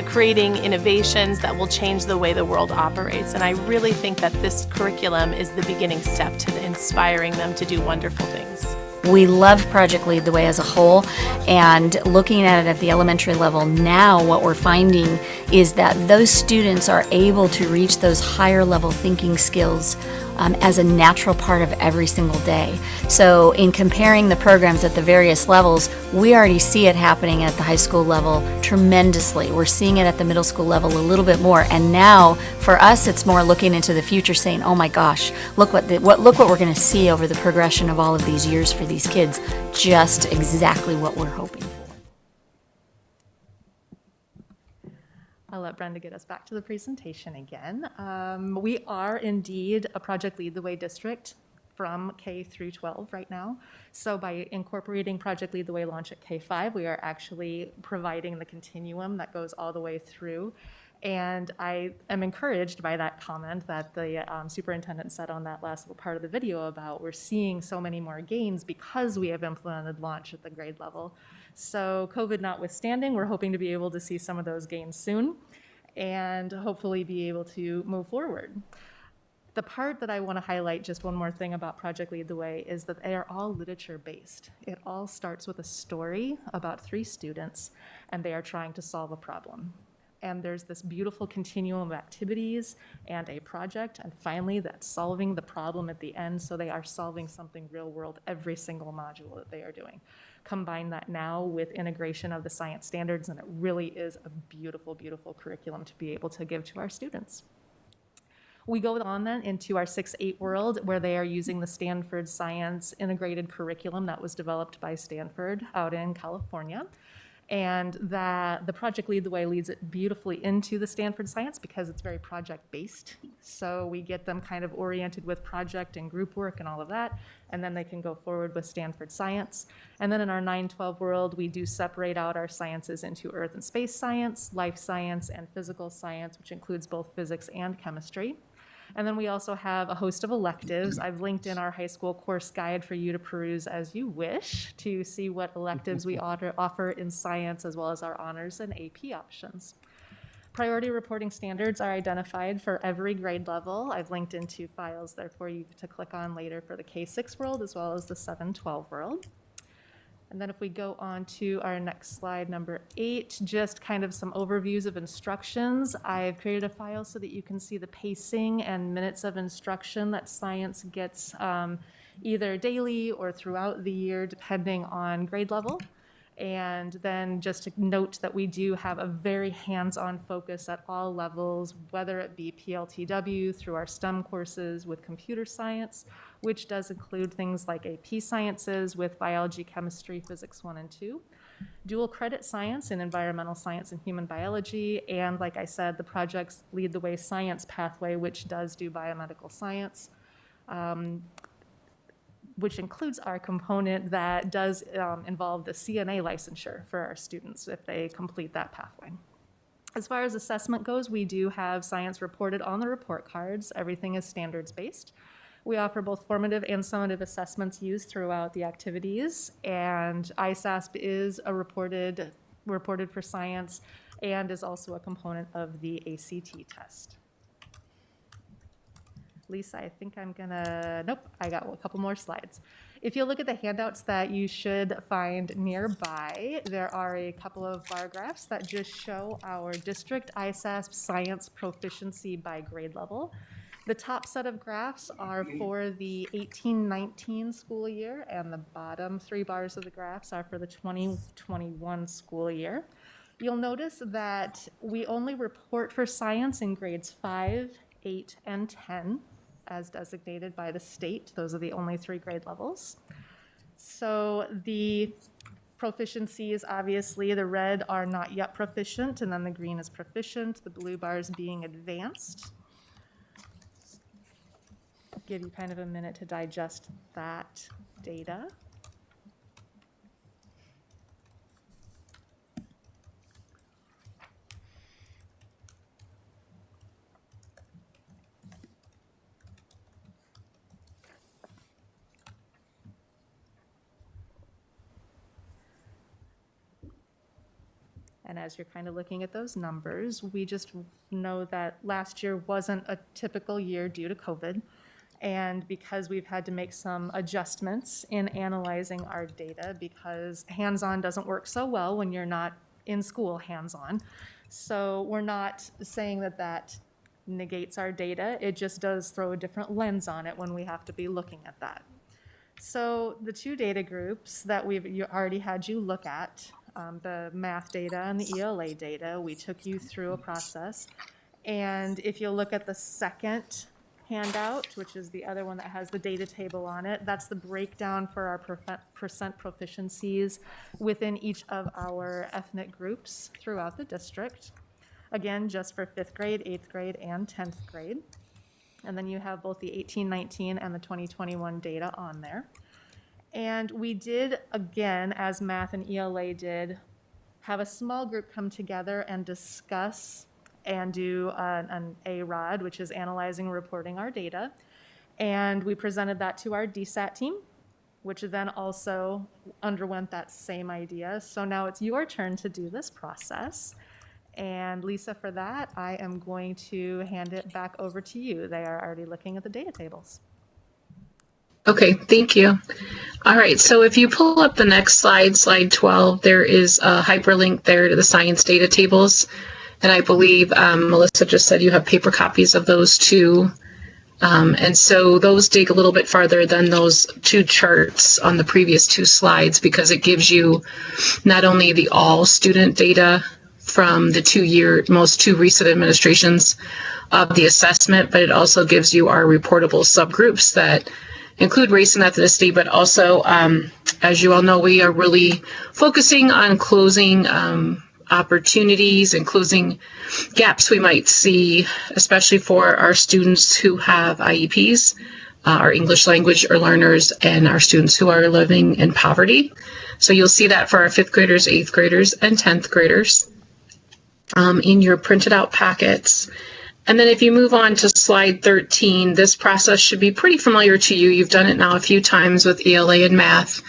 creating innovations that will change the way the world operates. And I really think that this curriculum is the beginning step to inspiring them to do wonderful things. We love Project Lead the Way as a whole, and looking at it at the elementary level now, what we're finding is that those students are able to reach those higher level thinking skills as a natural part of every single day. So in comparing the programs at the various levels, we already see it happening at the high school level tremendously. We're seeing it at the middle school level a little bit more, and now for us it's more looking into the future, saying, oh my gosh, look what we're going to see over the progression of all of these years for these kids. Just exactly what we're hoping for. I'll let Brenda get us back to the presentation again. We are indeed a Project Lead the Way district from K through 12 right now. So by incorporating Project Lead the Way launch at K5, we are actually providing the continuum that goes all the way through. And I am encouraged by that comment that the superintendent said on that last little part of the video about we're seeing so many more gains because we have implemented launch at the grade level. So COVID notwithstanding, we're hoping to be able to see some of those gains soon and hopefully be able to move forward. The part that I want to highlight, just one more thing about Project Lead the Way, is that they are all literature-based. It all starts with a story about 3 students, and they are trying to solve a problem. And there's this beautiful continuum of activities and a project, and finally that's solving the problem at the end, so they are solving something real world every single module that they are doing. Combine that now with integration of the science standards, and it really is a beautiful, beautiful curriculum to be able to give to our students. We go on then into our 6-8 world, where they are using the Stanford Science Integrated Curriculum that was developed by Stanford out in California. And that the Project Lead the Way leads it beautifully into the Stanford Science because it's very project-based. So we get them kind of oriented with project and group work and all of that, and then they can go forward with Stanford Science. And then in our 9-12 world, we do separate out our sciences into earth and space science, life science, and physical science, which includes both physics and chemistry. And then we also have a host of electives. I've linked in our high school course guide for you to peruse as you wish to see what electives we offer in science, as well as our honors and AP options. Priority reporting standards are identified for every grade level. I've linked into files there for you to click on later for the K6 world, as well as the 7-12 world. And then if we go on to our next slide, number 8, just kind of some overviews of instructions. I've created a file so that you can see the pacing and minutes of instruction that science gets either daily or throughout the year, depending on grade level. And then just to note that we do have a very hands-on focus at all levels, whether it be PLTW through our STEM courses with computer science, which does include things like AP sciences with biology, chemistry, physics 1 and 2, dual credit science and environmental science and human biology, and like I said, the Projects Lead the Way science pathway, which does do biomedical science, which includes our component that does involve the CNA licensure for our students if they complete that pathway. As far as assessment goes, we do have science reported on the report cards. Everything is standards-based. We offer both formative and summative assessments used throughout the activities, and ISASP is a reported for science and is also a component of the ACT test. Lisa, I think I'm gonna, nope, I got a couple more slides. If you look at the handouts that you should find nearby, there are a couple of bar graphs that just show our district ISASP science proficiency by grade level. The top set of graphs are for the 18-19 school year, and the bottom 3 bars of the graphs are for the 20-21 school year. You'll notice that we only report for science in grades 5, 8, and 10, as designated by the state. Those are the only 3 grade levels. So the proficiencies, obviously, the red are not yet proficient, and then the green is proficient, the blue bars being advanced. Give you kind of a minute to digest that data. And as you're kind of looking at those numbers, we just know that last year wasn't a typical year due to COVID. And because we've had to make some adjustments in analyzing our data, because hands-on doesn't work so well when you're not in school hands-on. So we're not saying that that negates our data. It just does throw a different lens on it when we have to be looking at that. So the 2 data groups that we've already had you look at, the math data and the ELA data, we took you through a process. And if you look at the second handout, which is the other one that has the data table on it, that's the breakdown for our percent proficiencies within each of our ethnic groups throughout the district. again, just for 5th grade, 8th grade, and 10th grade. And then you have both the 18-19 and the 2021 data on there. And we did, again, as math and ELA did, have a small group come together and discuss and do an AROD, which is analyzing and reporting our data. And we presented that to our DSAT team, which then also underwent that same idea. So now it's your turn to do this process. And Lisa, for that, I am going to hand it back over to you. They are already looking at the data tables. Okay, thank you. All right, so if you pull up the next slide, slide 12, there is a hyperlink there to the science data tables. And I believe Melissa just said you have paper copies of those too. And so those dig a little bit farther than those two charts on the previous two slides, because it gives you not only the all student data from the most two recent administrations of the assessment, but it also gives you our reportable subgroups that include race and ethnicity, but also, as you all know, we are really focusing on closing opportunities and closing gaps we might see, especially for our students who have IEPs, our English language learners, and our students who are living in poverty. So you'll see that for our 5th graders, 8th graders, and 10th graders in your printed out packets. And then if you move on to slide 13, this process should be pretty familiar to you. You've done it now a few times with ELA and math.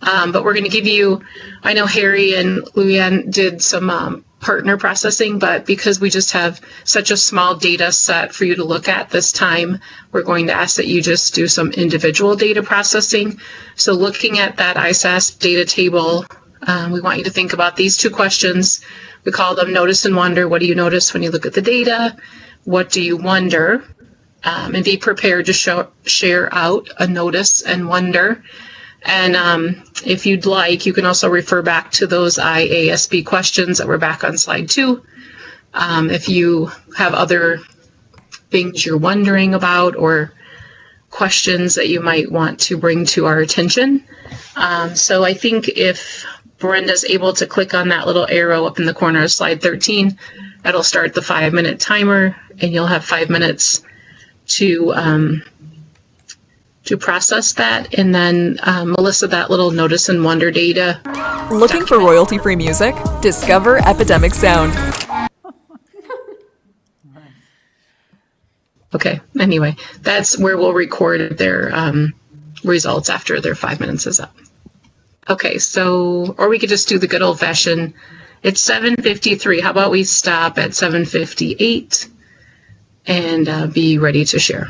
But we're going to give you, I know Harry and Luann did some partner processing, but because we just have such a small data set for you to look at this time, we're going to ask that you just do some individual data processing. So looking at that ISASP data table, we want you to think about these two questions. We call them notice and wonder. What do you notice when you look at the data? What do you wonder? And be prepared to share out a notice and wonder. And if you'd like, you can also refer back to those IASB questions that were back on slide 2. If you have other things you're wondering about or questions that you might want to bring to our attention. So I think if Brenda's able to click on that little arrow up in the corner of slide 13, that'll start the 5-minute timer, and you'll have 5 minutes to process that. And then Melissa, that little notice and wonder data. Looking for royalty-free music? Discover Epidemic Sound. Okay, anyway, that's where we'll record their results after their 5 minutes is up. Okay, so, or we could just do the good old fashioned, it's 7:53. How about we stop at 7:58 and be ready to share.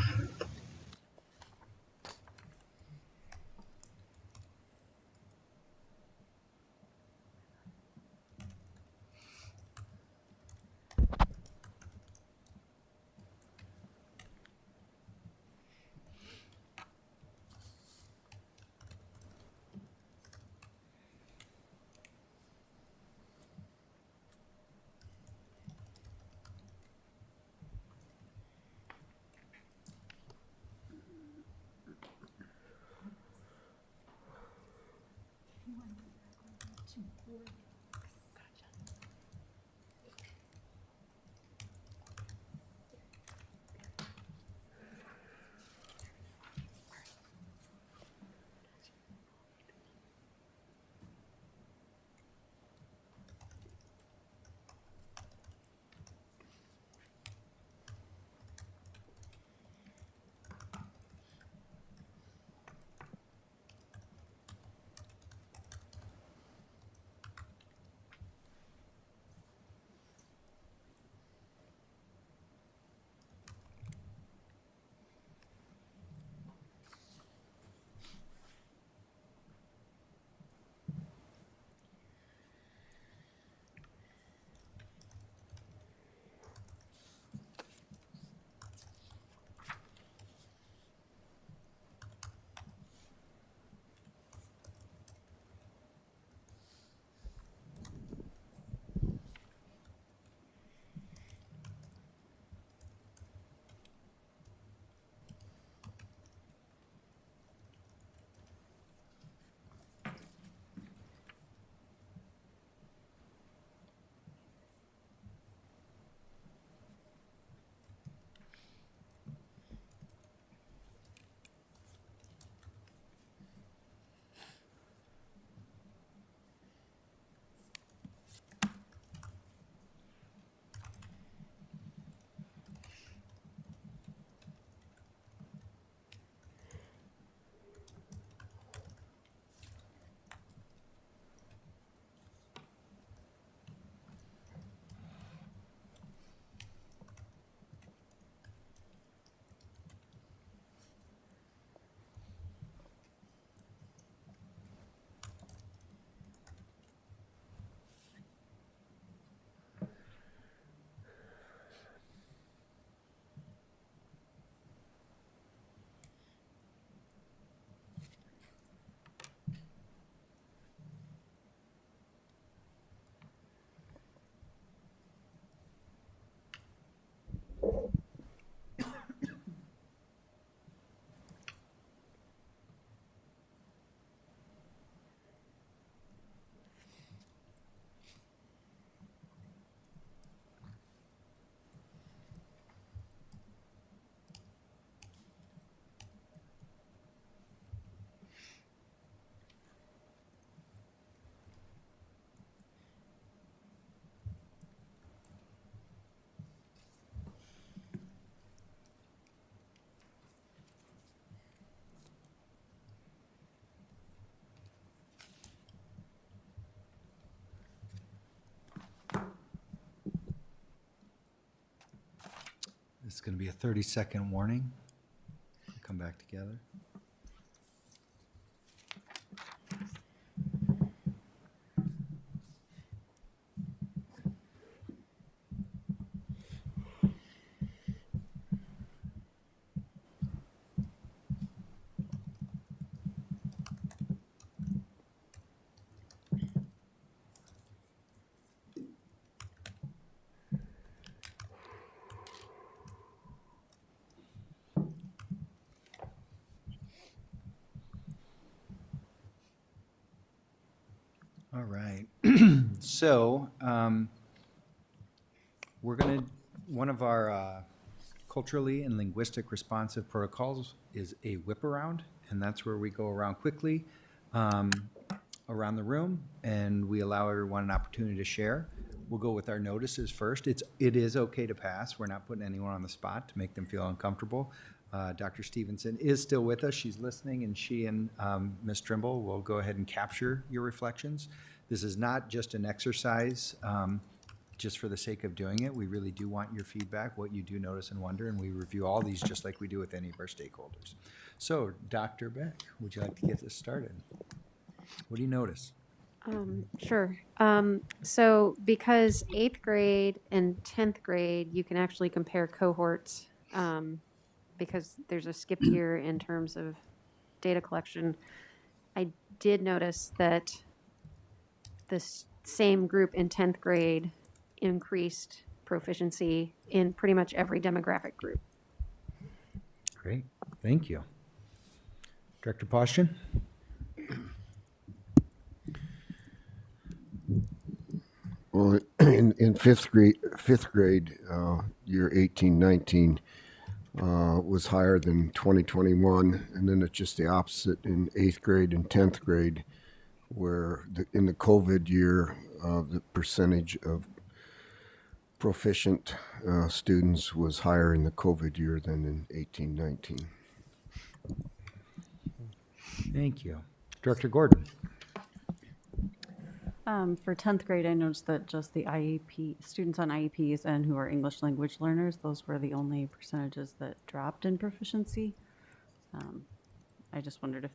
This is going to be a 30-second warning. Come back together. All right. So we're going to, one of our culturally and linguistic responsive protocols is a whip around, and that's where we go around quickly around the room, and we allow everyone an opportunity to share. We'll go with our notices first. It is okay to pass. We're not putting anyone on the spot to make them feel uncomfortable. Dr. Stevenson is still with us. She's listening, and she and Ms. Trimble will go ahead and capture your reflections. This is not just an exercise just for the sake of doing it. We really do want your feedback, what you do notice and wonder, and we review all these just like we do with any of our stakeholders. So, Dr. Beck, would you like to get this started? What do you notice? Sure. So because 8th grade and 10th grade, you can actually compare cohorts because there's a skip year in terms of data collection. I did notice that the same group in 10th grade increased proficiency in pretty much every demographic group. Great. Thank you. Director Postian? Well, in fifth grade, year 18-19 was higher than 2021, and then it's just the opposite in 8th grade and 10th grade, where in the COVID year, the percentage of proficient students was higher in the COVID year than in 18-19. Thank you. Director Gordon? For 10th grade, I noticed that just the IEP, students on IEPs and who are English language learners, those were the only percentages that dropped in proficiency. I just wondered if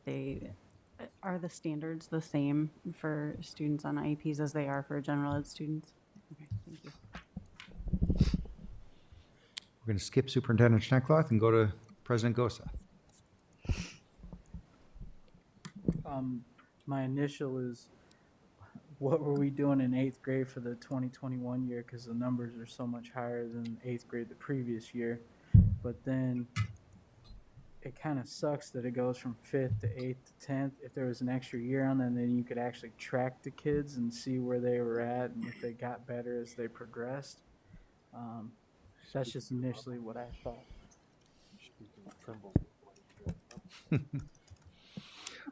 are the standards the same for students on IEPs as they are for general ed students? Okay, thank you. We're going to skip Superintendent Schneckloth and go to President Gosa. My initial is, what were we doing in 8th grade for the 2021 year? Because the numbers are so much higher than 8th grade the previous year. But then it kind of sucks that it goes from 5th to 8th to 10th. If there was an extra year on them, then you could actually track the kids and see where they were at and if they got better as they progressed. That's just initially what I thought.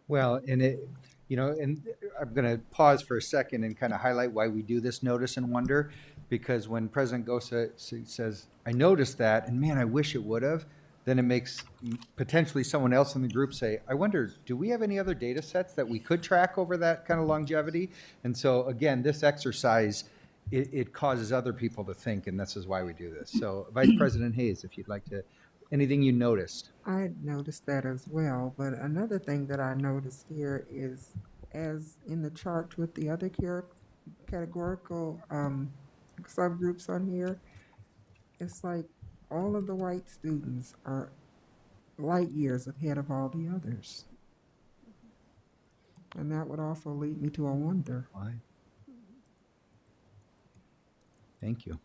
Well, and and I'm going to pause for a second and kind of highlight why we do this notice and wonder, because when President Gosa says, I noticed that, and man, I wish it would have, then it makes potentially someone else in the group say, I wonder, do we have any other data sets that we could track over that kind of longevity? And so, again, this exercise, it causes other people to think, and this is why we do this. So, Vice President Hayes, if you'd like to, anything you noticed? I noticed that as well, but another thing that I noticed here is, as in the chart with the other categorical subgroups on here, it's like all of the white students are light years ahead of all the others. And that would also lead me to a wonder. Why? Thank you.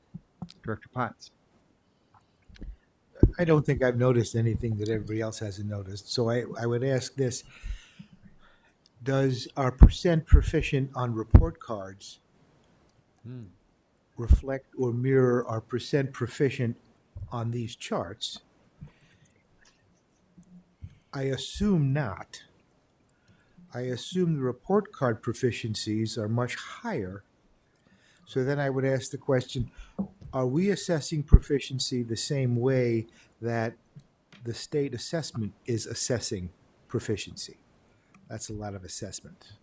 Director Potts. I don't think I've noticed anything that everybody else hasn't noticed. So I would ask this. Does our percent proficient on report cards reflect or mirror our percent proficient on these charts? I assume not. I assume the report card proficiencies are much higher. So then I would ask the question, are we assessing proficiency the same way that the state assessment is assessing proficiency? That's a lot of assessment.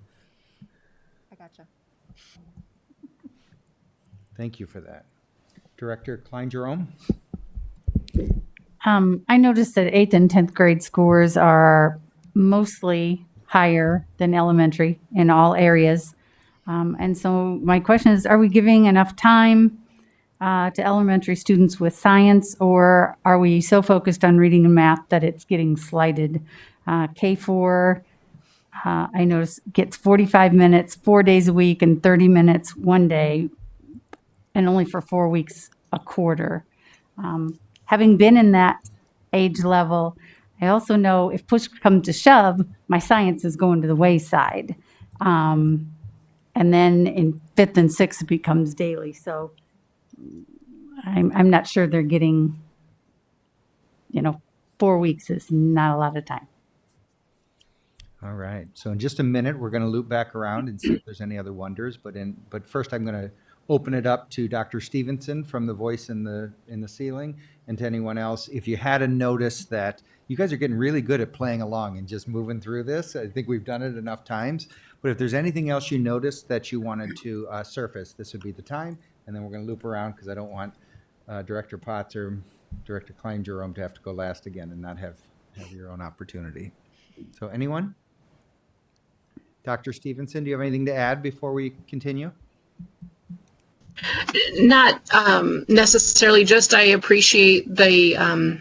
I gotcha. Thank you for that. Director Klein-Jerome? I noticed that 8th and 10th grade scores are mostly higher than elementary in all areas. And so my question is, are we giving enough time to elementary students with science, or are we so focused on reading and math that it's getting slighted? K4, I notice, gets 45 minutes 4 days a week and 30 minutes one day, and only for 4 weeks a quarter. Having been in that age level, I also know if push comes to shove, my science is going to the wayside. And then in 5th and 6th, it becomes daily. So I'm not sure they're getting, 4 weeks is not a lot of time. All right. So in just a minute, we're going to loop back around and see if there's any other wonders. But first, I'm going to open it up to Dr. Stevenson from the Voice in the Ceiling, and to anyone else. If you had a notice that you guys are getting really good at playing along and just moving through this, I think we've done it enough times. But if there's anything else you noticed that you wanted to surface, this would be the time. And then we're going to loop around because I don't want Director Potts or Director Klein-Jerome to have to go last again and not have your own opportunity. So anyone? Dr. Stevenson, do you have anything to add before we continue? Not necessarily, just I appreciate the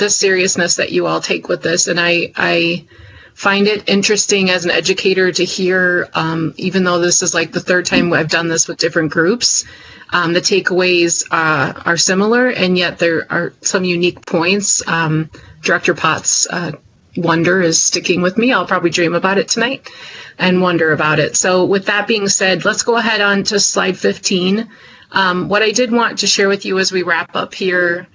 seriousness that you all take with this. And I find it interesting as an educator to hear, even though this is like the third time I've done this with different groups, the takeaways are similar, and yet there are some unique points. Director Potts' wonder is sticking with me. I'll probably dream about it tonight and wonder about it. So with that being said, let's go ahead on to slide 15. What I did want to share with you as we wrap up here,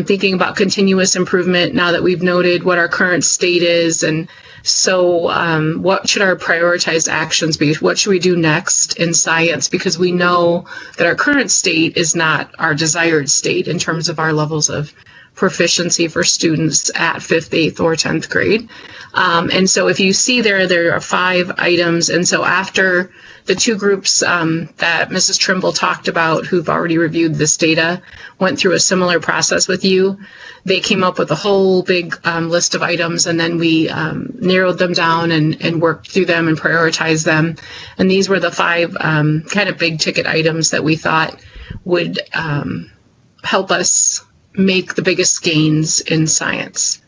thinking about continuous improvement now that we've noted what our current state is. And so what should our prioritized actions be? What should we do next in science? Because we know that our current state is not our desired state in terms of our levels of proficiency for students at 5th, 8th, or 10th grade. And so if you see there are 5 items. And so after the 2 groups that Mrs. Trimble talked about, who've already reviewed this data, went through a similar process with you, they came up with a whole big list of items, and then we narrowed them down and worked through them and prioritized them. And these were the 5 kind of big ticket items that we thought would help us make the biggest gains in science.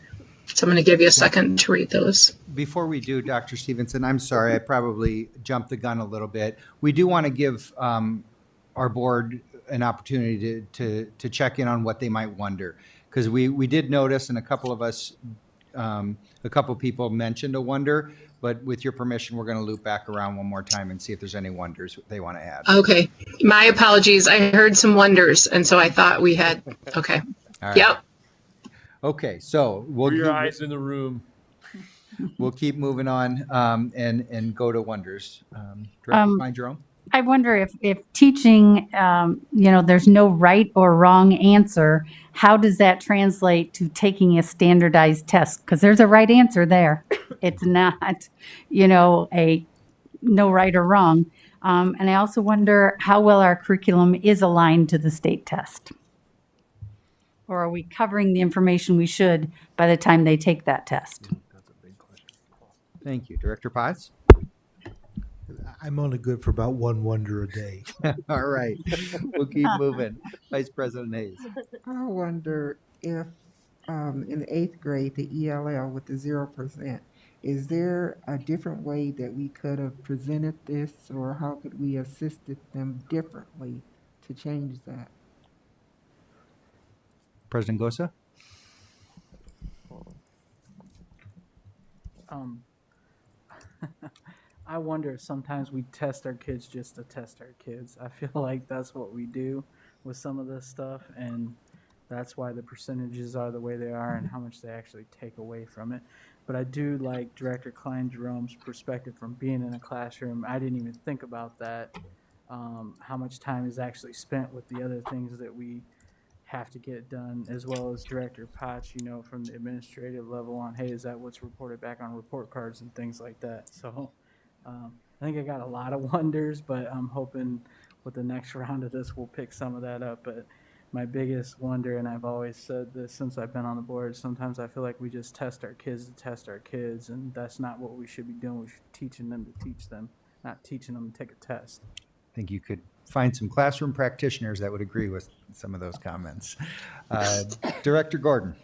So I'm going to give you a second to read those. Before we do, Dr. Stevenson, I'm sorry, I probably jumped the gun a little bit. We do want to give our board an opportunity to check in on what they might wonder, because we did notice, and a couple of us, a couple people mentioned a wonder, but with your permission, we're going to loop back around one more time and see if there's any wonders they want to add. Okay, my apologies. I heard some wonders, and so I thought we had, okay. All right. Yep. Okay, so we'll Keep your eyes in the room. We'll keep moving on and go to wonders. Director Klein-Jerome? I wonder if teaching, there's no right or wrong answer, how does that translate to taking a standardized test? Because there's a right answer there. It's not, a no right or wrong. And I also wonder how well our curriculum is aligned to the state test. Or are we covering the information we should by the time they take that test? That's a big question. Thank you. Director Potts? I'm only good for about 1 wonder a day. All right. We'll keep moving. Vice President Hayes. I wonder if in the 8th grade, the ELL with the 0%, is there a different way that we could have presented this, or how could we assisted them differently to change that? President Gosa? I wonder if sometimes we test our kids just to test our kids. I feel like that's what we do with some of this stuff, and that's why the percentages are the way they are and how much they actually take away from it. But I do like Director Klein-Jerome's perspective from being in a classroom. I didn't even think about that, how much time is actually spent with the other things that we have to get done, as well as Director Potts, from the administrative level on, hey, is that what's reported back on report cards and things like that. So I think I got a lot of wonders, but I'm hoping with the next round of this, we'll pick some of that up. But my biggest wonder, and I've always said this since I've been on the board, sometimes I feel like we just test our kids to test our kids, and that's not what we should be doing. We should be teaching them to teach them, not teaching them to take a test. I think you could find some classroom practitioners that would agree with some of those comments. Director Gordon.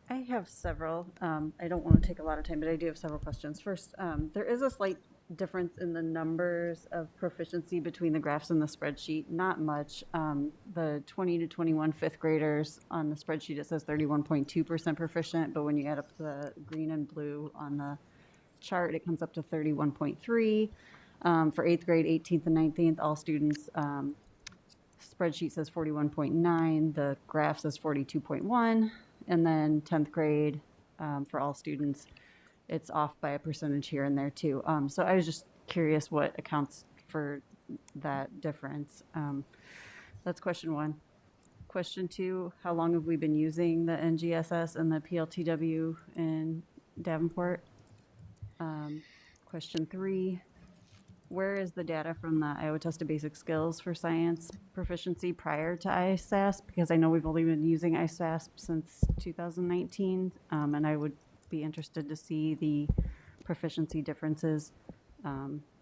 I have several. I don't want to take a lot of time, but I do have several questions. First, there is a slight difference in the numbers of proficiency between the graphs and the spreadsheet. Not much. The 20 to 21 fifth graders on the spreadsheet, it says 31.2% proficient, but when you add up the green and blue on the chart, it comes up to 31.3. For eighth grade, 18th and 19th, all students, spreadsheet says 41.9, the graph says 42.1, and then 10th grade, for all students, it's off by a percentage here and there too. So I was just curious what accounts for that difference. That's question one. Question two, how long have we been using the NGSS and the PLTW in Davenport? Question three, where is the data from the Iowa Test of Basic Skills for Science proficiency prior to ISASP? Because I know we've only been using ISASP since 2019, and I would be interested to see the proficiency differences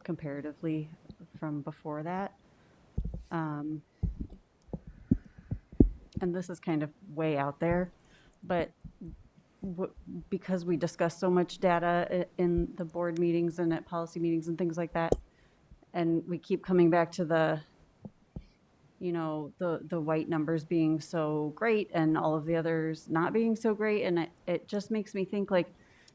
comparatively from before that. And this is kind of way out there, but because we discuss so much data in the board meetings and at policy meetings and things like that, and we keep coming back to the, you know, the white numbers being so great and all of the others not being so great. And it just makes me think, like,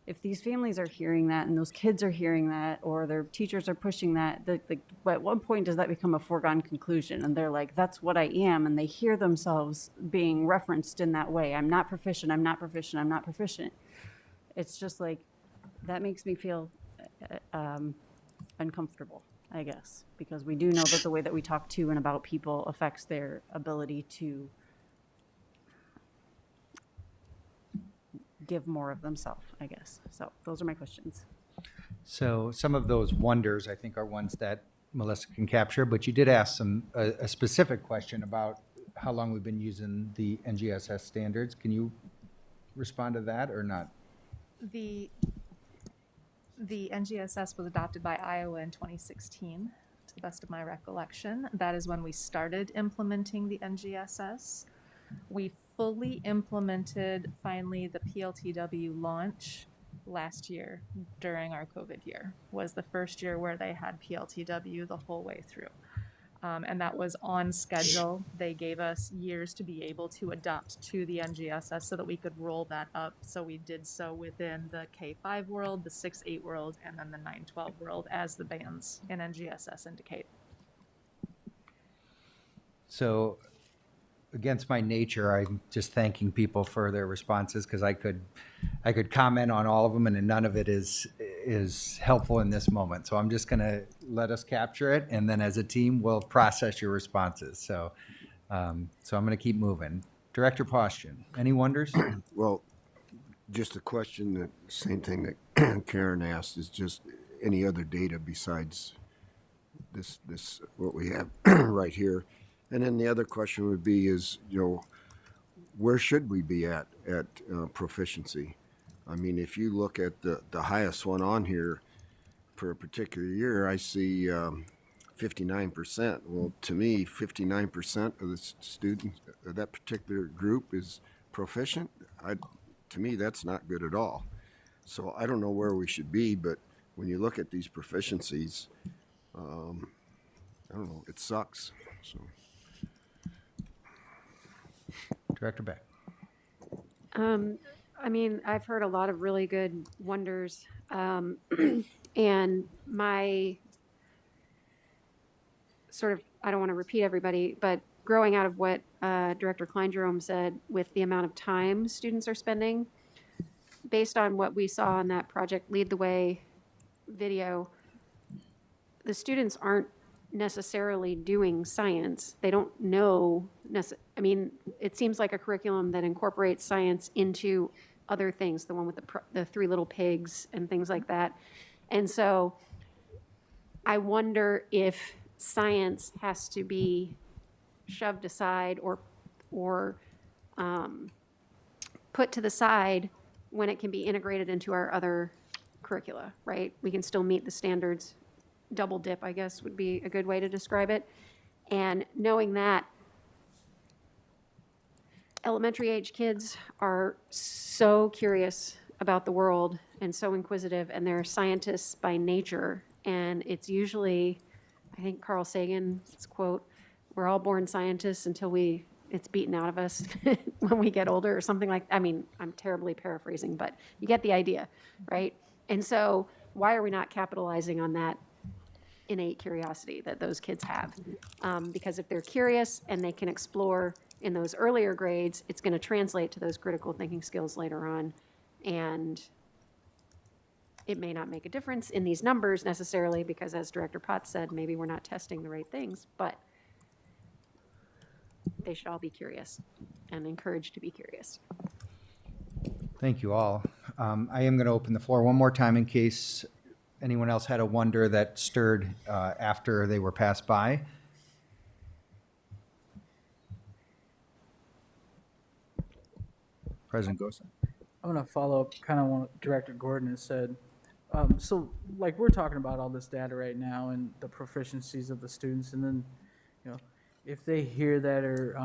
if these families are hearing that and those kids are hearing that, or their teachers are pushing that, at what point does that become a foregone conclusion? And they're like, that's what I am. And they hear themselves being referenced in that way. I'm not proficient, I'm not proficient, I'm not proficient. It's just like, that makes me feel uncomfortable, I guess, because we do know that the way that we talk to and about people affects their ability to give more of themselves, I guess. So those are my questions. So some of those wonders, I think, are ones that Melissa can capture, but you did ask a specific question about how long we've been using the NGSS standards. Can you respond to that or not? The NGSS was adopted by Iowa in 2016, to the best of my recollection. That is when we started implementing the NGSS. We fully implemented, finally, the PLTW launch last year during our COVID year. Was the first year where they had PLTW the whole way through. And that was on schedule. They gave us years to be able to adapt to the NGSS so that we could roll that up. So we did so within the K-5 world, the 6-8 world, and then the 9-12 world, as the bands in NGSS indicate. So against my nature, I'm just thanking people for their responses, because I could comment on all of them, and none of it is helpful in this moment. So I'm just going to let us capture it, and then as a team, we'll process your responses. So I'm going to keep moving. Director Postian, any wonders? Well, just a question, that same thing that Karen asked, is just any other data besides this what we have right here. And then the other question would be is, you know, where should we be at proficiency? I mean, if you look at the highest one on here for a particular year, I see 59%. Well, to me, 59% of the students of that particular group is proficient. To me, that's not good at all. So I don't know where we should be, but when you look at these proficiencies, I don't know, it sucks. So. Director Beck. I mean, I've heard a lot of really good wonders, and my sort of, I don't want to repeat everybody, but growing out of what Director Klein-Jerome said with the amount of time students are spending, based on what we saw in that Project Lead the Way video, the students aren't necessarily doing science. They don't know. I mean, it seems like a curriculum that incorporates science into other things, the one with the three little pigs and things like that. And so I wonder if science has to be shoved aside or put to the side when it can be integrated into our other curricula, right? We can still meet the standards. Double dip, I guess, would be a good way to describe it. And knowing that elementary age kids are so curious about the world and so inquisitive, and they're scientists by nature. And it's usually, I think Carl Sagan's quote, we're all born scientists until it's beaten out of us when we get older or something like, I mean, I'm terribly paraphrasing, but you get the idea, right? And so why are we not capitalizing on that innate curiosity that those kids have? Because if they're curious and they can explore in those earlier grades, it's going to translate to those critical thinking skills later on. And it may not make a difference in these numbers necessarily, because as Director Potts said, maybe we're not testing the right things, but they should all be curious and encouraged to be curious. Thank you all. I am going to open the floor one more time in case anyone else had a wonder that stirred after they were passed by. President Gosa. I'm going to follow up kind of what Director Gordon has said. So, like, we're talking about all this data right now and the proficiencies of the students, and then, you know, if they hear that or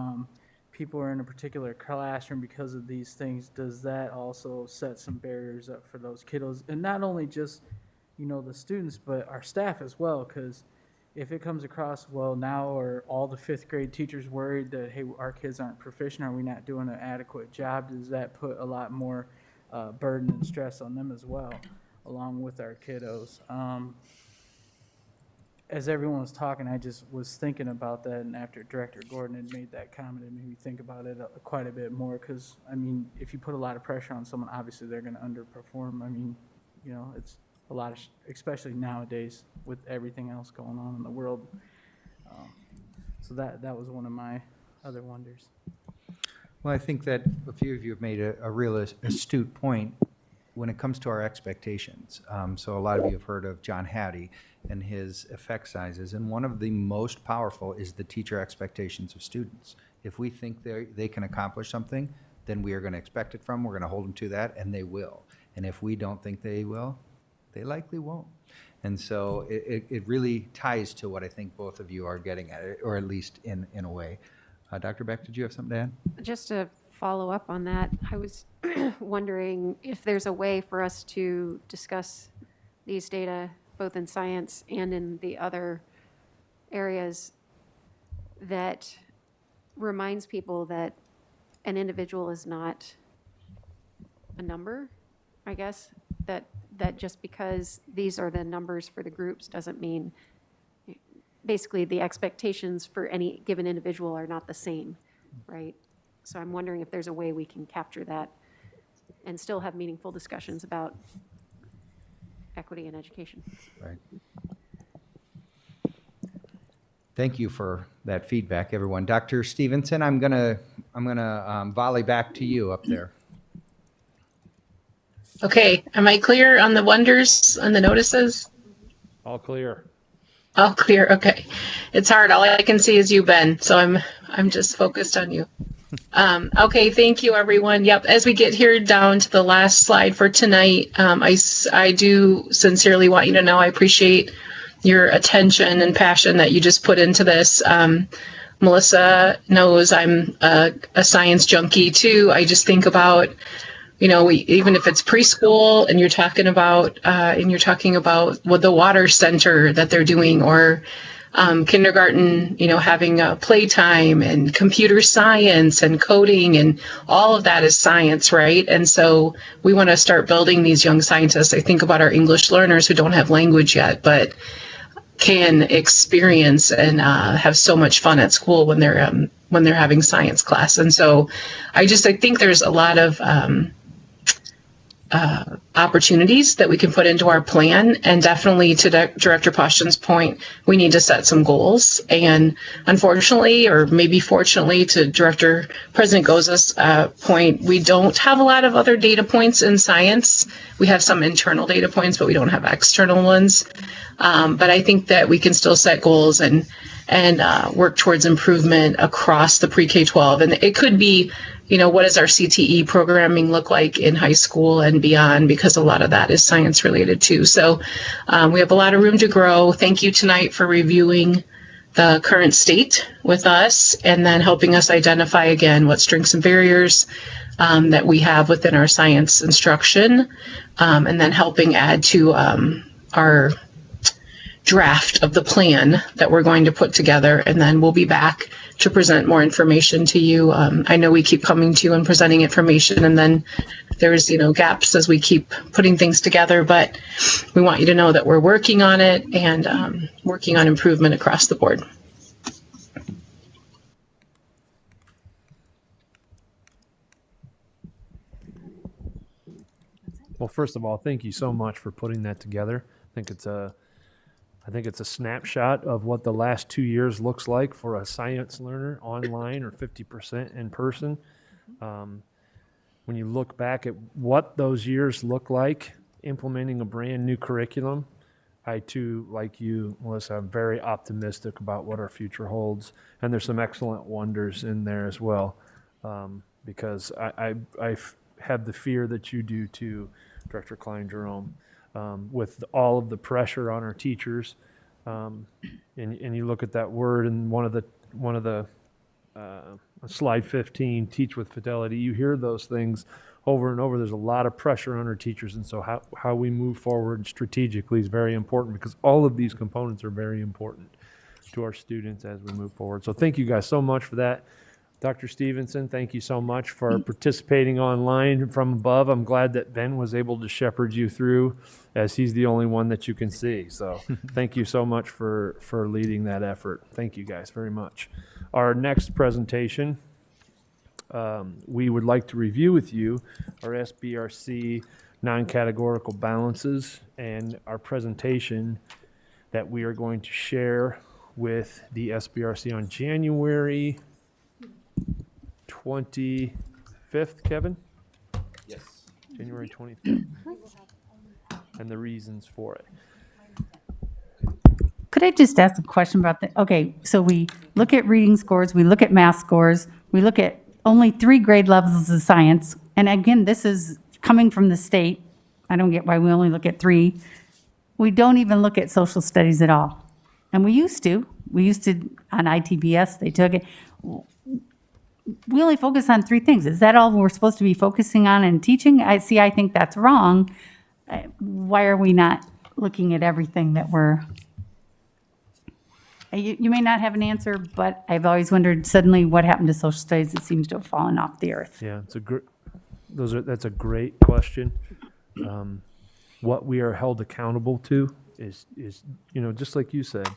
people are in a particular classroom because of these things, does that also set some barriers up for those kiddos? And not only just, you know, the students, but our staff as well, because if it comes across, well, now are all the fifth grade teachers worried that, hey, our kids aren't proficient, are we not doing an adequate job? Does that put a lot more burden and stress on them as well, along with our kiddos? As everyone was talking, I just was thinking about that, and after Director Gordon had made that comment, it made me think about it quite a bit more, because, I mean, if you put a lot of pressure on someone, obviously they're going to underperform. I mean, you know, it's a lot of, especially nowadays with everything else going on in the world. So that was one of my other wonders. Well, I think that a few of you have made a real astute point when it comes to our expectations. So a lot of you have heard of John Hattie and his effect sizes, and one of the most powerful is the teacher expectations of students. If we think they can accomplish something, then we are going to expect it from them, we're going to hold them to that, and they will. And if we don't think they will, they likely won't. And so it really ties to what I think both of you are getting at, or at least in a way. Dr. Beck, did you have something to add? Just to follow up on that, I was wondering if there's a way for us to discuss these data both in science and in the other areas that reminds people that an individual is not a number, I guess, that just because these are the numbers for the groups doesn't mean, basically the expectations for any given individual are not the same, right? So I'm wondering if there's a way we can capture that and still have meaningful discussions about equity in education. Right. Thank you for that feedback, everyone. Dr. Stevenson, I'm gonna volley back to you up there. Okay, am I clear on the wonders and the notices? All clear. All clear. Okay, it's hard. All I can see is you, Ben. So I'm just focused on you. Okay, thank you, everyone. Yep, as we get here down to the last slide for tonight, I do sincerely want you to know I appreciate your attention and passion that you just put into this. Melissa knows I'm a science junkie too. I just think about, you know, even if it's preschool and you're talking about what the water center that they're doing, or kindergarten, you know, having playtime and computer science and coding, and all of that is science, right? And so we want to start building these young scientists. I think about our English learners who don't have language yet, but can experience and have so much fun at school when they're having science class. And so I think there's a lot of opportunities that we can put into our plan, and definitely to Director Poshton's point, we need to set some goals. And unfortunately, or maybe fortunately, to Director President Goza's point, we don't have a lot of other data points in science. We have some internal data points, but we don't have external ones. But I think that we can still set goals and and work towards improvement across the pre-K-12. And it could be, what does our CTE programming look like in high school and beyond, because a lot of that is science related too. So we have a lot of room to grow. Thank you tonight for reviewing the current state with us and then helping us identify again what strengths and barriers that we have within our science instruction, and then helping add to our draft of the plan that we're going to put together, and then we'll be back to present more information to you. I know we keep coming to you and presenting information, and then there's gaps as we keep putting things together, but we want you to know that we're working on it and working on improvement across the board. Well, first of all, thank you so much for putting that together. I think it's a snapshot of what the last 2 years looks like for a science learner online or 50% in person. When you look back at what those years look like implementing a brand new curriculum, I too, like you, Melissa, I'm very optimistic about what our future holds. And there's some excellent wonders in there as well, because I have the fear that you do too, Director Klein-Jerome. With all of the pressure on our teachers, and you look at that word in one of the slide 15, teach with fidelity. You hear those things over and over. There's a lot of pressure on our teachers, and so how we move forward strategically is very important, because all of these components are very important to our students as we move forward. So thank you guys so much for that. Dr. Stevenson, thank you so much for participating online from above. I'm glad that Ben was able to shepherd you through, as he's the only one that you can see. So thank you so much for leading that effort. Thank you guys very much. Our next presentation, we would like to review with you our SBRC non-categorical balances and our presentation that we are going to share with the SBRC on January 25th, Kevin? Yes. January 25th. And the reasons for it. Could I just ask a question about that? Okay, so we look at reading scores, we look at math scores, we look at only 3 grade levels of science. And again, this is coming from the state. I don't get why we only look at 3. We don't even look at social studies at all. And we used to on ITBS, they took it. We only focus on 3 things. Is that all we're supposed to be focusing on in teaching? I think that's wrong. Why are we not looking at everything that we're... You may not have an answer, but I've always wondered suddenly what happened to social studies. It seems to have fallen off the earth. Yeah, that's a great question. What we are held accountable to is just like you said,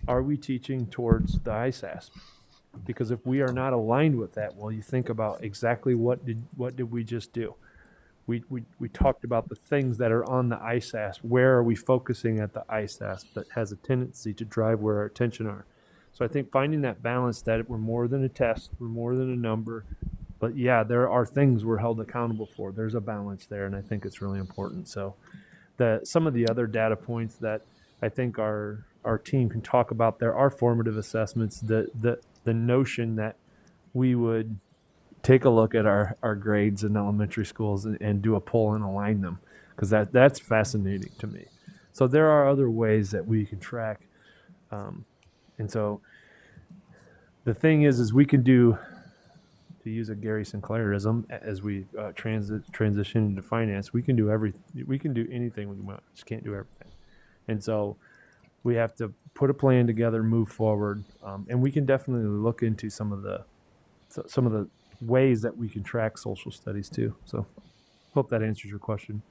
are we teaching towards the ISASP? Because if we are not aligned with that, well, you think about exactly what did we just do? We talked about the things that are on the ISASP. Where are we focusing at the ISASP that has a tendency to drive where our attention are? So I think finding that balance, that we're more than a test, we're more than a number, but yeah, there are things we're held accountable for. There's a balance there, and I think it's really important. So some of the other data points that I think our team can talk about, there are formative assessments. The notion that we would take a look at our grades in elementary schools and do a poll and align them, because that's fascinating to me. So there are other ways that we can track. And so the thing is we can do, to use a Gary Sinclairism, as we transition into finance, we can do everything. We can do anything we want, just can't do everything. And so we have to put a plan together, move forward, and we can definitely look into some of the ways that we can track social studies too. So hope that answers your question.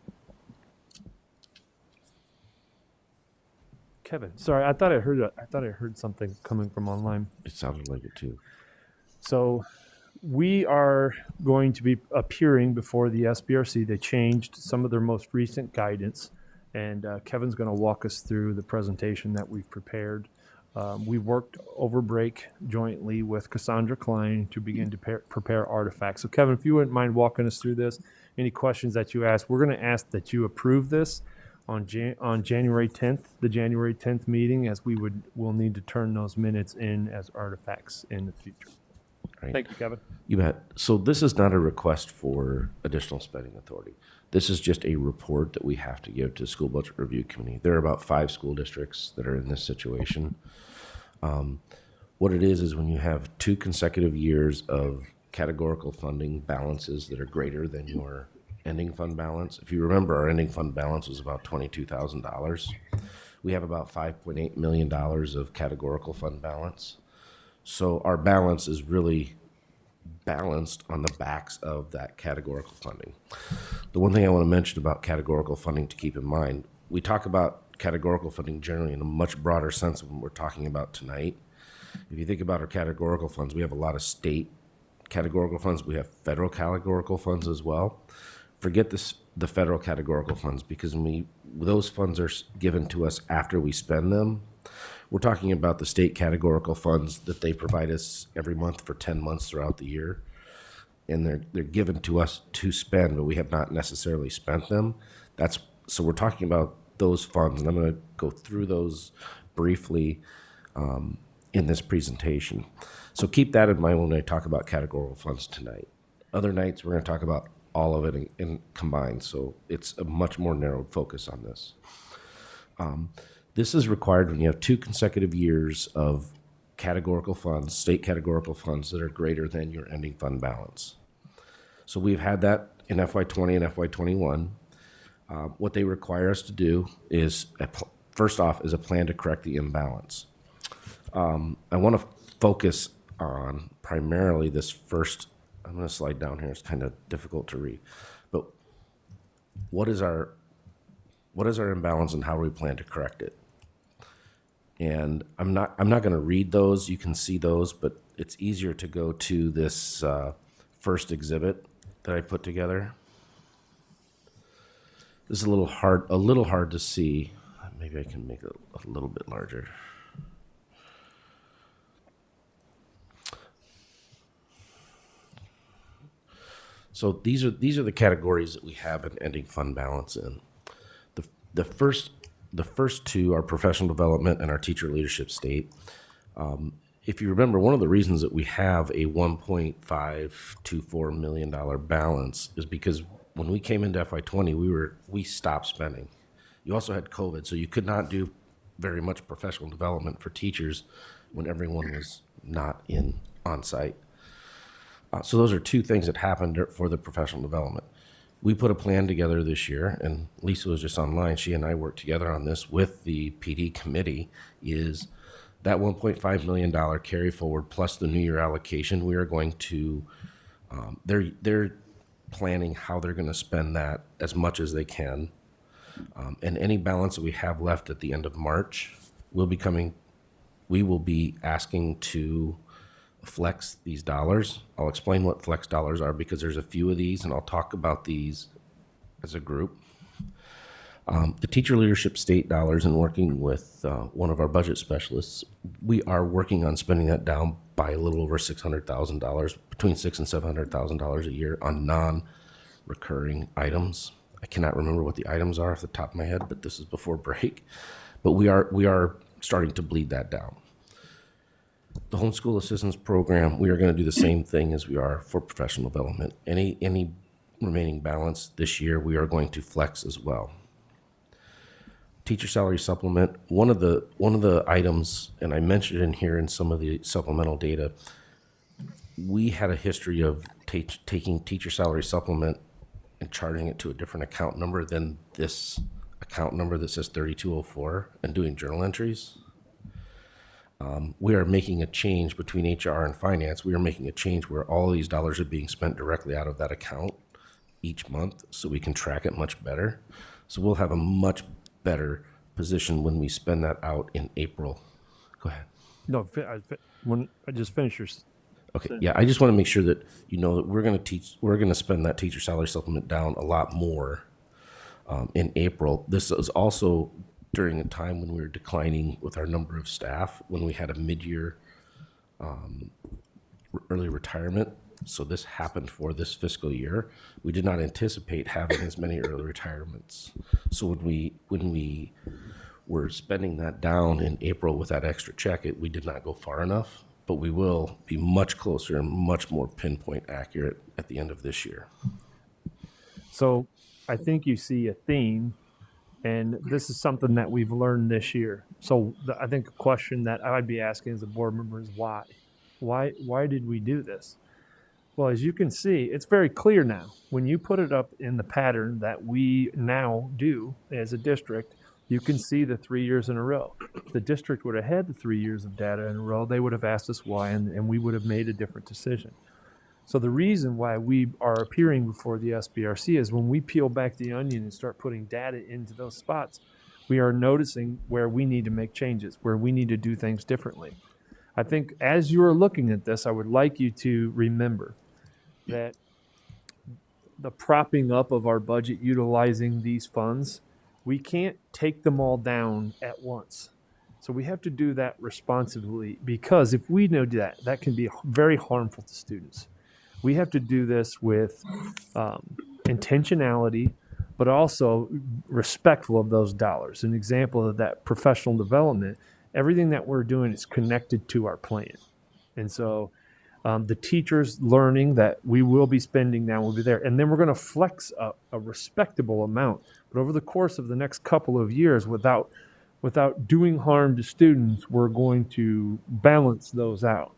Kevin, sorry, I thought I heard something coming from online. It sounded like it too. So we are going to be appearing before the SBRC. They changed some of their most recent guidance, and Kevin's going to walk us through the presentation that we've prepared. We worked over break jointly with Cassandra Klein to begin to prepare artifacts. So Kevin, if you wouldn't mind walking us through this, any questions that you ask, we're going to ask that you approve this. on January 10th, the January 10th meeting, as we'll need to turn those minutes in as artifacts in the future. Right. Thank you, Kevin. You bet. So this is not a request for additional spending authority. This is just a report that we have to give to the School Budget Review Committee. There are about 5 school districts that are in this situation. What it is when you have 2 consecutive years of categorical funding balances that are greater than your ending fund balance. If you remember, our ending fund balance was about $22,000. We have about $5.8 million of categorical fund balance. So our balance is really balanced on the backs of that categorical funding. The one thing I want to mention about categorical funding to keep in mind, we talk about categorical funding generally in a much broader sense than what we're talking about tonight. If you think about our categorical funds, we have a lot of state categorical funds. We have federal categorical funds as well. Forget the federal categorical funds, because when those funds are given to us after we spend them. We're talking about the state categorical funds that they provide us every month for 10 months throughout the year. And they're given to us to spend, but we have not necessarily spent them. So we're talking about those funds, and I'm going to go through those briefly in this presentation. So keep that in mind when I talk about categorical funds tonight. Other nights, we're going to talk about all of it in combined, so it's a much more narrowed focus on this. This is required when you have 2 consecutive years of categorical funds, state categorical funds that are greater than your ending fund balance. So we've had that in FY20 and FY21. What they require us to do is, first off, is a plan to correct the imbalance. I want to focus on primarily this first. I'm going to slide down here. It's kind of difficult to read, but what is our imbalance and how do we plan to correct it? And I'm not going to read those. You can see those, but it's easier to go to this first exhibit that I put together. This is a little hard to see. Maybe I can make it a little bit larger. So these are the categories that we have an ending fund balance in. The first 2 are professional development and our teacher leadership state. If you remember, one of the reasons that we have a $1.524 million balance is because when we came into FY20, we stopped spending. You also had COVID, so you could not do very much professional development for teachers when everyone was not on site. So those are 2 things that happened for the professional development. We put a plan together this year, and Lisa was just online. She and I worked together on this with the PD committee, is that $1.5 million carry forward plus the new year allocation. We are going to, they're planning how they're going to spend that as much as they can. And any balance that we have left at the end of March we will be asking to flex these dollars. I'll explain what flex dollars are because there's a few of these, and I'll talk about these as a group. The teacher leadership state dollars, and working with one of our budget specialists, we are working on spending that down by a little over $600,000, between $600,000 and $700,000 a year on non-recurring items. I cannot remember what the items are off the top of my head, but this is before break. But we are starting to bleed that down. The homeschool assistance program, we are going to do the same thing as we are for professional development. Any remaining balance this year, we are going to flex as well. Teacher salary supplement, one of the items, and I mentioned in here in some of the supplemental data, we had a history of taking teacher salary supplement and charging it to a different account number than this account number that says 3204 and doing journal entries. We are making a change between HR and finance. We are making a change where all these dollars are being spent directly out of that account each month so we can track it much better. So we'll have a much better position when we spend that out in April. Go ahead. No, when I just finished your. Okay, yeah, I just want to make sure that you know that we're going to spend that teacher salary supplement down a lot more in April. This is also during a time when we were declining with our number of staff, when we had a mid-year early retirement So this happened for this fiscal year. We did not anticipate having as many early retirements. So when we were spending that down in April with that extra check, we did not go far enough, but we will be much closer and much more pinpoint accurate at the end of this year. So I think you see a theme, and this is something that we've learned this year. So I think a question that I'd be asking as a board member is why? Why did we do this? Well, as you can see, it's very clear now. When you put it up in the pattern that we now do as a district, you can see the 3 years in a row. If the district would have had the 3 years of data in a row, they would have asked us why, and we would have made a different decision. So the reason why we are appearing before the SBRC is when we peel back the onion and start putting data into those spots, we are noticing where we need to make changes, where we need to do things differently. I think as you are looking at this, I would like you to remember that the propping up of our budget utilizing these funds, we can't take them all down at once. So we have to do that responsibly, because if we know that can be very harmful to students. We have to do this with intentionality, but also respectful of those dollars. An example of that, professional development, everything that we're doing is connected to our plan. And so the teachers learning that we will be spending now will be there. And then we're going to flex up a respectable amount. But over the course of the next couple of years, without doing harm to students, we're going to balance those out.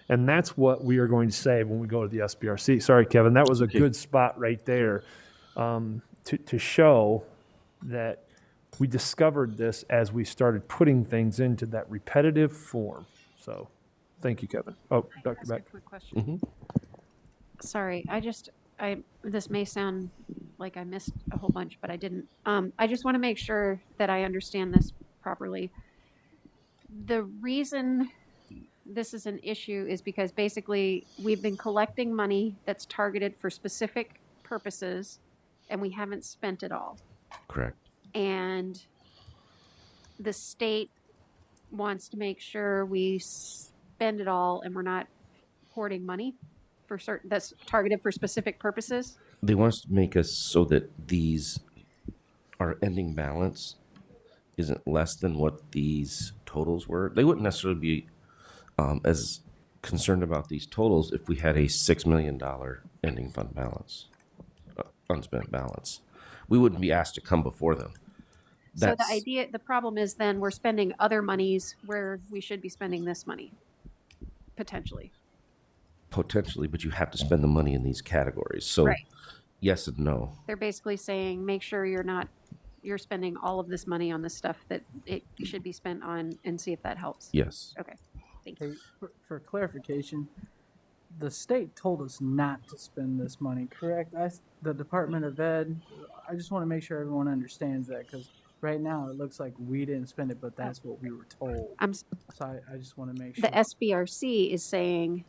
And that's what we are going to say when we go to the SBRC. Sorry, Kevin, that was a good spot right there to show that we discovered this as we started putting things into that repetitive form. So thank you, Kevin. Oh, Dr. Beck. Quick question. Sorry, this may sound like I missed a whole bunch, but I didn't. I just want to make sure that I understand this properly. The reason this is an issue is because basically we've been collecting money that's targeted for specific purposes and we haven't spent it all. Correct. And the state wants to make sure we spend it all and we're not hoarding money for certain that's targeted for specific purposes. They want us to make us so that our ending balance isn't less than what these totals were. They wouldn't necessarily be as concerned about these totals if we had a $6 million ending fund balance, unspent balance. We wouldn't be asked to come before them. So the problem is then we're spending other monies where we should be spending this money, potentially. Potentially, but you have to spend the money in these categories. So right. Yes and no. They're basically saying, make sure you're spending all of this money on the stuff that it should be spent on and see if that helps. Yes. Okay. Thank you. For clarification, the state told us not to spend this money, correct? The Department of Ed, I just want to make sure everyone understands that, because right now it looks like we didn't spend it, but that's what we were told. So I just want to make sure. The SBRC is saying,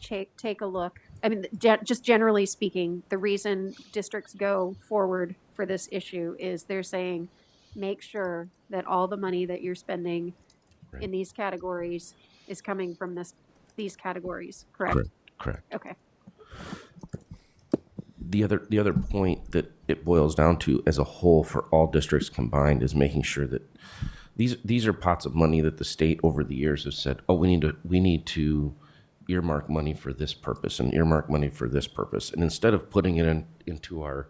take a look. I mean, just generally speaking, the reason districts go forward for this issue is they're saying, make sure that all the money that you're spending in these categories is coming from these categories, correct? Correct. Okay. The other point that it boils down to as a whole for all districts combined is making sure that these are pots of money that the state over the years has said, oh, we need to earmark money for this purpose and earmark money for this purpose. And instead of putting it into our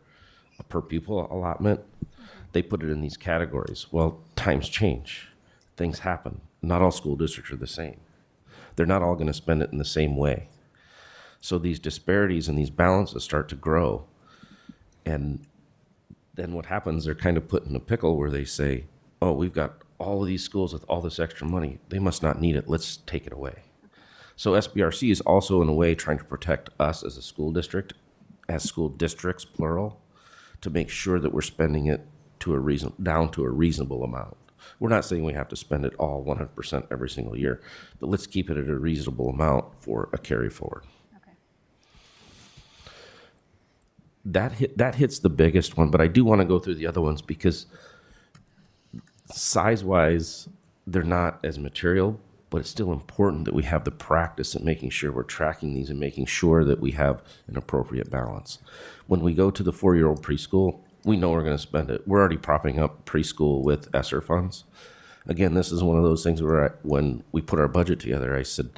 per pupil allotment, they put it in these categories. Well, times change. Things happen. Not all school districts are the same. They're not all going to spend it in the same way. So these disparities and these balances start to grow. And then what happens, they're kind of put in a pickle where they say, oh, we've got all of these schools with all this extra money. They must not need it. Let's take it away. So SBRC is also in a way trying to protect us as a school district, as school districts, plural, to make sure that we're spending it down to a reasonable amount. We're not saying we have to spend it all 100% every single year, but let's keep it at a reasonable amount for a carry forward. Okay. That hits the biggest one, but I do want to go through the other ones because size-wise, they're not as material, but it's still important that we have the practice at making sure we're tracking these and making sure that we have an appropriate balance. When we go to the 4-year-old preschool, we know we're going to spend it. We're already propping up preschool with ESSER funds. Again, this is one of those things where when we put our budget together, I said,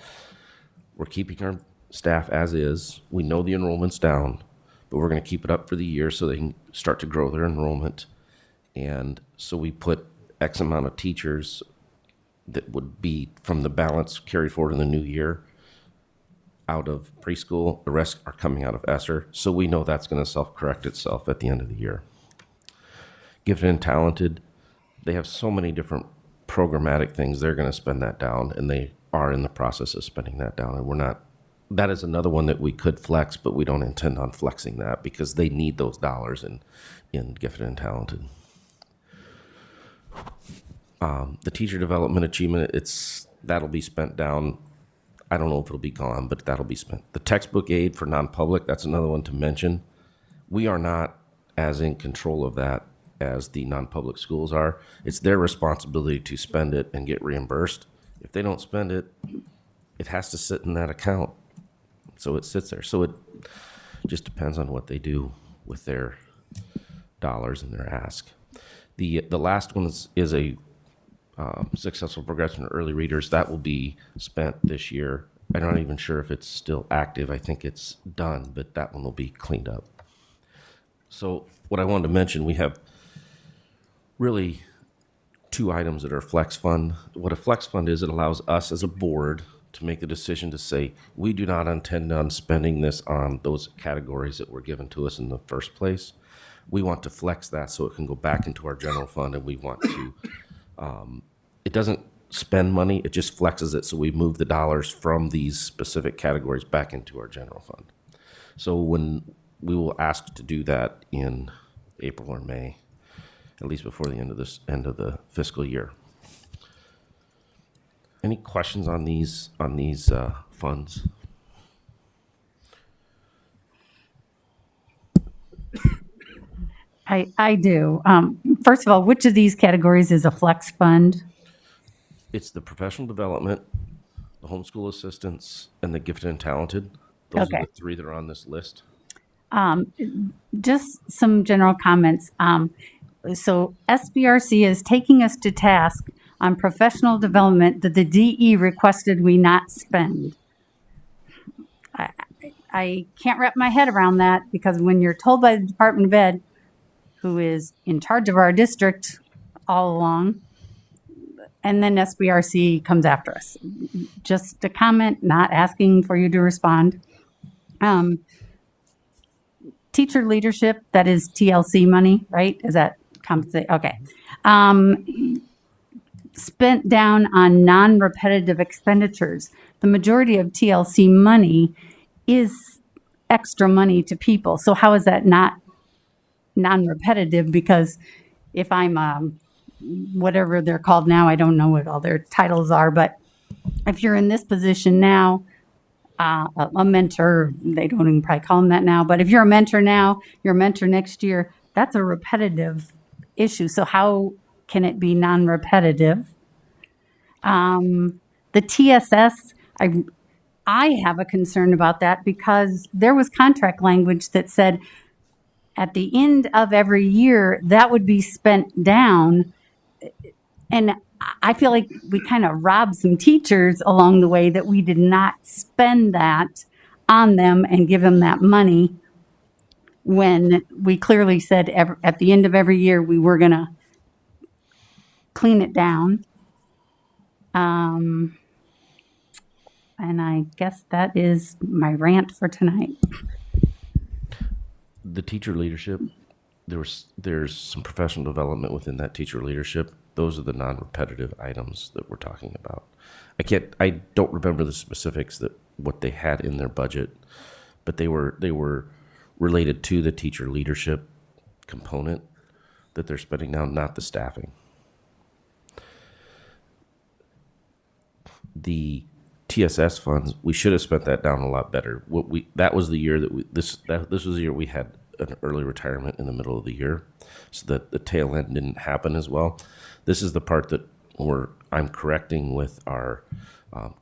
we're keeping our staff as is. We know the enrollment's down, but we're going to keep it up for the year so they can start to grow their enrollment. And so we put X amount of teachers that would be from the balance carried forward in the new year out of preschool. The rest are coming out of ESSER. So we know that's going to self-correct itself at the end of the year. Gifted and Talented, they have so many different programmatic things. They're going to spend that down, and they are in the process of spending that down. And we're not, that is another one that we could flex, but we don't intend on flexing that because they need those dollars in Gifted and Talented. The teacher development achievement, that'll be spent down. I don't know if it'll be gone, but that'll be spent. The textbook aid for non-public, that's another one to mention. We are not as in control of that as the non-public schools are. It's their responsibility to spend it and get reimbursed. If they don't spend it, it has to sit in that account. So it sits there. So it just depends on what they do with their dollars and their ask. The last one is a successful progression of early readers. That will be spent this year. I'm not even sure if it's still active. I think it's done, but that one will be cleaned up. So what I wanted to mention, we have really 2 items that are flex fund. What a flex fund is, it allows us as a board to make the decision to say, we do not intend on spending this on those categories that were given to us in the first place. We want to flex that so it can go back into our general fund, and we want to, it doesn't spend money, it just flexes it, so we move the dollars from these specific categories back into our general fund. So when we will ask to do that in April or May, at least before the end of the fiscal year. Any questions on these funds? I do. First of all, which of these categories is a flex fund? It's the professional development, the homeschool assistance, and the gifted and talented. Those are the 3 that are on this list. Just some general comments. So SBRC is taking us to task on professional development that the DE requested we not spend. I can't wrap my head around that, because when you're told by the Department of Ed, who is in charge of our district all along, and then SBRC comes after us. Just a comment, not asking for you to respond. Teacher leadership, that is TLC money, right? Is that compensate? Okay. Spent down on non-repetitive expenditures. The majority of TLC money is extra money to people. So how is that not non-repetitive? Because if I'm whatever they're called now, I don't know what all their titles are, but if you're in this position now, a mentor, they don't even probably call them that now, but if you're a mentor now, you're a mentor next year, that's a repetitive issue. So how can it be non-repetitive? The TSS, I have a concern about that, because there was contract language that said at the end of every year that would be spent down. And I feel like we kind of robbed some teachers along the way, that we did not spend that on them and give them that money, when we clearly said at the end of every year we were going to clean it down. And I guess that is my rant for tonight. The teacher leadership, there's some professional development within that teacher leadership. Those are the non-repetitive items that we're talking about. I don't remember the specifics that what they had in their budget, but they were related to the teacher leadership component that they're spending now, not the staffing. The TSS funds, we should have spent that down a lot better. That was the year that this was the year we had an early retirement in the middle of the year, so that the tail end didn't happen as well. This is the part that I'm correcting with our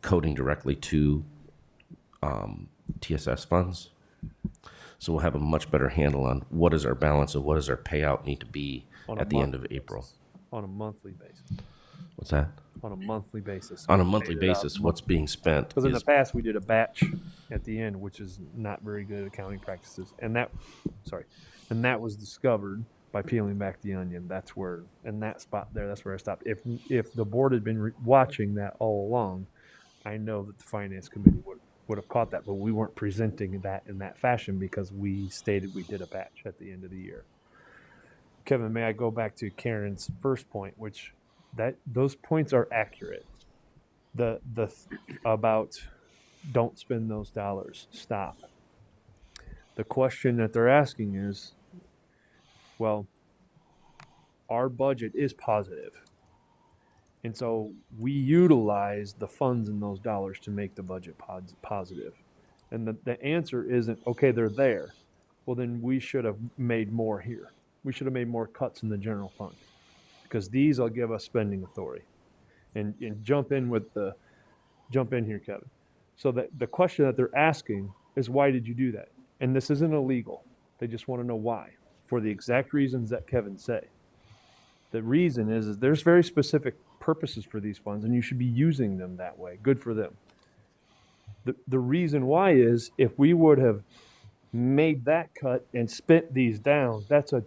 coding directly to TSS funds. So we'll have a much better handle on what is our balance and what does our payout need to be at the end of April. On a monthly basis. What's that? On a monthly basis. On a monthly basis, what's being spent Because in the is, past, we did a batch at the end, which is not very good accounting practices. And that was discovered by peeling back the onion. That's where, in that spot there, that's where I stopped. If the board had been watching that all along, I know that the finance committee would have caught that, but we weren't presenting that in that fashion because we stated we did a batch at the end of the year. Kevin, may I go back to Karen's first point, which those points are accurate. The about don't spend those dollars, stop. The question that they're asking is, well, our budget is positive. And so we utilize the funds in those dollars to make the budget positive. And the answer isn't, okay, they're there. Well, then we should have made more here. We should have made more cuts in the general fund because these will give us spending authority. And jump in here, Kevin. So the question that they're asking is, why did you do that? And this isn't illegal. They just want to know why, for the exact reasons that Kevin said. The reason is there's very specific purposes for these funds, and you should be using them that way. Good for them. The reason why is if we would have made that cut and spent these down, that's a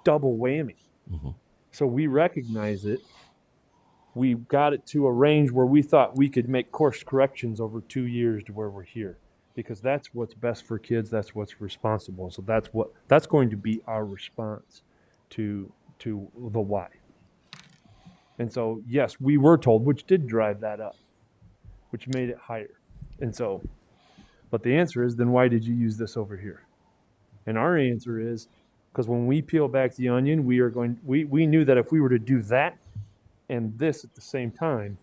double whammy. Mm-hmm. So we recognize it. We got it to a range where we thought we could make course corrections over 2 years to where we're here, because that's what's best for kids. That's what's responsible. So that's going to be our response to the why. And so, yes, we were told, which did drive that up, which made it higher. And so, but the answer is, then why did you use this over here? And our answer is, because when we peel back the onion, we knew that if we were to do that and this at the same time,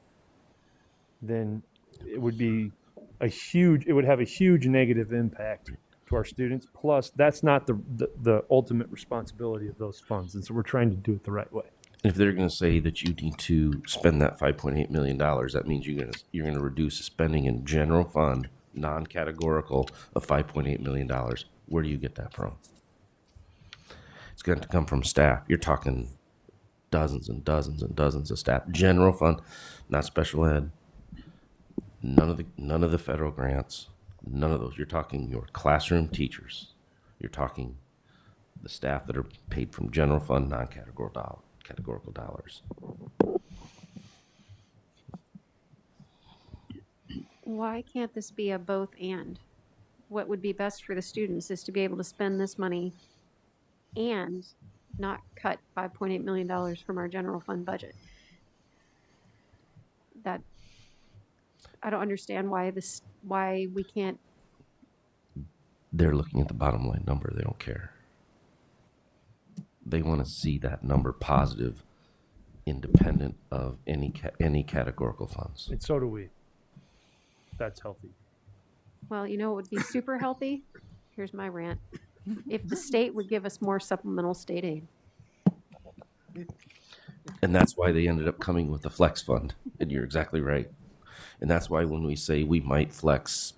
then it would have a huge negative impact to our students. Plus, that's not the ultimate responsibility of those funds. And so we're trying to do it the right way. if they're going to say that you need to spend that $5.8 million, that means you're going to reduce spending in general fund, non-categorical, of $5.8 million. Where do you get that from? It's going to come from staff. You're talking dozens and dozens and dozens of staff. General fund, not special ed. None of the federal grants. None of those. You're talking your classroom teachers. You're talking the staff that are paid from general fund, non-categorical dollars. Why can't this be a both and? What would be best for the students is to be able to spend this money and not cut $5.8 million from our general fund budget. That I don't understand why we can't. They're looking at the bottom line number. They don't care. They want to see that number positive, independent of any categorical funds. And so do we. That's healthy. Well, you know what would be super healthy? Here's my rant. If the state would give us more supplemental state aid. And that's why they ended up coming with the flex fund. And you're exactly right. And that's why when we say we might flex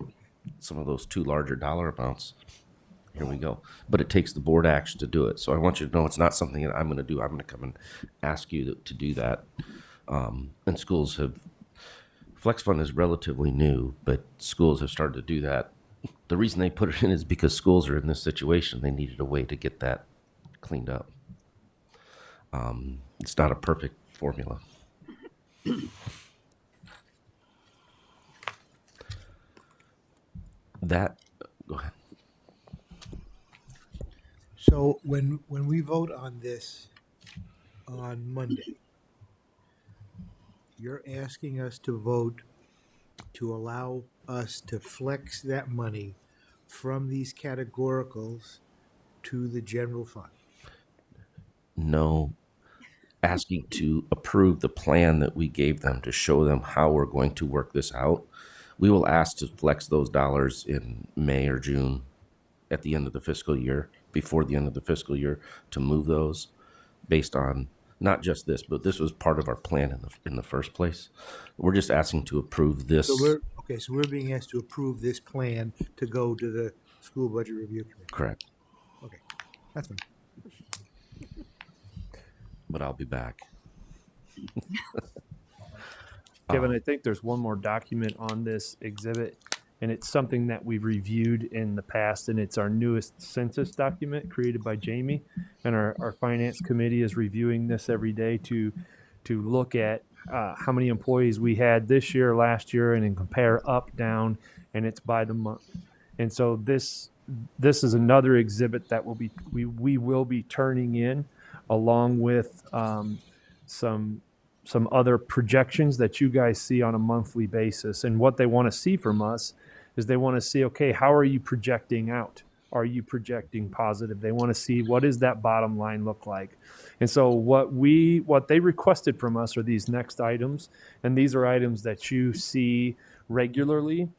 some of those two larger dollar amounts, here we go. But it takes the board action to do it. So I want you to know it's not something that I'm going to do. I'm going to come and ask you to do that. And schools have, flex fund is relatively new, but schools have started to do that. The reason they put it in is because schools are in this situation. They needed a way to get that cleaned up. It's not a perfect formula. Go ahead. So when we vote on this on Monday, you're asking us to vote to allow us to flex that money from these categoricals to the general fund. No, asking to approve the plan that we gave them to show them how we're going to work this out. We will ask to flex those dollars in May or June at the end of the fiscal year, before the end of the fiscal year, to move those based on not just this, but this was part of our plan in the first place. We're just asking to approve this. So we're being asked to approve this plan to go to the school budget review committee. Correct. Okay, that's fine. But I'll be back. Kevin, I think there's one more document on this exhibit, and it's something that we've reviewed in the past, and it's our newest census document created by Jamie, and our finance committee is reviewing this every day to look at how many employees we had this year, last year, and then compare up, down, and it's by the month. And so this is another exhibit that we will be turning in, along with some other projections that you guys see on a monthly basis. And what they want to see from us is they want to see, okay, how are you projecting out? Are you projecting positive? They want to see, what does that bottom line look like? And so what they requested from us are these next items. And these are items that you see regularly.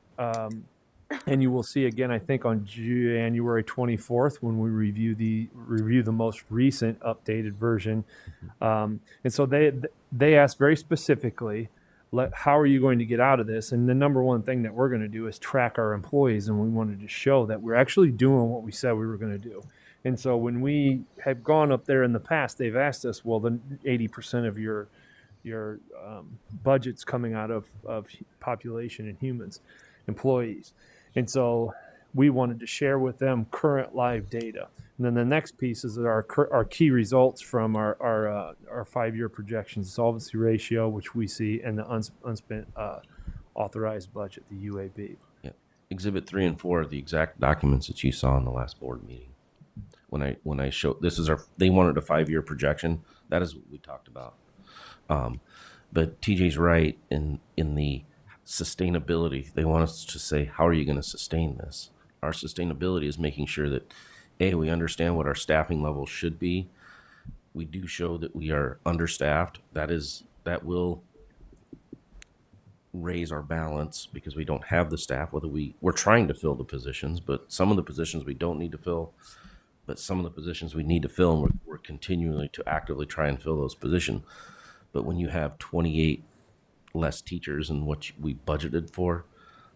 And you will see again, I think, on January 24th when we review the most recent updated version. And so they asked very specifically, how are you going to get out of this? And the number one thing that we're going to do is track our employees, and we wanted to show that we're actually doing what we said we were going to do. And so when we have gone up there in the past, they've asked us, well, then 80% of your budget's coming out of population and humans, employees. And so we wanted to share with them current live data. And then the next piece is our key results from our 5-year projections, solvency ratio, which we see, and the unspent authorized budget, the UAB. Yeah. Exhibit 3 and 4 are the exact documents that you saw in the last board meeting. When I showed, they wanted a 5-year projection. That is what we talked about. But TJ's right in the sustainability. They want us to say, how are you going to sustain this? Our sustainability is making sure that, A, we understand what our staffing levels should be. We do show that we are understaffed. That will raise our balance because we don't have the staff. We're trying to fill the positions, but some of the positions we don't need to fill, but some of the positions we need to fill, and we're continually to actively try and fill those positions. But when you have 28 less teachers than what we budgeted for,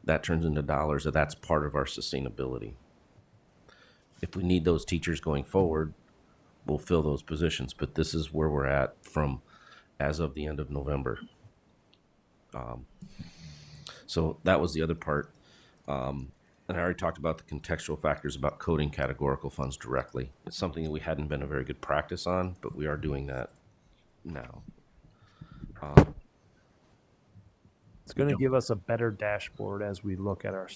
that turns into dollars. That's part of our sustainability. If we need those teachers going forward, we'll fill those positions. But this is where we're at from as of the end of November. So that was the other part. And I already talked about the contextual factors about coding categorical funds directly. It's something that we hadn't been a very good practice on, but we are doing that now. It's going to give us a better dashboard as we look at our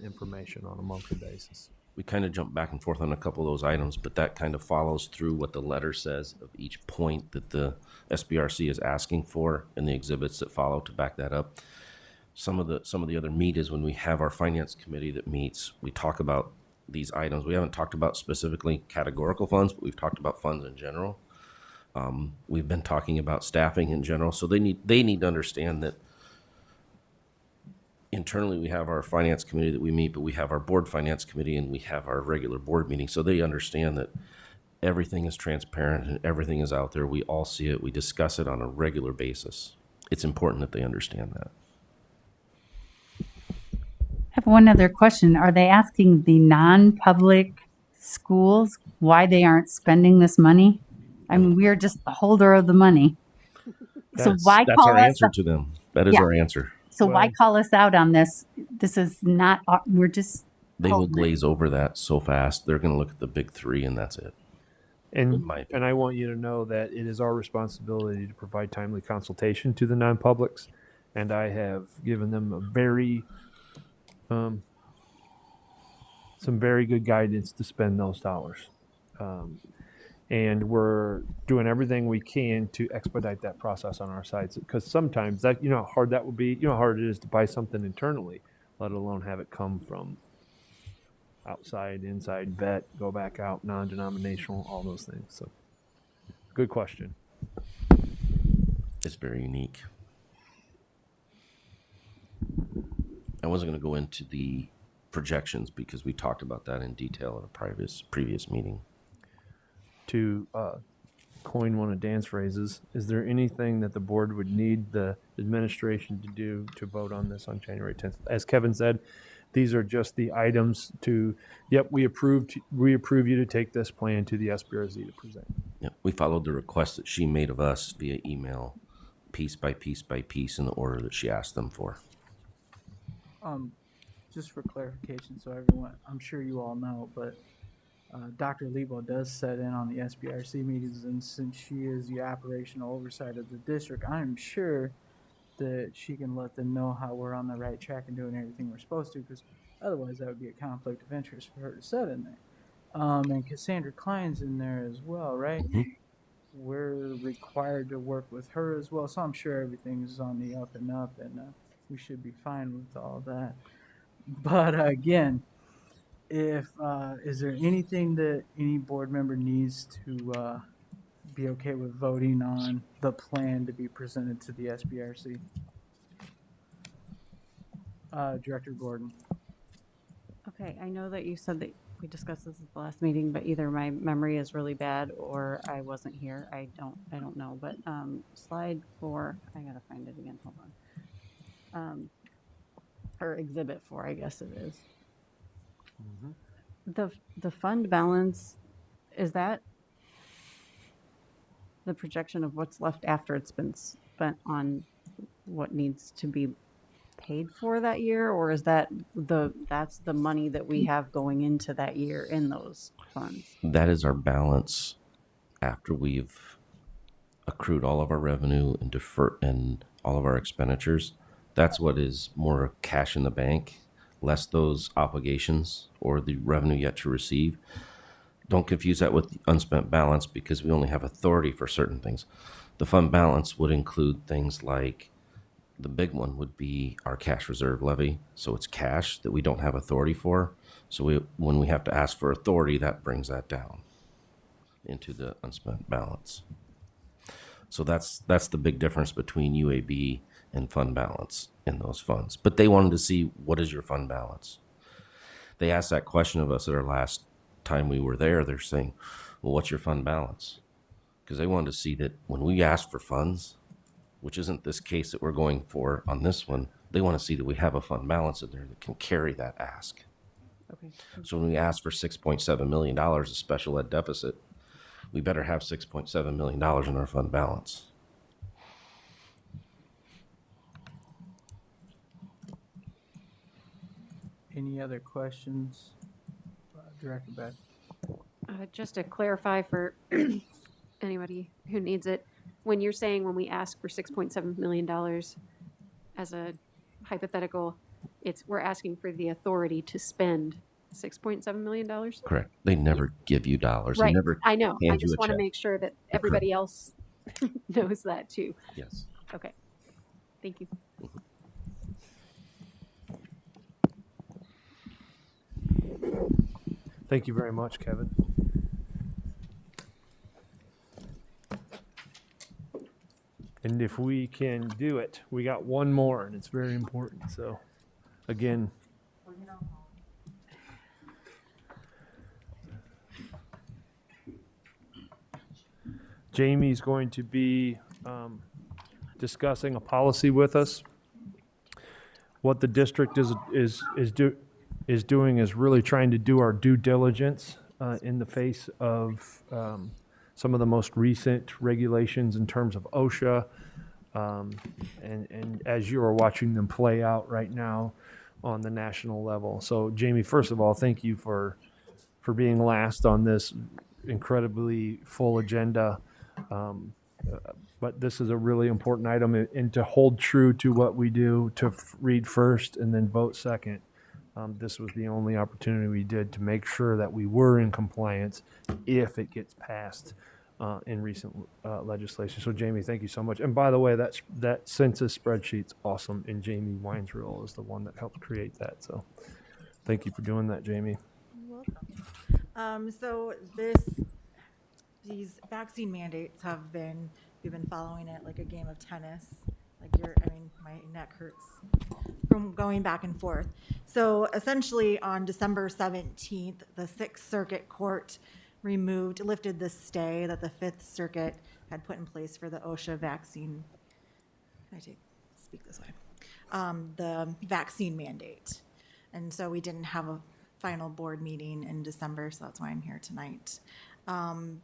information on a monthly basis. We kind of jump back and forth on a couple of those items, but that kind of follows through what the letter says of each point that the SBRC is asking for and the exhibits that follow to back that up. Some of the other meat is when we have our finance committee that meets, we talk about these items. We haven't talked about specifically categorical funds, but we've talked about funds in general. We've been talking about staffing in general, so they need to understand that internally we have our finance committee that we meet, but we have our board finance committee and we have our regular board meeting. So they understand that everything is transparent and everything is out there. We all see it. We discuss it on a regular basis. It's important that they understand that. I have one other question. Are they asking the non-public schools why they aren't spending this money? I mean, we are just the holder of the money. So why that's call our us answer to them. That is our answer. So why call us out on this? This is not, we're just. They will glaze over that so fast. They're going to look at the big three and that's it. And I want you to know that it is our responsibility to provide timely consultation to the non-publics. And I have given them a some very good guidance to spend those dollars. And we're doing everything we can to expedite that process on our sides. Because sometimes that, how hard that would be, how hard it is to buy something internally, let alone have it come from outside, inside, vet, go back out, non-denominational, all those things. So good question. It's very unique. I wasn't going to go into the projections because we talked about that in detail at a previous meeting. To coin one of Dan's phrases, is there anything that the board would need the administration to do to vote on this on January 10th? As Kevin said, these are just the items to, yep, we approve you to take this plan to the SBRZ to present. Yeah, we followed the request that she made of us via email, piece by piece by piece, in the order that she asked them for. Just for clarification, so everyone, I'm sure you all know, but Dr. Lebo does sit in on the SBRC meetings, and since she is the operational oversight of the district, I'm sure that she can let them know how we're on the right track and doing everything we're supposed to, because otherwise that would be a conflict of interest for her to sit in there. And Cassandra Klein's in there as well, right? Mm-hmm. We're required to work with her as well, so I'm sure everything's on the up and up, and we should be fine with all that. But again, if is there anything that any board member needs to be okay with voting on the plan to be presented to the SBRC? Director Gordon. Okay, I know that you said that we discussed this at the last meeting, but either my memory is really bad or I wasn't here. I don't know. But slide 4, I gotta find it again. Hold on. Or exhibit 4, I guess it is. The fund balance, is that the projection of what's left after it's been spent on what needs to be paid for that year, or is that's the money that we have going into that year in those funds? That is our balance after we've accrued all of our revenue and defer and all of our expenditures. That's what is more cash in the bank, less those obligations or the revenue yet to receive. Don't confuse that with the unspent balance, because we only have authority for certain things. The fund balance would include things like, the big one would be our cash reserve levy. So it's cash that we don't have authority for. So when we have to ask for authority, that brings that down into the unspent balance. So that's the big difference between UAB and fund balance in those funds. But they wanted to see, what is your fund balance? They asked that question of us at our last time we were there. They're saying, well, what's your fund balance? Because they wanted to see that when we ask for funds, which isn't this case that we're going for on this one, they want to see that we have a fund balance in there that can carry that ask. Okay. So when we ask for $6.7 million of special ed deficit, we better have $6.7 million in our fund balance. Any other questions? Director Beck. Just to clarify for anybody who needs it, when you're saying when we ask for $6.7 million as a hypothetical, we're asking for the authority to spend $6.7 million? Correct. They never give you dollars. Right. They never I know. I hand you just a want to check. make sure that everybody else knows that too. Yes. Okay. Thank you. Thank you very much, Kevin. And if we can do it, we got one more, and it's very important. So, again, Jamie's going to be discussing a policy with us. What the district is doing is really trying to do our due diligence in the face of some of the most recent regulations in terms of OSHA, and as you are watching them play out right now on the national level. So, Jamie, first of all, thank you for being last on this incredibly full agenda. But this is a really important item, and to hold true to what we do, to read first and then vote second. This was the only opportunity we did to make sure that we were in compliance if it gets passed in recent legislation. So, Jamie, thank you so much. And by the way, that census spreadsheet's awesome, and Jamie Winesreel is the one that helped create that. So thank you for doing that, Jamie. You're welcome. So these vaccine mandates we've been following it like a game of tennis. My neck hurts from going back and forth. So essentially on December 17th, the Sixth Circuit Court lifted the stay that the Fifth Circuit had put in place for the OSHA vaccine. Can I speak this way? The vaccine mandate. And so we didn't have a final board meeting in December, so that's why I'm here tonight.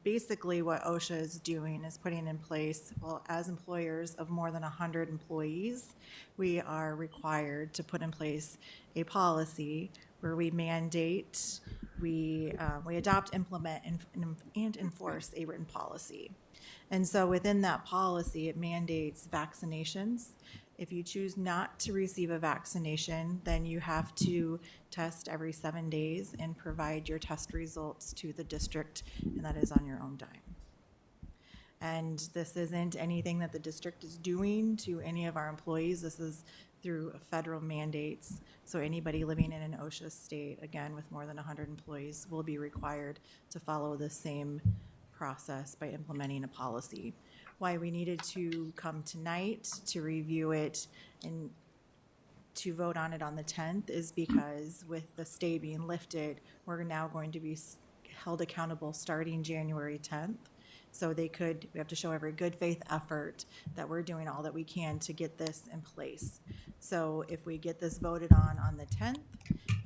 Basically, what OSHA is doing is putting in place, well, as employers of more than 100 employees, we are required to put in place a policy where we mandate, we adopt, implement, and enforce a written policy. And so within that policy, it mandates vaccinations. If you choose not to receive a vaccination, then you have to test every 7 days and provide your test results to the district, and that is on your own dime. And this isn't anything that the district is doing to any of our employees. This is through federal mandates. So anybody living in an OSHA state, again, with more than 100 employees, will be required to follow the same process by implementing a policy. Why we needed to come tonight to review it and to vote on it on the 10th is because with the stay being lifted, we're now going to be held accountable starting January 10th. So we have to show every good faith effort that we're doing all that we can to get this in place. So if we get this voted on the 10th,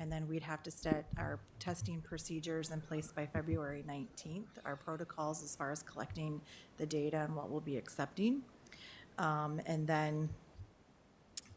and then we'd have to set our testing procedures in place by February 19th, our protocols as far as collecting the data and what we'll be accepting. And then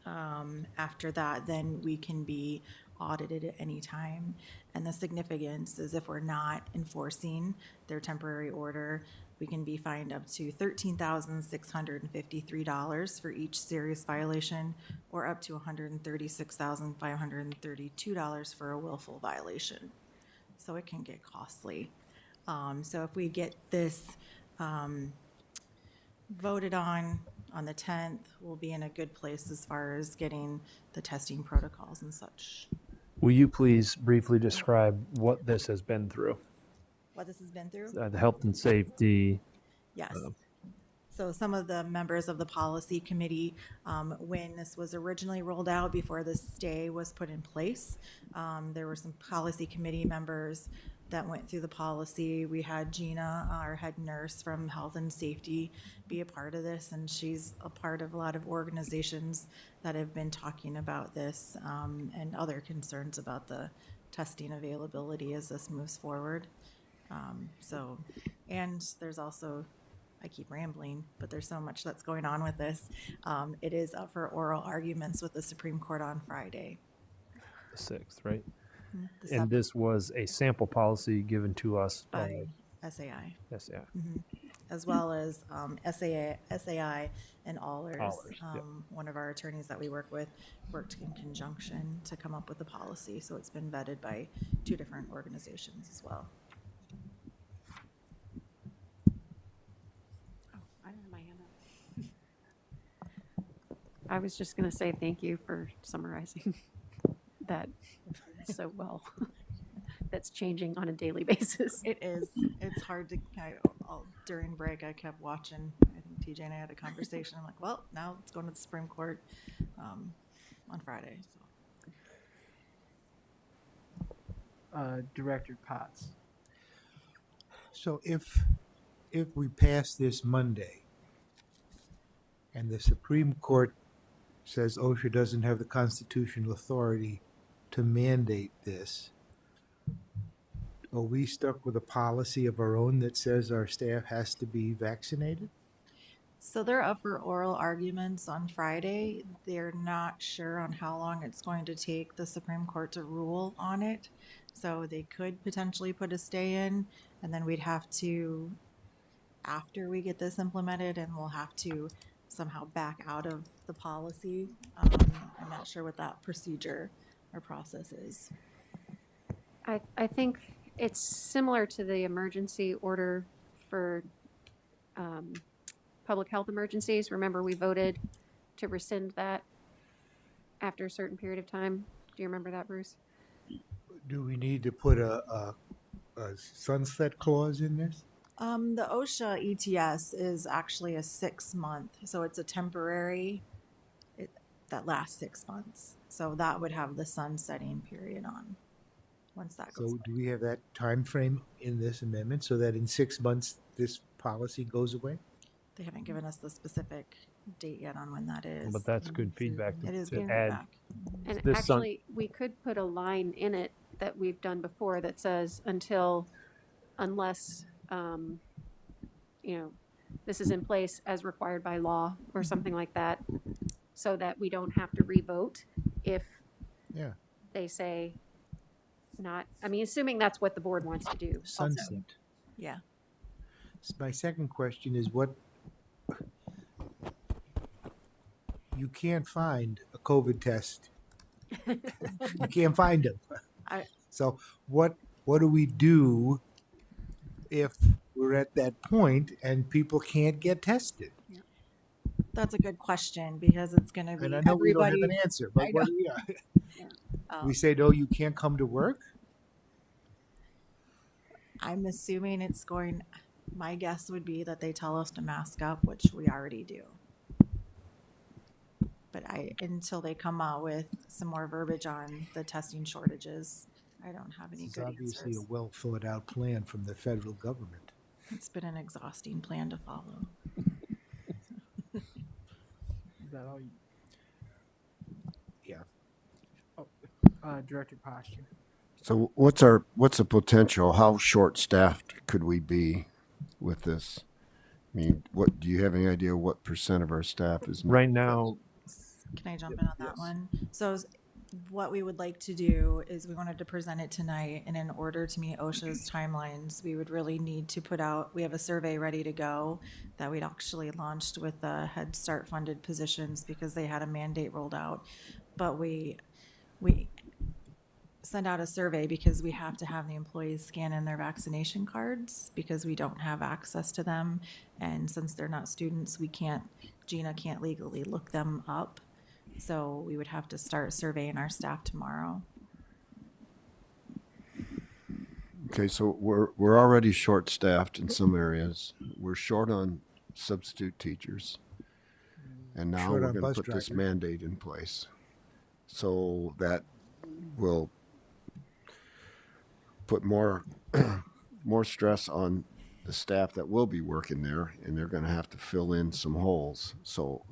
after that, then we can be audited at any time. And the significance is if we're not enforcing their temporary order, we can be fined up to $13,653 for each serious violation, or up to $136,532 for a willful violation. So it can get costly. So if we get this voted on the 10th, we'll be in a good place as far as getting the testing protocols and such. Will you please briefly describe what this has been through? What this has been through? The health and safety. Yes. So some of the members of the policy committee, when this was originally rolled out before the stay was put in place, there were some policy committee members that went through the policy. We had Gina, our head nurse from health and safety, be a part of this, and she's a part of a lot of organizations that have been talking about this and other concerns about the testing availability as this moves forward. And there's also, I keep rambling, but there's so much that's going on with this. It is up for oral arguments with the Supreme Court on Friday. The 6th, right? The And this was a sample policy given to us by SAI. SAI. As well as SAI and Allers. Yep. One of our attorneys that we work with worked in conjunction to come up with the policy. So it's been vetted by 2 different organizations as well. I was just going to say thank you for summarizing that so well. That's changing on a daily basis. It is. It's hard to, during break, I kept watching. I think TJ and I had a conversation. I'm like, well, now it's going to the Supreme Court on Friday. So. Director Potts. So if we pass this Monday and the Supreme Court says OSHA doesn't have the constitutional authority to mandate this, are we stuck with a policy of our own that says our staff has to be vaccinated? So they're up for oral arguments on Friday. They're not sure on how long it's going to take the Supreme Court to rule on it. So they could potentially put a stay in, and then we'd have to, after we get this implemented, and we'll have to somehow back out of the policy. I'm not sure what that procedure or process is. I think it's similar to the emergency order for public health emergencies. Remember, we voted to rescind that after a certain period of time. Do you remember that, Bruce? Do we need to put a sunset clause in this? The OSHA ETS is actually a 6-month, so it's a temporary, that lasts 6 months. So that would have the sunsetting period on. once that goes. So do we have that time frame in this amendment so that in 6 months this policy goes away? They haven't given us the specific date yet on when that is. But that's good feedback It is to good add. feedback. And This sun- actually, we could put a line in it that we've done before that says unless, this is in place as required by law or something like that, so that we don't have to revote if Yeah. they say not, assuming that's what the board wants to do. also. Sunset. Yeah. My second question is what you can't find a COVID test. You can't find them. So what do we do if we're at that point and people can't get tested? That's a good question because it's going to be And I know we don't have everybody. an answer, but I what know. do we say, no, you can't come to work? I'm assuming it's going, my guess would be that they tell us to mask up, which we already do. But until they come out with some more verbiage on the testing shortages, I don't have any It's good obviously answers. a well thought out plan from the federal government. It's been an exhausting plan to follow. Is that all you? Yeah. Director Posture. So what's the potential? How short-staffed could we be with this? I mean, do you have any idea what percent of our staff is? Right now, Can I jump in on that one? So what we would like to do is we wanted to present it tonight, and in order to meet OSHA's timelines, we would really need to we have a survey ready to go that we'd actually launched with the Head Start funded positions because they had a mandate rolled out. But we send out a survey because we have to have the employees scan in their vaccination cards because we don't have access to them. And since they're not students, Gina can't legally look them up. So we would have to start surveying our staff tomorrow. Okay, so we're already short-staffed in some areas. We're short on substitute teachers. And now Short we're on going bus to put this drivers. mandate in place. So that will put more stress on the staff that will be working there, and they're going to have to fill in some holes. So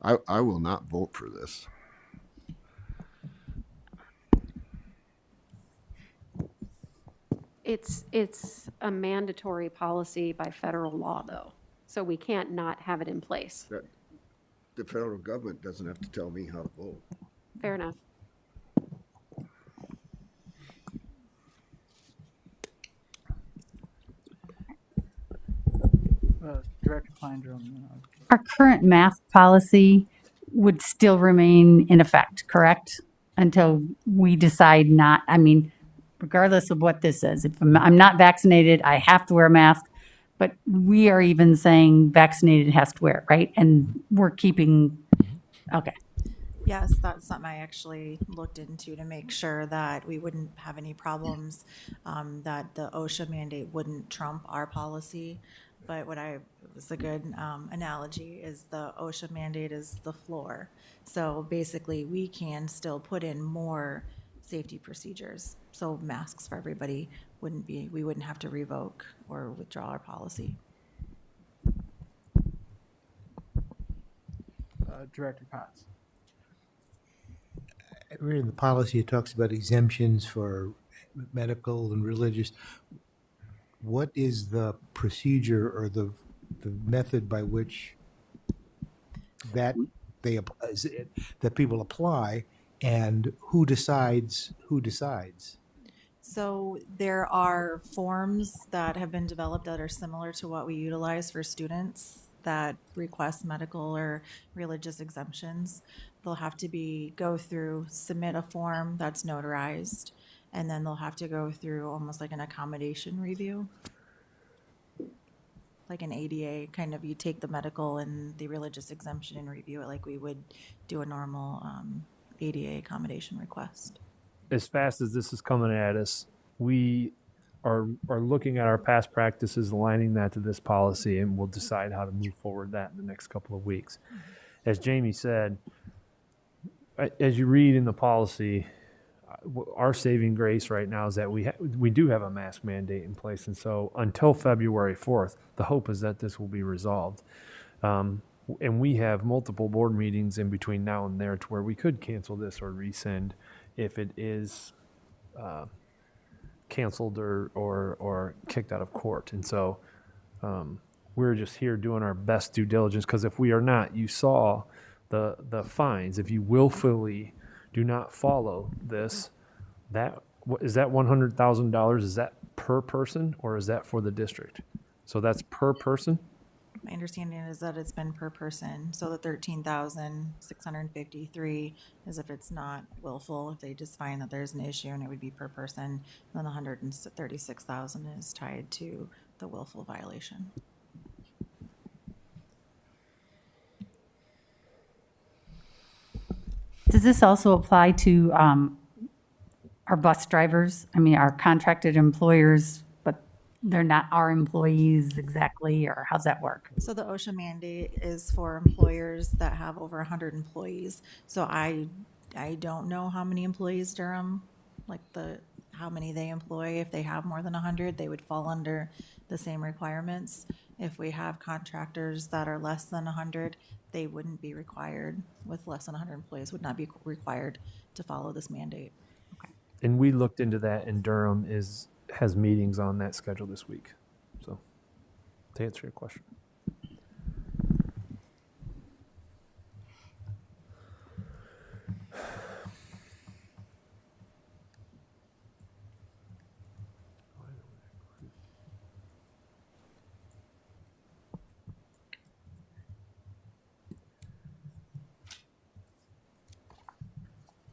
I will not vote for this. It's a mandatory policy by federal law, though, so we can't not have it in place. The federal government doesn't have to tell me how to vote. Fair enough. Director Kleindrum. Our current mask policy would still remain in effect, correct? Until we decide not, regardless of what this says. If I'm not vaccinated, I have to wear a mask. But we are even saying vaccinated has to wear it, right? And we're keeping, okay. Yes, that's something I actually looked into to make sure that we wouldn't have any problems, that the OSHA mandate wouldn't trump our policy. But it was a good analogy is the OSHA mandate is the floor. So basically we can still put in more safety procedures. So masks for everybody we wouldn't have to revoke or withdraw our policy. Director Potts. In the policy, it talks about exemptions for medical and religious. What is the procedure or the method by which that people apply, and who decides? So there are forms that have been developed that are similar to what we utilize for students that request medical or religious exemptions. They'll have to submit a form that's notarized, and then they'll have to go through almost like an accommodation review. Like an ADA, kind of you take the medical and the religious exemption and review it like we would do a normal ADA accommodation request. as fast as this is coming at us, we are looking at our past practices, aligning that to this policy, and we'll decide how to move forward that in the next couple of weeks. As Jamie said, as you read in the policy, our saving grace right now is that we do have a mask mandate in place. And so until February 4th, the hope is that this will be resolved. And we have multiple board meetings in between now and there to where we could cancel this or rescind if it is canceled or kicked out of court. And so we're just here doing our best due diligence, because if we are not, you saw the fines. If you willfully do not follow this, is that $100,000? Is that per person or is that for the district? So that's per person? My understanding is that it's been per person. So the 13,653 is if it's not willful, if they just find that there's an issue, and it would be per person. Then the 136,000 is tied to the willful violation. Does this also apply to our bus drivers? I mean, our contracted employers, but they're not our employees exactly, or how's that work? So the OSHA mandate is for employers that have over 100 employees. So I don't know how many employees Durham, how many they employ. If they have more than 100, they would fall under the same requirements. If we have contractors that are less than 100, they wouldn't be required, with less than 100 employees, would not be required to follow this mandate. And we looked into that, and Durham has meetings on that schedule this week. So to answer your question.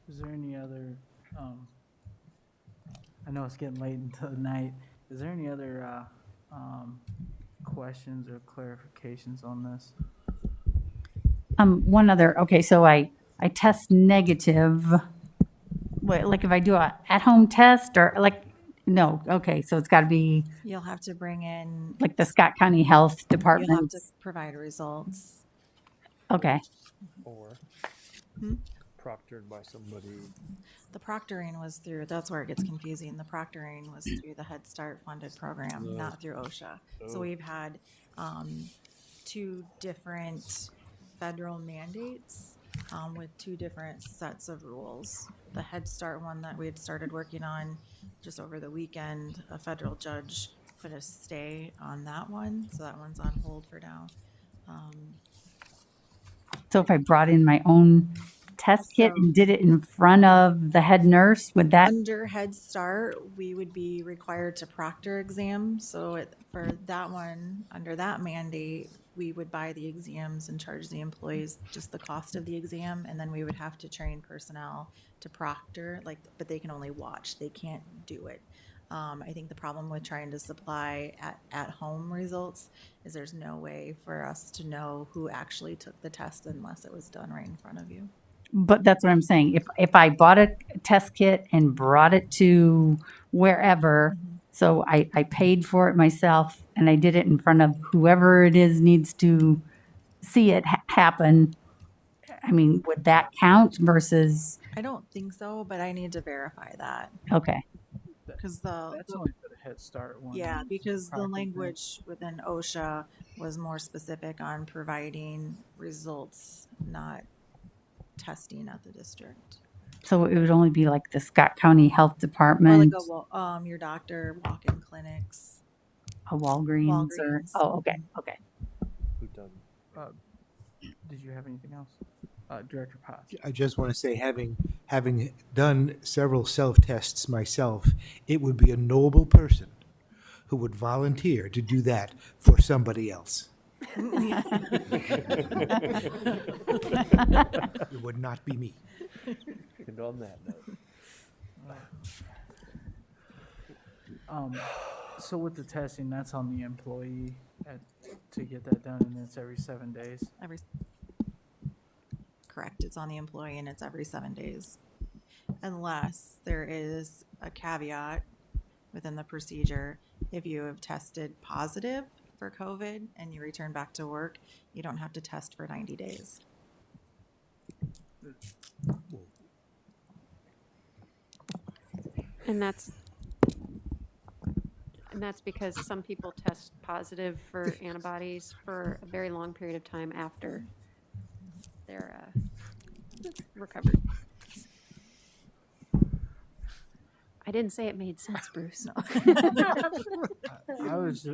Is there any other, I know it's getting late into the night. Is there any other questions or clarifications on this? One other, okay, so I test negative. Wait, like if I do a at-home test or no, okay, so it's got to be You'll have to bring in, like the Scott County Health you'll have Department. to provide results. Okay. Or proctored by somebody. The proctoring was through, that's where it gets confusing. The proctoring was through the Head Start funded program, not through OSHA. So we've had 2 different federal mandates with 2 different sets of rules. The Head Start one that we had started working on just over the weekend, a federal judge put a stay on that one, so that one's on hold for now. So if I brought in my own test kit and did it in front of the head nurse, would that? Under Head Start, we would be required to proctor exams. So for that one, under that mandate, we would buy the exams and charge the employees just the cost of the exam, and then we would have to train personnel to proctor, but they can only watch, they can't do it. I think the problem with trying to supply at-home results is there's no way for us to know who actually took the test unless it was done right in front of you. But that's what I'm saying. If I bought a test kit and brought it to wherever, so I paid for it myself and I did it in front of whoever it is needs to see it happen, I mean, would that count versus? I don't think so, but I need to verify that. Okay. Because That's only for the Head Start one. Yeah, because the Proctor language within OSHA was more specific on providing results, not testing at the district. So it would only be like the Scott County Health Or Department, your doctor, walk-in clinics. a Walgreens or, Walgreens. oh, okay. Who doesn't? Did you have anything else? Director Potts. I just want to say, having done several self-tests myself, it would be a noble person who would volunteer to do that for somebody else. It would not be me. And on that note. So with the testing, that's on the employee to get that done, and it's every 7 days. Correct, it's on the employee and it's every 7 days. Unless there is a caveat within the procedure. If you have tested positive for COVID and you return back to work, you don't have to test for 90 days. And that's because some people test positive for antibodies for a very long period of time after they're recovered. I didn't say it made sense, Bruce.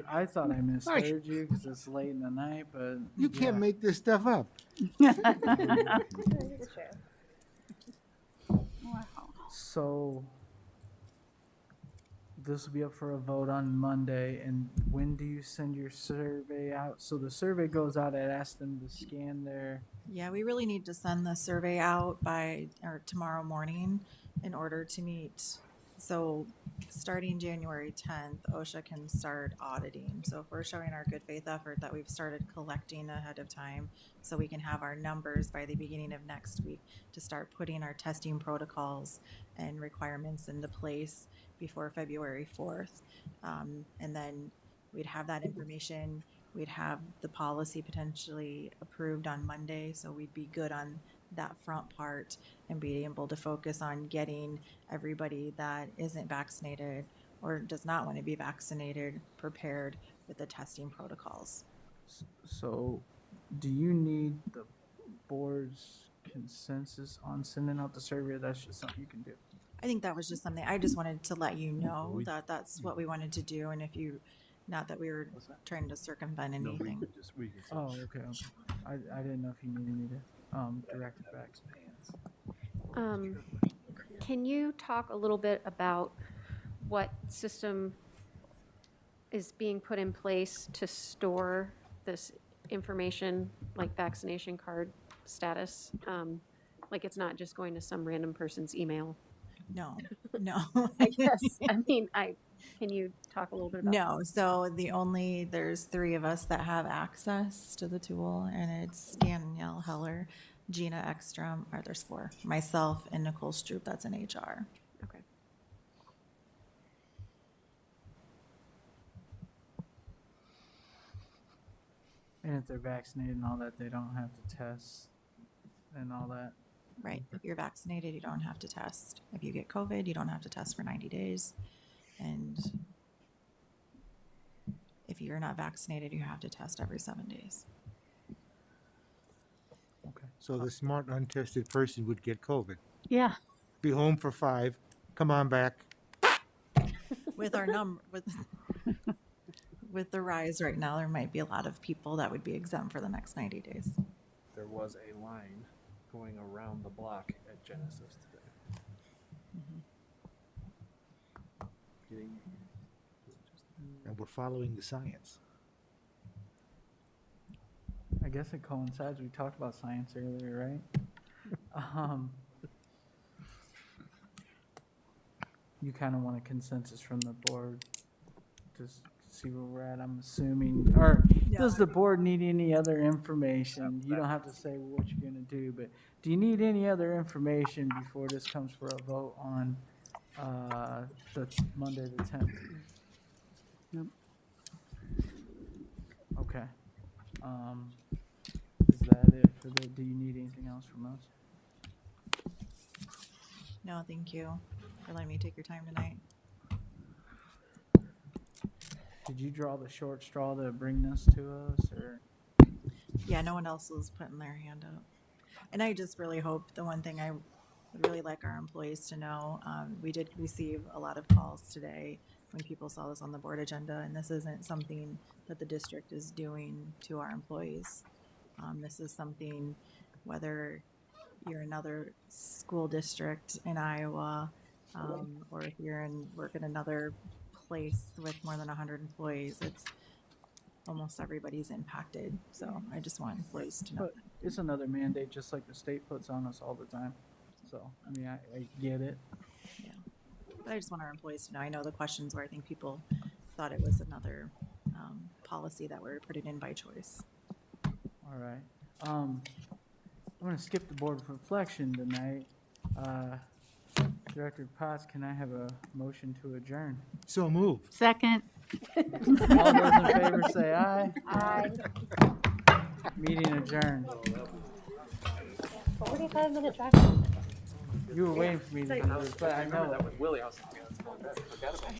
I thought I misheard you because it's late in the night, but You can't make this stuff up. So this will be up for a vote on Monday. And when do you send your survey out? So the survey goes out. I'd ask them to scan their. Yeah, we really need to send the survey out by tomorrow morning in order to meet. So starting January 10th, OSHA can start auditing. So if we're showing our good faith effort that we've started collecting ahead of time, so we can have our numbers by the beginning of next week to start putting our testing protocols and requirements into place before February 4th. And then we'd have that information. We'd have the policy potentially approved on Monday, so we'd be good on that front part and be able to focus on getting everybody that isn't vaccinated or does not want to be vaccinated prepared with the testing protocols. So do you need the board's consensus on sending out the survey? Or that's just something you can do. I think that was just something I just wanted to let you know that that's what we wanted to do. And if you, not that we were trying to circumvent anything. Oh, okay. I didn't know if you needed me to direct it back. Can you talk a little bit about what system is being put in place to store this information, like vaccination card status? Like it's not just going to some random person's email. No. I guess. I mean, can you talk a little bit about No, so there's 3 of us that have access to the tool, and it's Danielle Heller, Gina Ekstrom, or there's 4, myself and Nicole Stroop, that's in HR. Okay. And if they're vaccinated and all that, they don't have to test and all that. Right. If you're vaccinated, you don't have to test. If you get COVID, you don't have to test for 90 days. And if you're not vaccinated, you have to test every 7 days. Okay. So the smart untested person would get COVID. Yeah. Be home for 5. Come on back. With our with the rise right now, there might be a lot of people that would be exempt for the next 90 days. There was a line going around the block at Genesis today. And we're following the science. I guess it coincides. We talked about science earlier, right? You kind of want a consensus from the board to see where we're at, I'm assuming. Or does the board need any other information? You don't have to say what you're going to do, but do you need any other information before this comes for a vote on the Monday the 10th? Nope. Okay. Is that it for the, do you need anything else from us? No, thank you for letting me take your time tonight. Did you draw the short straw to bring this to us, or? Yeah, no one else was putting their hand up. And I just really hope, the one thing I would really like our employees to know, we did receive a lot of calls today when people saw this on the board agenda, and this isn't something that the district is doing to our employees. This is something, whether you're another school district in Iowa, or if you're work in another place with more than 100 employees, it's almost everybody's impacted. So I just want employees to know. But it's another mandate, just like the state puts on us all the time. So, I mean, I get it. Yeah. But I just want our employees to know. I know the questions where I think people thought it was another policy that we're putting in by choice. All right. I'm going to skip the board of reflection tonight. Director Potts, can I have a motion to adjourn? So move. Second. All those in favor say aye. Aye. Meeting adjourned. 45-minute drive. You were waiting for me to do this, but I know. That was Willie. I was like, "Yeah, that's going better." Forgot about it.